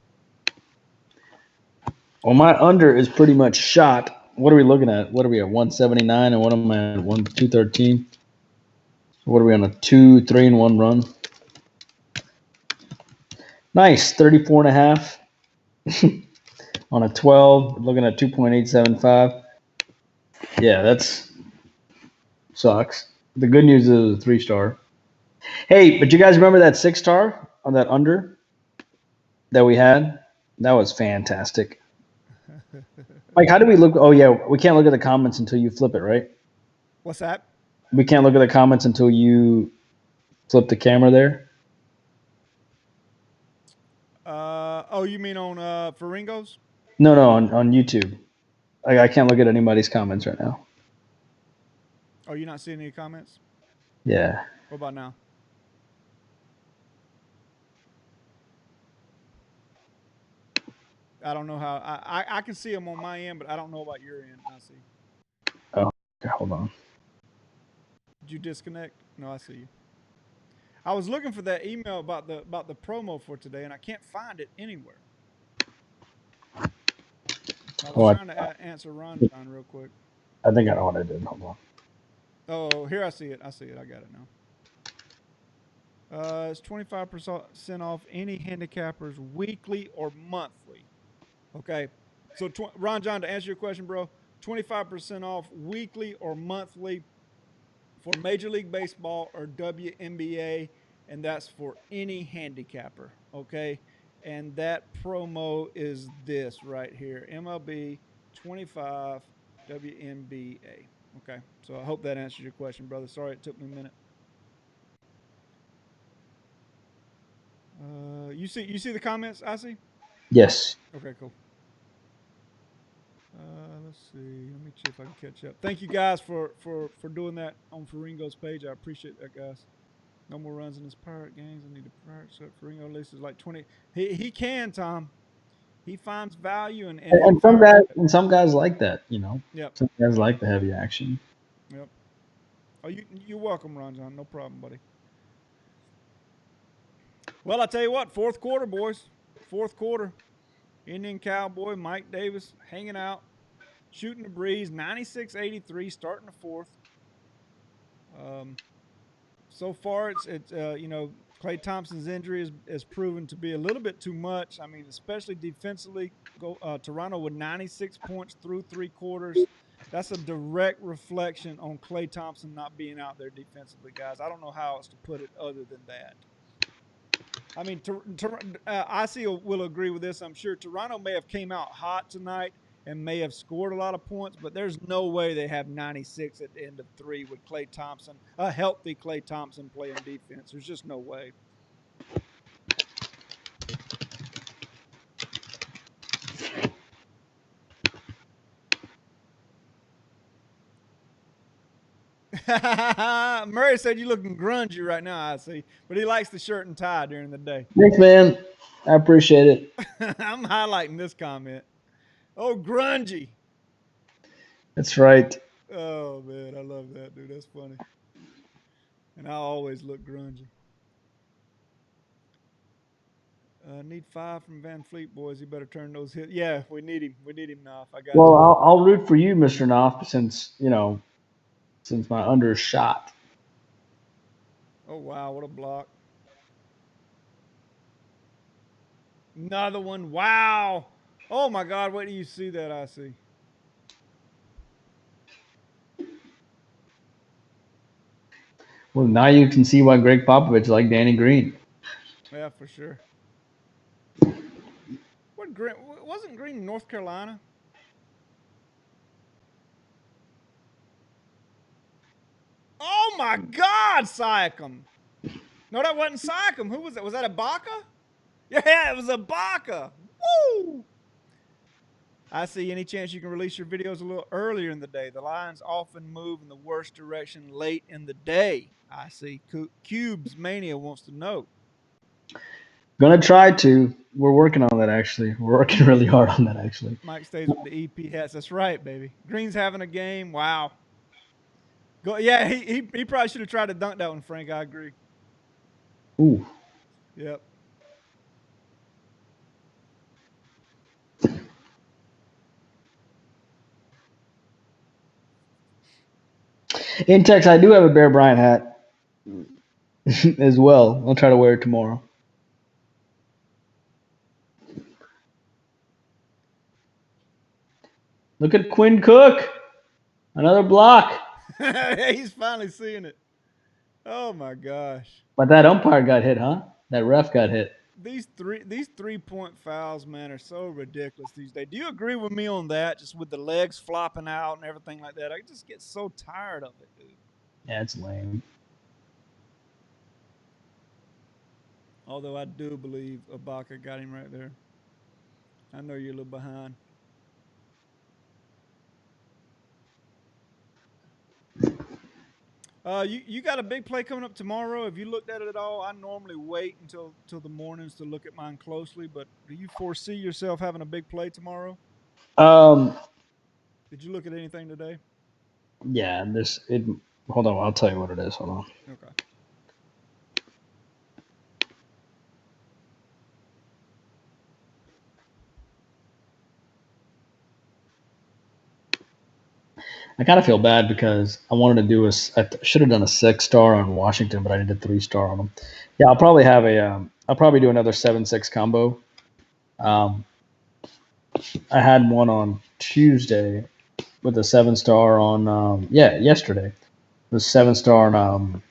Well, my under is pretty much shot. What are we looking at? What are we at? 179, and what am I at? 213. What are we on a 2-3-1 run? Nice, 34 and a half on a 12. Looking at 2.875. Yeah, that's sucks. The good news is a 3-star. Hey, but you guys remember that 6-star on that under that we had? That was fantastic. Mike, how do we look? Oh yeah, we can't look at the comments until you flip it, right? What's that? We can't look at the comments until you flip the camera there. Oh, you mean on Faringos? No, on YouTube. I can't look at anybody's comments right now. Oh, you're not seeing any comments? Yeah. What about now? I don't know how. I can see them on my end, but I don't know about your end. I see. Oh, okay, hold on. Did you disconnect? No, I see you. I was looking for that email about the promo for today, and I can't find it anywhere. I was Oh, trying to answer Ron John real quick. I think I know what I did. Hold on. Oh, here I see it. I see it. I got it now. It's 25% off any handicappers weekly or monthly. Okay. So, Ron John, to answer your question, bro, 25% off weekly or monthly for Major League Baseball or WNBA, and that's for any handicapper. Okay. And that promo is this right here MLB 25 WNBA. Okay. So, I hope that answers your question, brother. Sorry it took me a minute. You see the comments? I see. Yes. Okay, cool. Let's see. Let me see if I can catch up. Thank you guys for doing that on Faringo's page. I appreciate that, guys. No more runs in his pirate games. I need a pirate set. Faringo list is like 20. He can, Tom. He finds value and he And some pirates. guys like that. Yep. Some guys like the heavy action. Yep. Oh, you're welcome, Ron John. No problem, buddy. Well, I tell you what, fourth quarter, boys. Fourth quarter. Indian Cowboy, Mike Davis hanging out, shooting the breeze, 96-83, starting the fourth. Um, so far, it's Klay Thompson's injury has proven to be a little bit too much. I mean, especially defensively. Toronto with 96 points through three quarters. That's a direct reflection on Klay Thompson not being out there defensively, guys. I don't know how else to put it other than that. I mean, I will agree with this. I'm sure Toronto may have came out hot tonight and may have scored a lot of points, but there's no way they have 96 at the end of three with Klay Thompson, a healthy Klay Thompson playing defense. There's just no way. Murray said you're looking grungy right now, I see, but he likes the shirt and tie during the day. Thanks, man. I appreciate it. I'm highlighting this comment. Oh, grungy. That's right. Oh, man, I love that, dude. That's funny. And I always look grungy. Need 5 from Van Fleet, boys. You better turn those hits. Yeah, we need him. We need him now. If I got Well, you. I'll root for you, Mr. Knopf, since my under is shot. Oh wow, what a block! Another one. Wow. Oh my God, wait till you see that. I see. Well, now you can see why Greg Popovich liked Danny Green. Yeah, for sure. What Green? Wasn't Green North Carolina? Oh my God, Siakam. No, that wasn't Siakam. Who was that? Was that Ibaka? Yeah, it was Ibaka. Woo! I see. Any chance you can release your videos a little earlier in the day? The Lions often move in the worst direction late in the day. I see. Cubes Mania wants to know. Gonna try to. We're working on that actually. We're working really hard on that actually. Mike stays with the EP hats. That's right, baby. Green's having a game. Wow. Go. Yeah, he probably should have tried to dunk that one, Frank. I agree. Ooh. Yep. In text, I do have a Bear Bryant hat as well. I'll try to wear it tomorrow. Look at Quinn Cook. Another block. He's finally seeing it. Oh my gosh. But that umpire got hit, huh? That ref got hit. These 3-point fouls, man, are so ridiculous these days. Do you agree with me on that? Just with the legs flopping out and everything like that. I just get so tired of it, dude. Yeah, it's lame. Although I do believe Ibaka got him right there. I know you're a little behind. You got a big play coming up tomorrow. Have you looked at it at all? I normally wait until the mornings to look at mine closely, but do you foresee yourself having a big play tomorrow? Um, Did you look at anything today? yeah, hold on, I'll tell you what it is. Hold on. Okay. I kind of feel bad because I wanted to do I should have done a 6-star on Washington, but I did a 3-star on them. Yeah, I'll probably do another 7-6 combo. I had one on Tuesday with a 7-star on, yesterday. It was 7-star On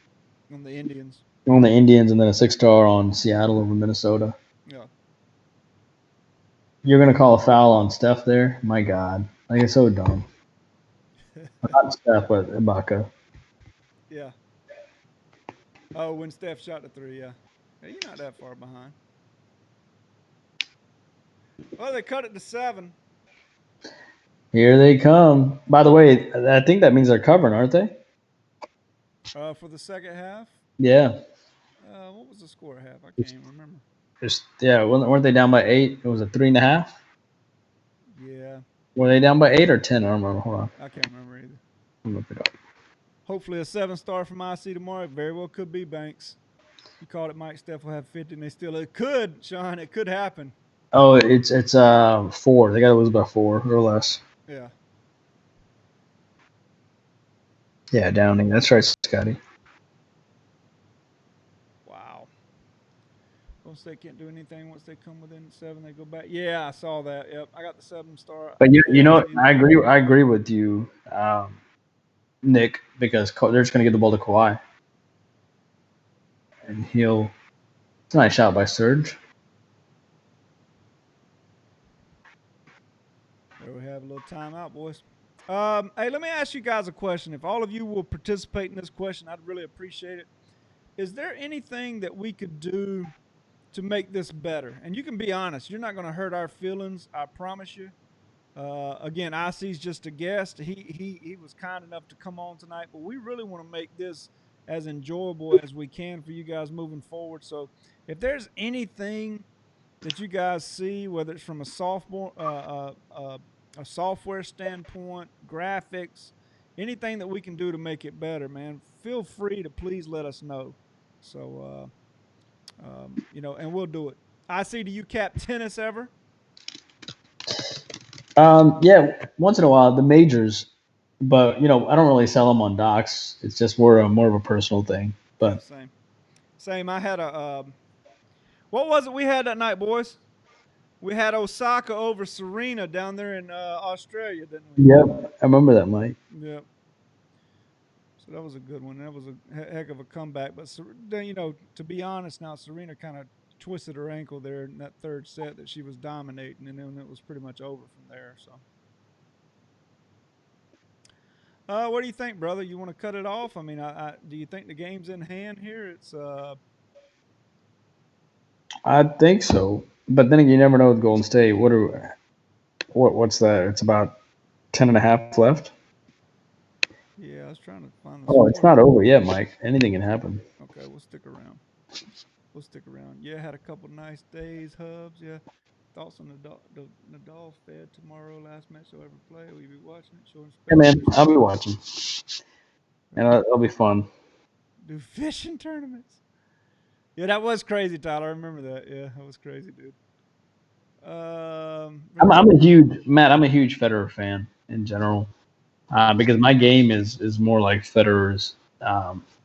the Indians. on the Indians and then a 6-star on Seattle over Minnesota. Yeah. You're going to call a foul on Steph there? My God. Like, it's so dumb. Not Steph, but Ibaka. Yeah. Oh, when Steph shot the 3, yeah. Yeah, you're not that far behind. Well, they cut it to 7. Here they come. By the way, I think that means they're covering, aren't they? For the second half. Yeah. What was the score at half? I can't even remember. Weren't they down by 8? It was a 3.5. Yeah. Were they down by 8 or 10? I don't remember. Hold on. I can't remember either. I'm look it up. Hopefully a 7-star from IC tomorrow. It very well could be Banks. You called it Mike Steph will have 50 and they still it could, Sean. It could happen. Oh, it's 4. They got to lose by 4 or less. Yeah. Yeah, Downing. That's right, Scotty. Wow. Golden State can't do anything once they come within 7. They go back. Yeah, I saw that. Yep, I got the 7-star. But you know, I agree with you, Nick, because they're just going to give the ball to Kawhi, and it's a nice shot by Serge. There we have a little timeout, boys. Hey, let me ask you guys a question. If all of you will participate in this question, I'd really appreciate it. Is there anything that we could do to make this better? And you can be honest. You're not going to hurt our feelings. I promise you. Again, IC's just a guest. He was kind enough to come on tonight, but we really want to make this as enjoyable as we can for you guys moving forward. So if there's anything that you guys see, whether it's from a software standpoint, graphics, anything that we can do to make it better, man, feel free to please let us know. So, and we'll do it. IC, do you cap tennis ever? Yeah, once in a while, the majors, but I don't really sell them on docs. It's just more of a personal thing. But yeah, same. I had what was it we had that night, boys? We had Osaka over Serena down there in Australia, didn't we? Yep, I remember that, Mike. Yep. So that was a good one. That was a heck of a comeback. But to be honest, now Serena kind of twisted her ankle there in that third set that she was dominating, and then it was pretty much over from there. So, What do you think, brother? You want to cut it off? I mean, do you think the game's in hand here? It's I think so, but then again, you never know with Golden State. What's that? It's about 10.5 left. yeah. I was trying to find the Oh, it's score not here. over yet, Mike. Anything can happen. Okay, we'll stick around. We'll stick around. Yeah, had a couple nice days, Hubs. Yeah, thoughts on Nadal Fed tomorrow? Last match he'll ever play. Will you be watching it? Showing Hey man, spectators. I'll be watching, and Okay. it'll be fun. Do fishing tournaments. Yeah, that was crazy, Tyler. I remember that. Yeah, that was crazy, dude. I'm a huge Matt. I'm a huge Federer fan in general because my game is more like Federer's.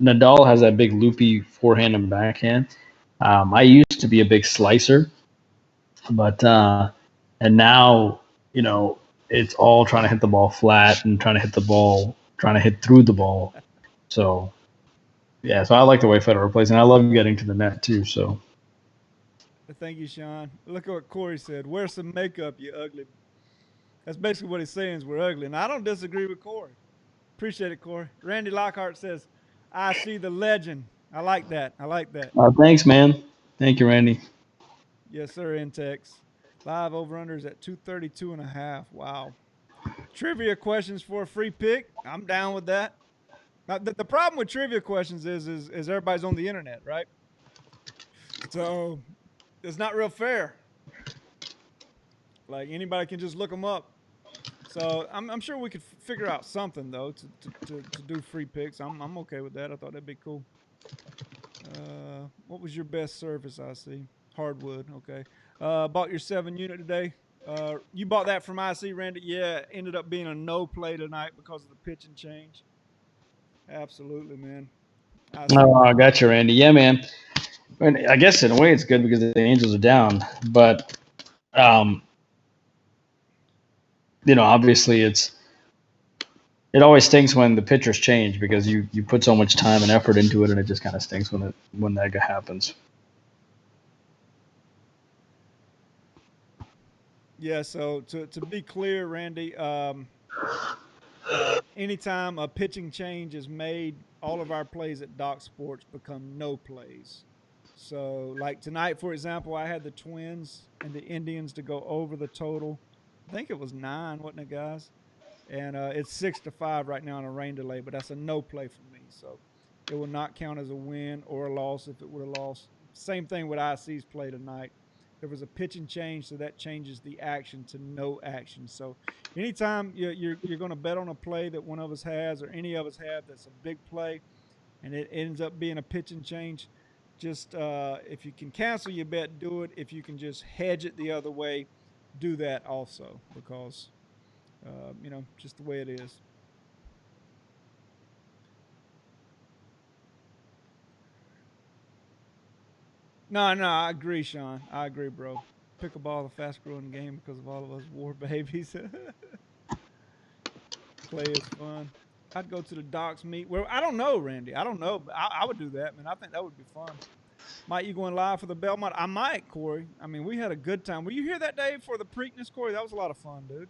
Nadal has that big loopy forehand and backhand. I used to be a big slicer, but and now it's all trying to hit the ball flat and trying to hit through the ball. So yeah, so I like the way Federer plays, and I love getting to the net too. So Thank you, Sean. Look at what Corey said. Wear some makeup, you ugly. That's basically what he's saying is we're ugly. And I don't disagree with Corey. Appreciate it, Corey. Randy Lockhart says, I see the legend. I like that. I like that. thanks, man. Thank you, Randy. Yes, sir, Intex. Live over unders at 232 and a half. Wow. Trivia questions for a free pick. I'm down with that. Now, the problem with trivia questions is everybody's on the internet, right? So it's not real fair. Like anybody can just look them up. So I'm sure we could figure out something though to do free picks. I'm okay with that. I thought that'd be cool. What was your best surface? I see hardwood. Okay. Bought your 7 unit today. You bought that from IC, Randy? Yeah. Ended up being a no play tonight because of the pitch and change. Absolutely, man. I see. Oh, I got you, Randy. Yeah, man. I guess in a way it's good because the Angels are down, but um, obviously it always stinks when the pitchers change because you put so much time and effort into it, and it just kind of stinks when that happens. Yeah. So to be clear, Randy, anytime a pitching change is made, all of our plays at Doc Sports become no plays. So, like tonight, for example, I had the Twins and the Indians to go over the total. I think it was 9, wasn't it, guys? And it's 6-5 right now on a rain delay, but that's a no play for me. So it will not count as a win or a loss if it would have lost. Same thing with IC's play tonight. There was a pitch and change, so that changes the action to no action. So anytime you're going to bet on a play that one of us has or any of us have that's a big play, and it ends up being a pitch and change, just if you can cancel your bet, do it. If you can just hedge it the other way, do that also because just the way it is. No, no, I agree, Sean. I agree, bro. Pickleball, the fast growing game because of all of us war babies. Play is fun. I'd go to the Docks meet. Well, I don't know, Randy. I don't know, but I would do that, man. I think that would be fun. Might you going live for the Belmont? I might, Corey. I mean, we had a good time. Were you here that day for the Preakness, Corey? That was a lot of fun, dude.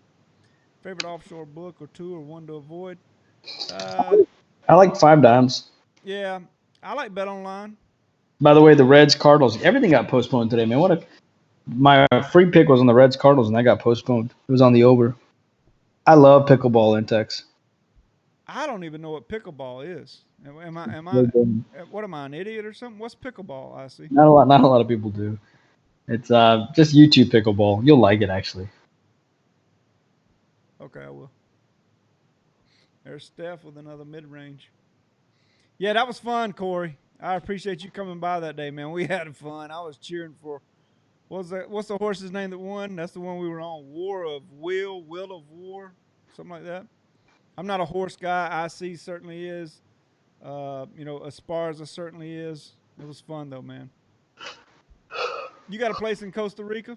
Favorite offshore book or two or one to avoid? Uh, I like 5 dimes. yeah, I like Bet Online. By the way, the Reds Cardinals, everything got postponed today, man. My free pick was on the Reds Cardinals, and that got postponed. It was on the over. I love pickleball index. I don't even know what pickleball is. What am I, an idiot or something? What's pickleball? I see. Not a lot of people do. It's just YouTube pickleball. You'll like it actually. Okay, I will. There's Steph with another mid range. Yeah, that was fun, Corey. I appreciate you coming by that day, man. We had fun. I was cheering for what's the horse's name that won? That's the one we were on. Will of War, something like that. I'm not a horse guy. IC certainly is. Esparza certainly is. It was fun though, man. You got a place in Costa Rica?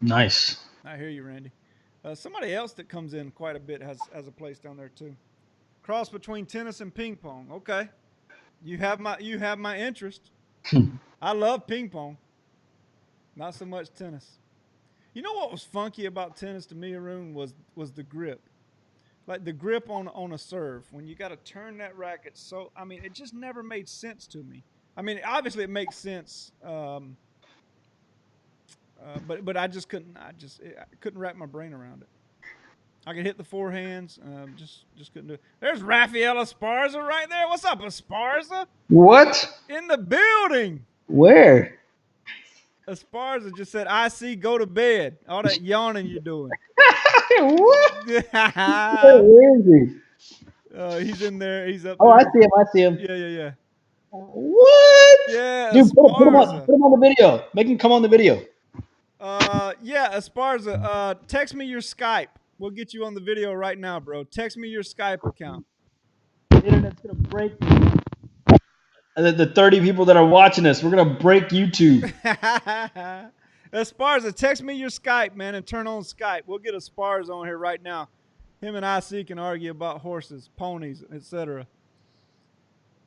Nice. I hear you, Randy. Somebody else that comes in quite a bit has a place down there too. Cross between tennis and ping pong. Okay, you have my interest. I love ping pong, not so much tennis. You know what was funky about tennis to me, Arun, was the grip. like the grip on a serve when you got to turn that racket. So I mean, it just never made sense to me. I mean, obviously it makes sense, but I couldn't wrap my brain around it. I could hit the forehands, just couldn't do it. There's Rafael Esparza right there. What's up, Esparza? What? In the building. Where? Esparza just said, "I see. Go to bed." All that yawning you're doing. What? Where is he? He's in there. He's up Oh, there. I see him. I see him. Yeah, yeah, yeah. What? Yeah, Dude, put him on. Esparza. Put him on the video. Make him come on the video. Yeah, Esparza. Text me your Skype. We'll get you on the video right now, bro. Text me your Skype account. The internet's gonna break. And the 30 people that are watching us, we're gonna break YouTube. Esparza, text me your Skype, man, and turn on Skype. We'll get Esparza on here right now. Him and IC can argue about horses, ponies, etc.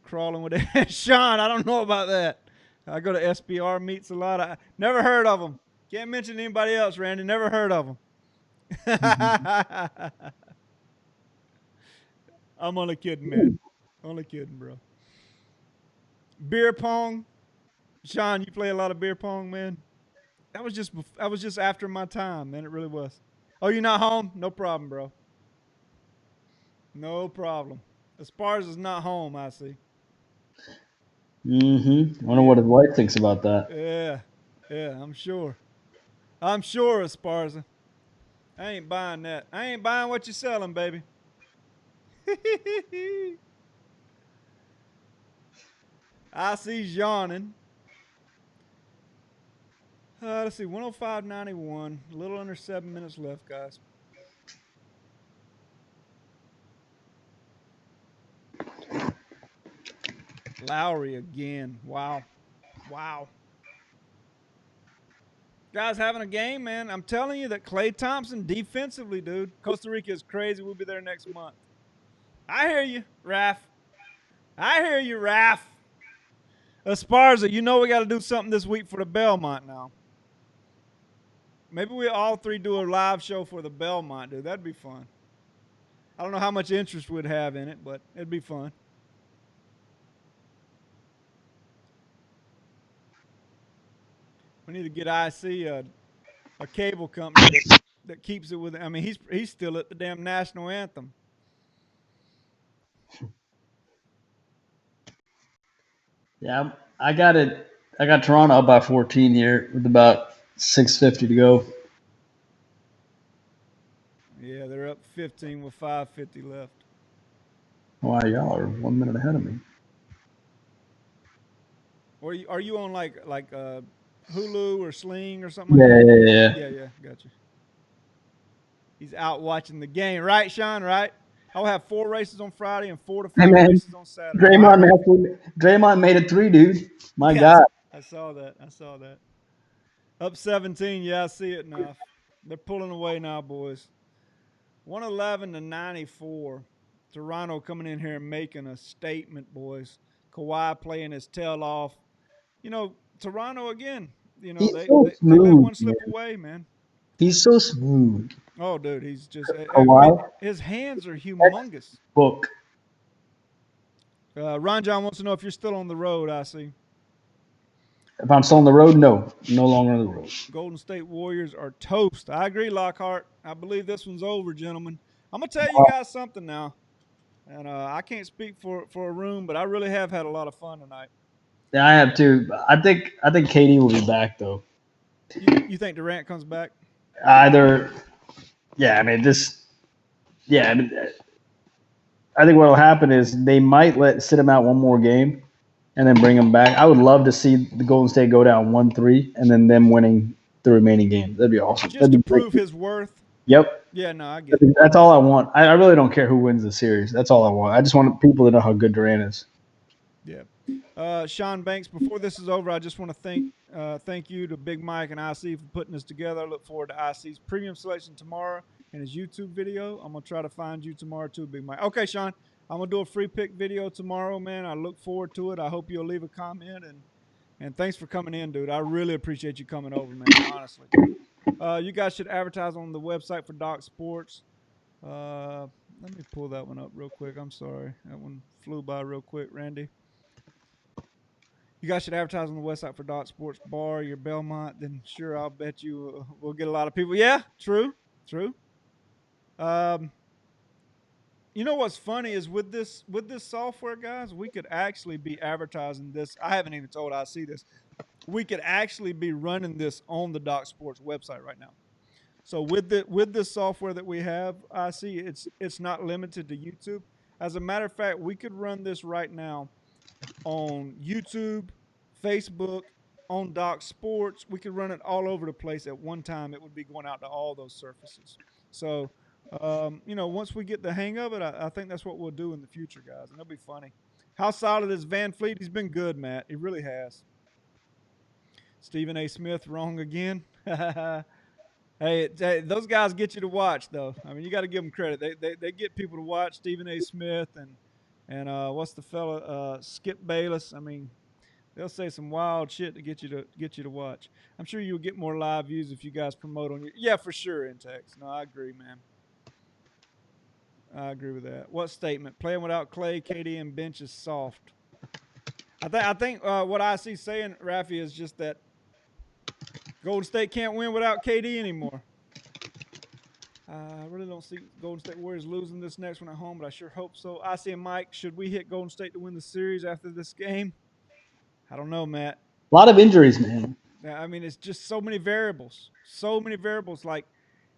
Crawling with it. Sean, I don't know about that. I go to SPR meets a lot. I never heard of them. Can't mention anybody else, Randy. Never heard of them. I'm only kidding, man. Only kidding, bro. Beer pong. Sean, you play a lot of beer pong, man. That was just after my time, man. It really was. Oh, you're not home? No problem, bro. No problem. Esparza's not home, I see. I wonder what his wife thinks about that. Yeah. Yeah, I'm sure. I'm sure, Esparza. I ain't buying that. I ain't buying what you're selling, baby. I see yawning. Let's see, 105.91. A little under 7 minutes left, guys. Lowry again. Wow. Wow. Guys having a game, man. I'm telling you that Klay Thompson defensively, dude. Costa Rica is crazy. We'll be there next month. I hear you, Raph. I hear you, Raph. Esparza, you know we got to do something this week for the Belmont now. Maybe we all three do a live show for the Belmont, dude. That'd be fun. I don't know how much interest we'd have in it, but it'd be fun. We need to get IC a cable company that keeps it with. I mean, he's still at the damn national anthem. Yeah, I got it. I got Toronto up by 14 here with about 6:50 to go. Yeah, they're up 15 with 5:50 left. Wow, y'all are 1 minute ahead of me. Or are you on like Hulu or Sling or something like Yeah, that? yeah, yeah. Yeah, yeah, gotcha. He's out watching the game, right, Sean? Right? I'll have 4 races on Friday and 4 to 5 Hey man, races on Saturday. Right? Draymond made it 3, dude. My Yeah, God. I saw that. I saw that. Up 17. Yeah, I see it now. They're pulling away now, boys. 111 to 94. Toronto coming in here and making a statement, boys. Kawhi playing his tail off. You know, Toronto again. You know, He's they so let smooth, one slip man. away, man. He's so smooth. Oh, dude, he's just. I mean, Kawhi, his hands are humongous. book. Ron John wants to know if you're still on the road. I see. If I'm still on the road, no longer on the road. Golden State Warriors are toast. I agree, Lockhart. I believe this one's over, gentlemen. I'm gonna tell you guys something now, and I can't speak for a room, but I really have had a lot of fun tonight. Yeah, I have too. I think KD will be back though. You think Durant comes back? Either, yeah. I mean, yeah. I mean, I think what will happen is they might sit him out one more game, and then bring him back. I would love to see the Golden State go down 1-3, and then them winning the remaining games. That'd be awesome. Just That'd to be great. prove his worth. Yep. Yeah, no, I get it. That's all I want. I really don't care who wins the series. That's all I want. I just want people to know how good Durant is. Yeah. Sean Banks, before this is over, I just want to thank you to Big Mike and IC for putting this together. I look forward to IC's premium selection tomorrow and his YouTube video. I'm going to try to find you tomorrow too, Big Mike. Okay, Sean, I'm going to do a free pick video tomorrow, man. I look forward to it. I hope you'll leave a comment, and thanks for coming in, dude. I really appreciate you coming over, man, honestly. You guys should advertise on the website for Doc Sports. Let me pull that one up real quick. I'm sorry. That one flew by real quick, Randy. You guys should advertise on the website for Dot Sports Bar, your Belmont. Then sure, I'll bet you we'll get a lot of people. Yeah, true, true. Um, you know what's funny is with this software, guys, we could actually be advertising this. I haven't even told I see this. We could actually be running this on the Doc Sports website right now. So with this software that we have, I see it's not limited to YouTube. As a matter of fact, we could run this right now on YouTube, Facebook, on Doc Sports. We could run it all over the place at one time. It would be going out to all those surfaces. So, once we get the hang of it, I think that's what we'll do in the future, guys, and it'll be funny. How solid is Van Fleet? He's been good, Matt. He really has. Stephen A. Smith, wrong again. Hey, those guys get you to watch, though. I mean, you got to give them credit. They get people to watch. Stephen A. Smith and what's the fella Skip Bayless. I mean, they'll say some wild shit to get you to watch. I'm sure you'll get more live views if you guys promote on your. Yeah, for sure, Intex. No, I agree, man. I agree with that. What statement? Playing without Clay, KD, and bench is soft. I think what I see saying, Rafi, is just that Golden State can't win without KD anymore. I really don't see Golden State Warriors losing this next one at home, but I sure hope so. I see Mike. Should we hit Golden State to win the series after this game? I don't know, Matt. A lot of injuries, man. Yeah, I mean, it's just so many variables. So many variables. Like,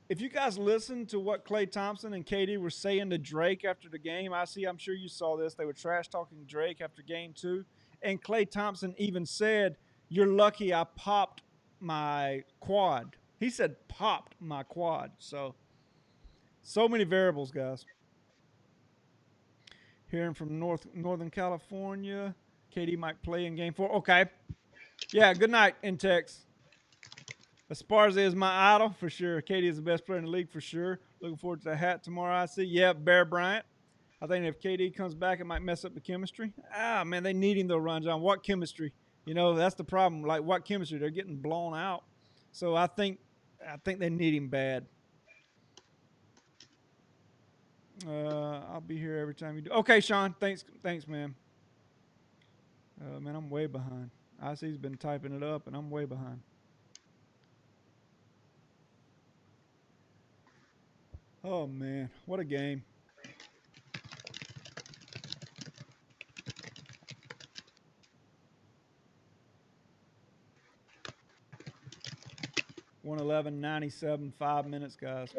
if you guys listen to what Klay Thompson and KD were saying to Drake after the game, I'm sure you saw this. They were trash talking Drake after game two. And Klay Thompson even said, "You're lucky I popped my quad." He said, "Popped my quad." So many variables, guys. Hearing from Northern California, KD might play in game four. Okay. Yeah, good night, Intex. Esparza is my idol for sure. KD is the best player in the league for sure. Looking forward to the hat tomorrow. I see. Yeah, Bear Bryant. I think if KD comes back, it might mess up the chemistry. Man, they need him though, Ron John. What chemistry? That's the problem. Like, what chemistry? They're getting blown out. So I think they need him bad. I'll be here every time you do. Okay, Sean. Thanks, man. Man, I'm way behind. I see he's been typing it up, and I'm way behind. Oh man, what a game! 111.97, 5 minutes, guys.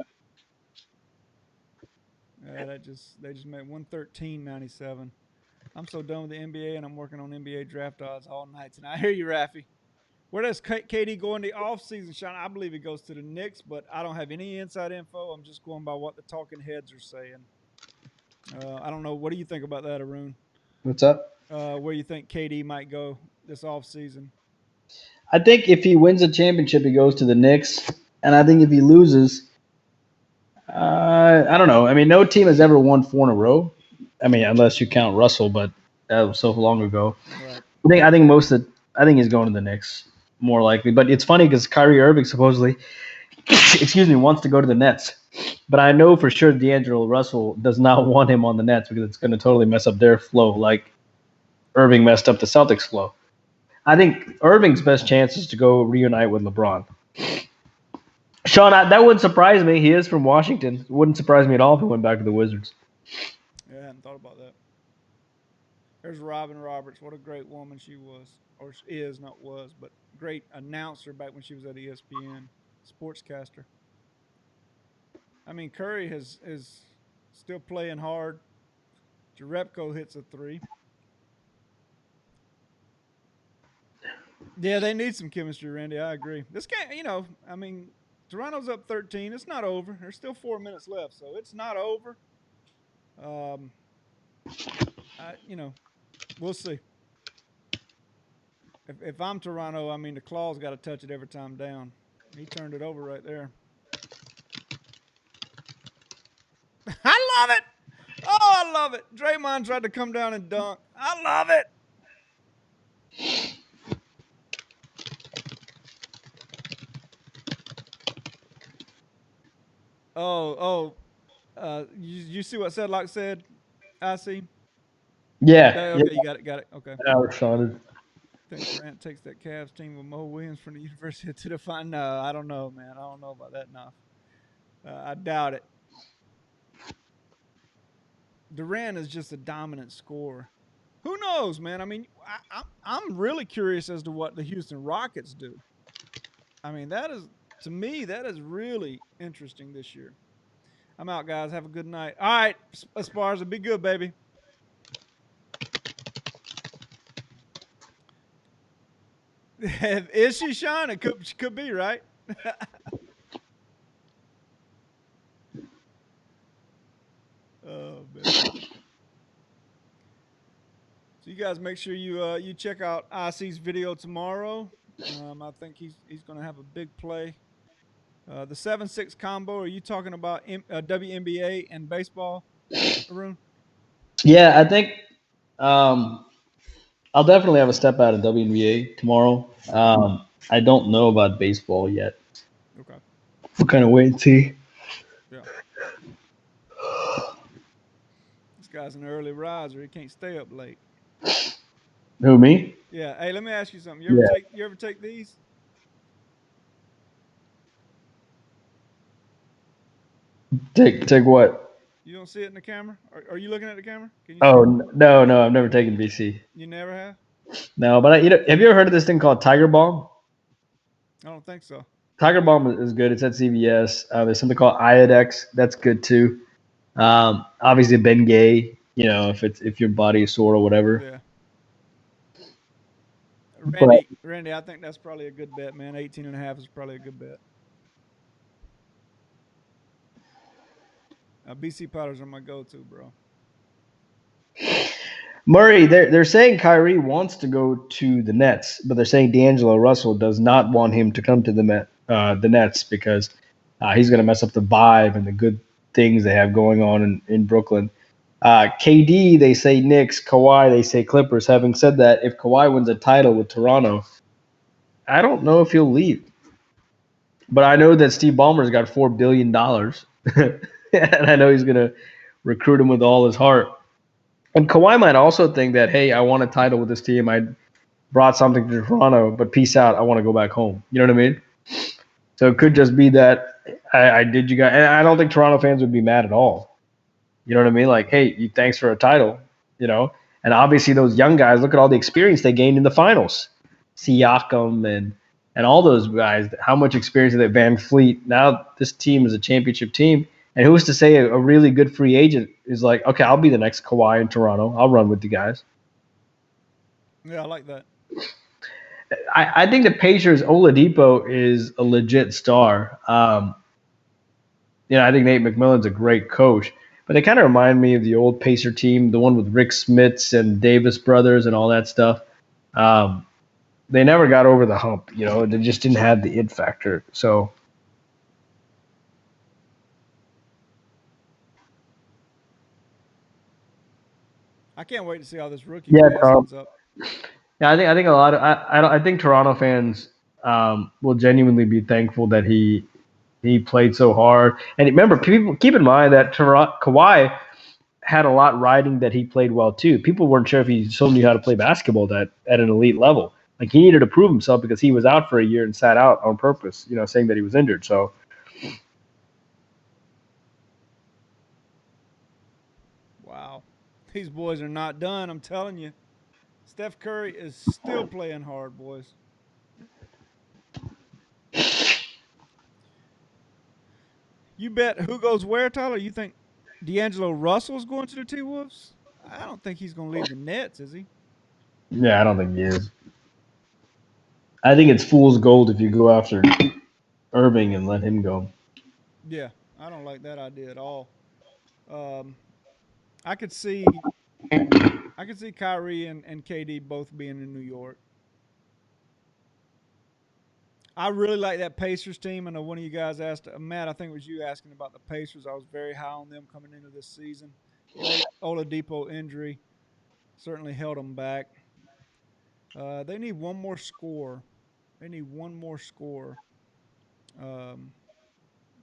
They just made 113.97. I'm so done with the NBA, and I'm working on NBA draft odds all night tonight. I hear you, Raffy. Where does KD go in the offseason, Sean? I believe he goes to the Knicks, but I don't have any inside info. I'm just going by what the talking heads are saying. I don't know. What do you think about that, Arun? What's up? Where you think KD might go this offseason? I think if he wins a championship, he goes to the Knicks, and I think if he loses, I don't know. I mean, no team has ever won four in a row. I mean, unless you count Russell, but that was so long ago. Right. I think he's going to the Knicks more likely. But it's funny because Kyrie Irving supposedly, excuse me, wants to go to the Nets. But I know for sure D'Angelo Russell does not want him on the Nets because it's going to totally mess up their flow, like Irving messed up the Celtics flow. I think Irving's best chance is to go reunite with LeBron. Sean, that wouldn't surprise me. He is from Washington. It wouldn't surprise me at all if he went back to the Wizards. Yeah, I hadn't thought about that. There's Robin Roberts. What a great woman she was, or is, not was, but great announcer back when she was at ESPN, sportscaster. I mean, Curry is still playing hard. Jerebko hits a three. Yeah, they need some chemistry, Randy. I agree. This game, I mean, Toronto's up 13. It's not over. There's still 4 minutes left, so it's not over. Um, we'll see. If I'm Toronto, I mean, the claw's got to touch it every time down. He turned it over right there. I love it. Oh, I love it. Draymond tried to come down and dunk. I love it. Oh, You see what Sedlock said? I see. Yeah, yeah, Okay, you got it. Got it. Okay. I responded. Think Durant takes that Cavs team with Mo Williams from the University to the final? No, I don't know, man. I don't know about that now. I doubt it. Durant is just a dominant scorer. Who knows, man? I mean, I'm really curious as to what the Houston Rockets do. I mean, that is to me that is really interesting this year. I'm out, guys. Have a good night. All right, Esparza, be good, baby. Is she Sean? She could be right. Oh man. So you guys make sure you check out IC's video tomorrow. I think he's going to have a big play. The 7-6 combo. Are you talking about WNBA and baseball, Arun? Yeah, I think um, I'll definitely have a step out of WNBA tomorrow. I don't know about baseball yet. Okay. We'll kind of wait and see. Yeah. This guy's an early riser. He can't stay up late. Who, me? Yeah. Hey, let me ask you something. You ever Yeah. take you ever take these? Take what? You don't see it in the camera? Are you looking at the camera? Can you see Oh it? no, I've never taken BC. You never have? No, but have you ever heard of this thing called Tiger Balm? I don't think so. Tiger Balm is good. It's at CVS. There's something called Iodex. That's good too. Obviously Bengay. If your body is sore or whatever. Yeah. But Randy, I think that's probably a good bet, man. 18.5 is probably a good bet. BC powders are my go-to, bro. Murray, they're saying Kyrie wants to go to the Nets, but they're saying D'Angelo Russell does not want him to come to the Nets because he's going to mess up the vibe and the good things they have going on in Brooklyn. KD, they say Knicks. Kawhi, they say Clippers. Having said that, if Kawhi wins a title with Toronto, I don't know if he'll leave. But I know that Steve Ballmer's got $4 billion, and I know he's going to recruit him with all his heart. And Kawhi might also think that, hey, I won a title with this team. I brought something to Toronto, but peace out. I want to go back home. You know what I mean? So it could just be that I did you guys. And I don't think Toronto fans would be mad at all. You know what I mean? Like, hey, thanks for a title. You know, and obviously those young guys. Look at all the experience they gained in the finals. Siakam and all those guys. How much experience did they? Van Fleet. Now this team is a championship team. And who's to say a really good free agent is like, okay, I'll be the next Kawhi in Toronto. I'll run with the guys. Yeah, I like that. I think the Pacers Oladipo is a legit star. I think Nate McMillan's a great coach, but they kind of remind me of the old Pacer team, the one with Rick Smits and Davis brothers and all that stuff. Um, they never got over the hump. They just didn't have the it factor. So I can't wait to see how this rookie yeah, class ends up. yeah, I think a lot of I think Toronto fans will genuinely be thankful that he played so hard. And remember, people keep in mind that Kawhi had a lot riding that he played well too. People weren't sure if he still knew how to play basketball that at an elite level. Like he needed to prove himself because he was out for a year and sat out on purpose, saying that he was injured. So Wow. These boys are not done, I'm telling you. Steph Curry is still playing hard, boys. You bet who goes where, Tyler? You think D'Angelo Russell's going to the T Wolves? I don't think he's going to leave the Nets, is he? yeah, I don't think he is. I think it's fool's gold if you go after Irving and let him go. Yeah, I don't like that idea at all. Um, I could see Kyrie and KD both being in New York. I really like that Pacers team. I know one of you guys asked, Matt, I think it was you asking about the Pacers. I was very high on them coming into this season. The Oladipo injury certainly held them back. They need one more score. They need one more score. Um,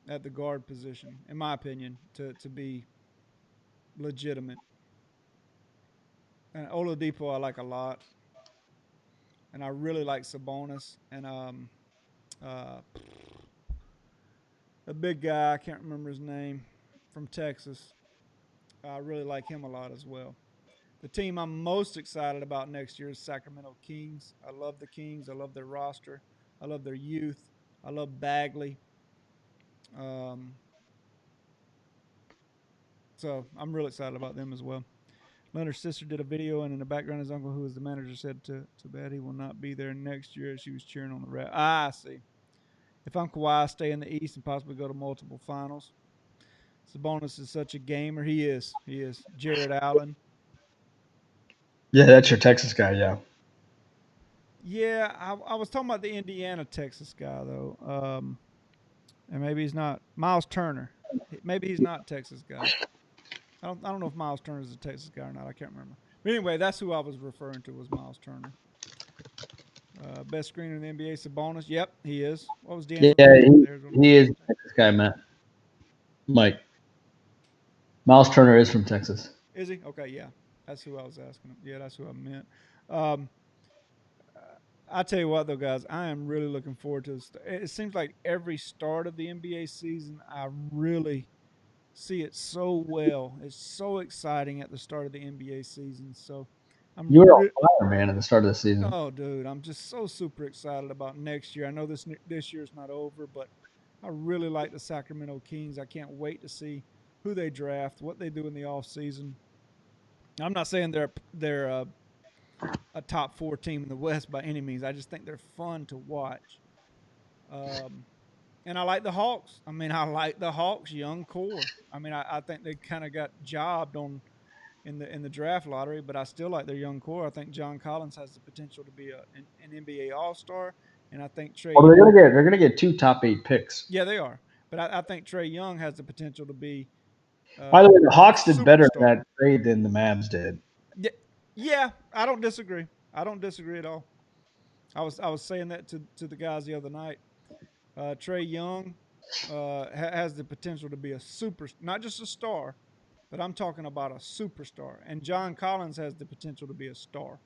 at the guard position, in my opinion, to be legitimate. And Oladipo I like a lot, and I really like Sabonis and uh, a big guy I can't remember his name from Texas. I really like him a lot as well. The team I'm most excited about next year is Sacramento Kings. I love the Kings. I love their roster. I love their youth. I love Bagley. Um, so I'm really excited about them as well. Leonard's sister did a video, and in the background, his uncle, who is the manager, said to bad he will not be there next year. She was cheering on the rap. I see. If I'm Kawhi, stay in the East and possibly go to multiple finals. Sabonis is such a gamer. He is. He is. Jared Allen. Yeah, that's your Texas guy. Yeah. Yeah, I was talking about the Indiana Texas guy though, and maybe he's not Miles Turner. Maybe he's not Texas guy. I don't know if Miles Turner is a Texas guy or not. I can't remember. But anyway, that's who I was referring to was Miles Turner. Best screener in the NBA, Sabonis. Yep, he is. What was Yeah, D'Angelo Russell with the Arizona he is Magic? a Texas guy, man. Mike. Miles Turner is from Texas. Is he? Okay, yeah. That's who I was asking him. Yeah, that's who I meant. Um, I tell you what, though, guys, I am really looking forward to this. It seems like every start of the NBA season, I really see it so well. It's so exciting at the start of the NBA season. So You I'm were on fire, man, at the start of the season. oh, dude, I'm just so super excited about next year. I know this year's not over, but I really like the Sacramento Kings. I can't wait to see who they draft, what they do in the off season. I'm not saying they're a top four team in the West by any means. I just think they're fun to watch. Um, and I like the Hawks. I mean, I like the Hawks young core. I mean, I think they kind of got jobbed on in the draft lottery, but I still like their young core. I think John Collins has the potential to be an NBA All Star, and I think Trey. Oh, they're gonna get 2 top 8 picks. Yeah, they are, but I think Trey Young has the potential to be By the way, the a Hawks did better in superstar. that trade than the Mavs did. Yeah, yeah, I don't disagree. I don't disagree at all. I was saying that to the guys the other night. Trey Young has the potential to be a super, not just a star, but I'm talking about a superstar. And John Collins has the potential to be a star.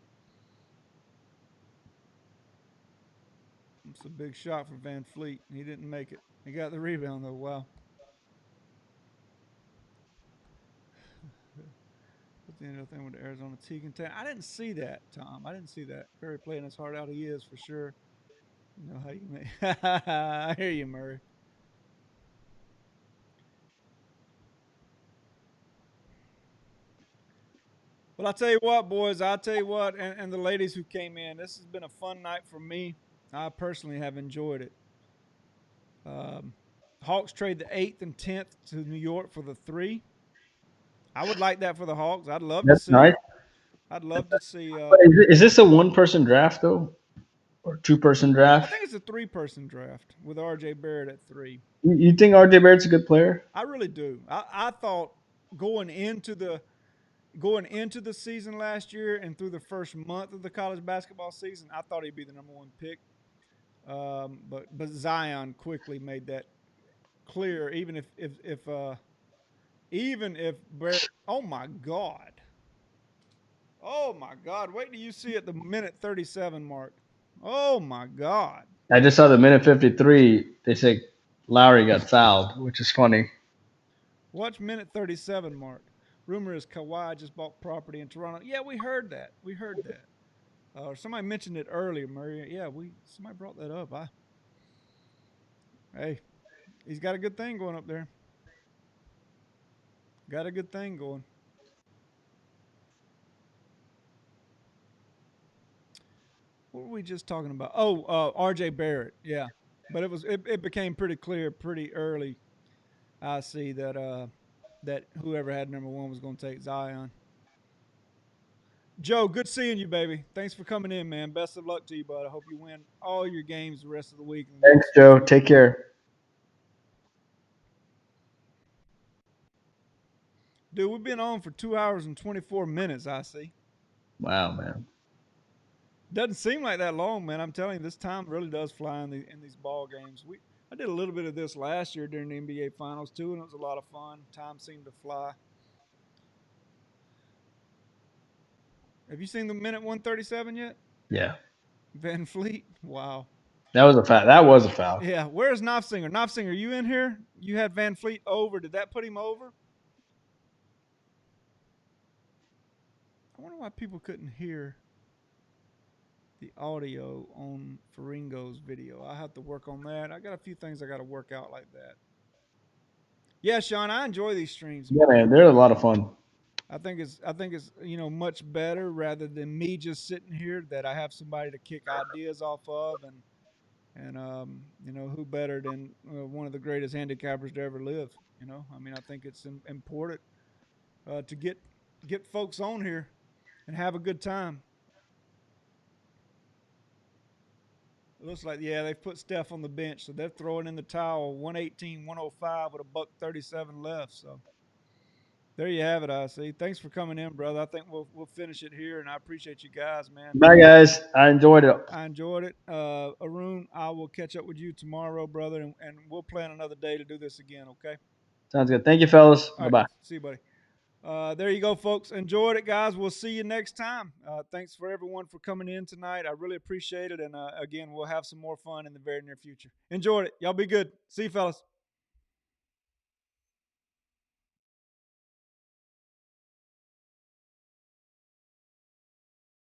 It's a big shot for Van Fleet. He didn't make it. He got the rebound though. Wow. Put the end of the thing with the Arizona Tegan tank. I didn't see that, Tom. I didn't see that. Curry playing his heart out. He is for sure. You know how you make. I hear you, Murray. Well, I'll tell you what, boys. I'll tell you what, and the ladies who came in. This has been a fun night for me. I personally have enjoyed it. Um, Hawks trade the 8th and 10th to New York for the 3. I would like that for the Hawks. I'd love to That's see. nice. I'd love to see. But is this a one-person draft though, or two-person I draft? think it's a 3-person draft with R.J. Barrett at 3. You think R.J. Barrett's a good player? I really do. I thought going into the going into the season last year and through the first month of the college basketball season, I thought he'd be the number 1 pick. But Zion quickly made that clear. Even if Barrett, oh my God, wait till you see at the minute 37 mark. Oh my God. I just saw the minute 53. They say Lowry got fouled, which is funny. Watch minute 37 mark. Rumor is Kawhi just bought property in Toronto. Yeah, we heard that. We heard that. Somebody mentioned it earlier, Murray. Yeah, somebody brought that up. Hey, he's got a good thing going up there. Got a good thing going. What were we just talking about? Oh, R.J. Barrett. Yeah, but it became pretty clear pretty early. I see that whoever had number 1 was going to take Zion. Joe, good seeing you, baby. Thanks for coming in, man. Best of luck to you, bud. I hope you win all your games the rest of the week and Thanks, lose next Joe. week. Take care. Dude, we've been on for 2 hours and 24 minutes, I see. Wow, man. Doesn't seem like that long, man. I'm telling you, this time really does fly in these ball games. I did a little bit of this last year during the NBA Finals too, and it was a lot of fun. Time seemed to fly. Have you seen the minute 137 yet? Yeah, Van Fleet. Wow. that was a foul. That was a foul. Yeah. Where's Knopfsinger? Knopfsinger, you in here? You had Van Fleet over. Did that put him over? I wonder why people couldn't hear the audio on Faringo's video. I have to work on that. I got a few things I got to work out like that. Yeah, Sean, I enjoy these streams, Yeah, man. man, they're a lot of fun. I think it's much better rather than me just sitting here that I have somebody to kick ideas off of and who better than one of the greatest handicappers to ever live. I mean, I think it's important to get folks on here and have a good time. It looks like, yeah, they've put Steph on the bench, so they're throwing in the towel 118, 105 with a buck 37 left. So there you have it, I see. Thanks for coming in, brother. I think we'll finish it here, and I appreciate you guys, man. Bye, guys. I enjoyed it. I enjoyed it. Arun, I will catch up with you tomorrow, brother, and we'll plan another day to do this again, okay? Sounds good. Thank you, fellas. All Bye right. bye. See you, buddy. There you go, folks. Enjoyed it, guys. We'll see you next time. Thanks for everyone for coming in tonight. I really appreciate it. And again, we'll have some more fun in the very near future. Enjoyed it. Y'all be good. See you, fellas.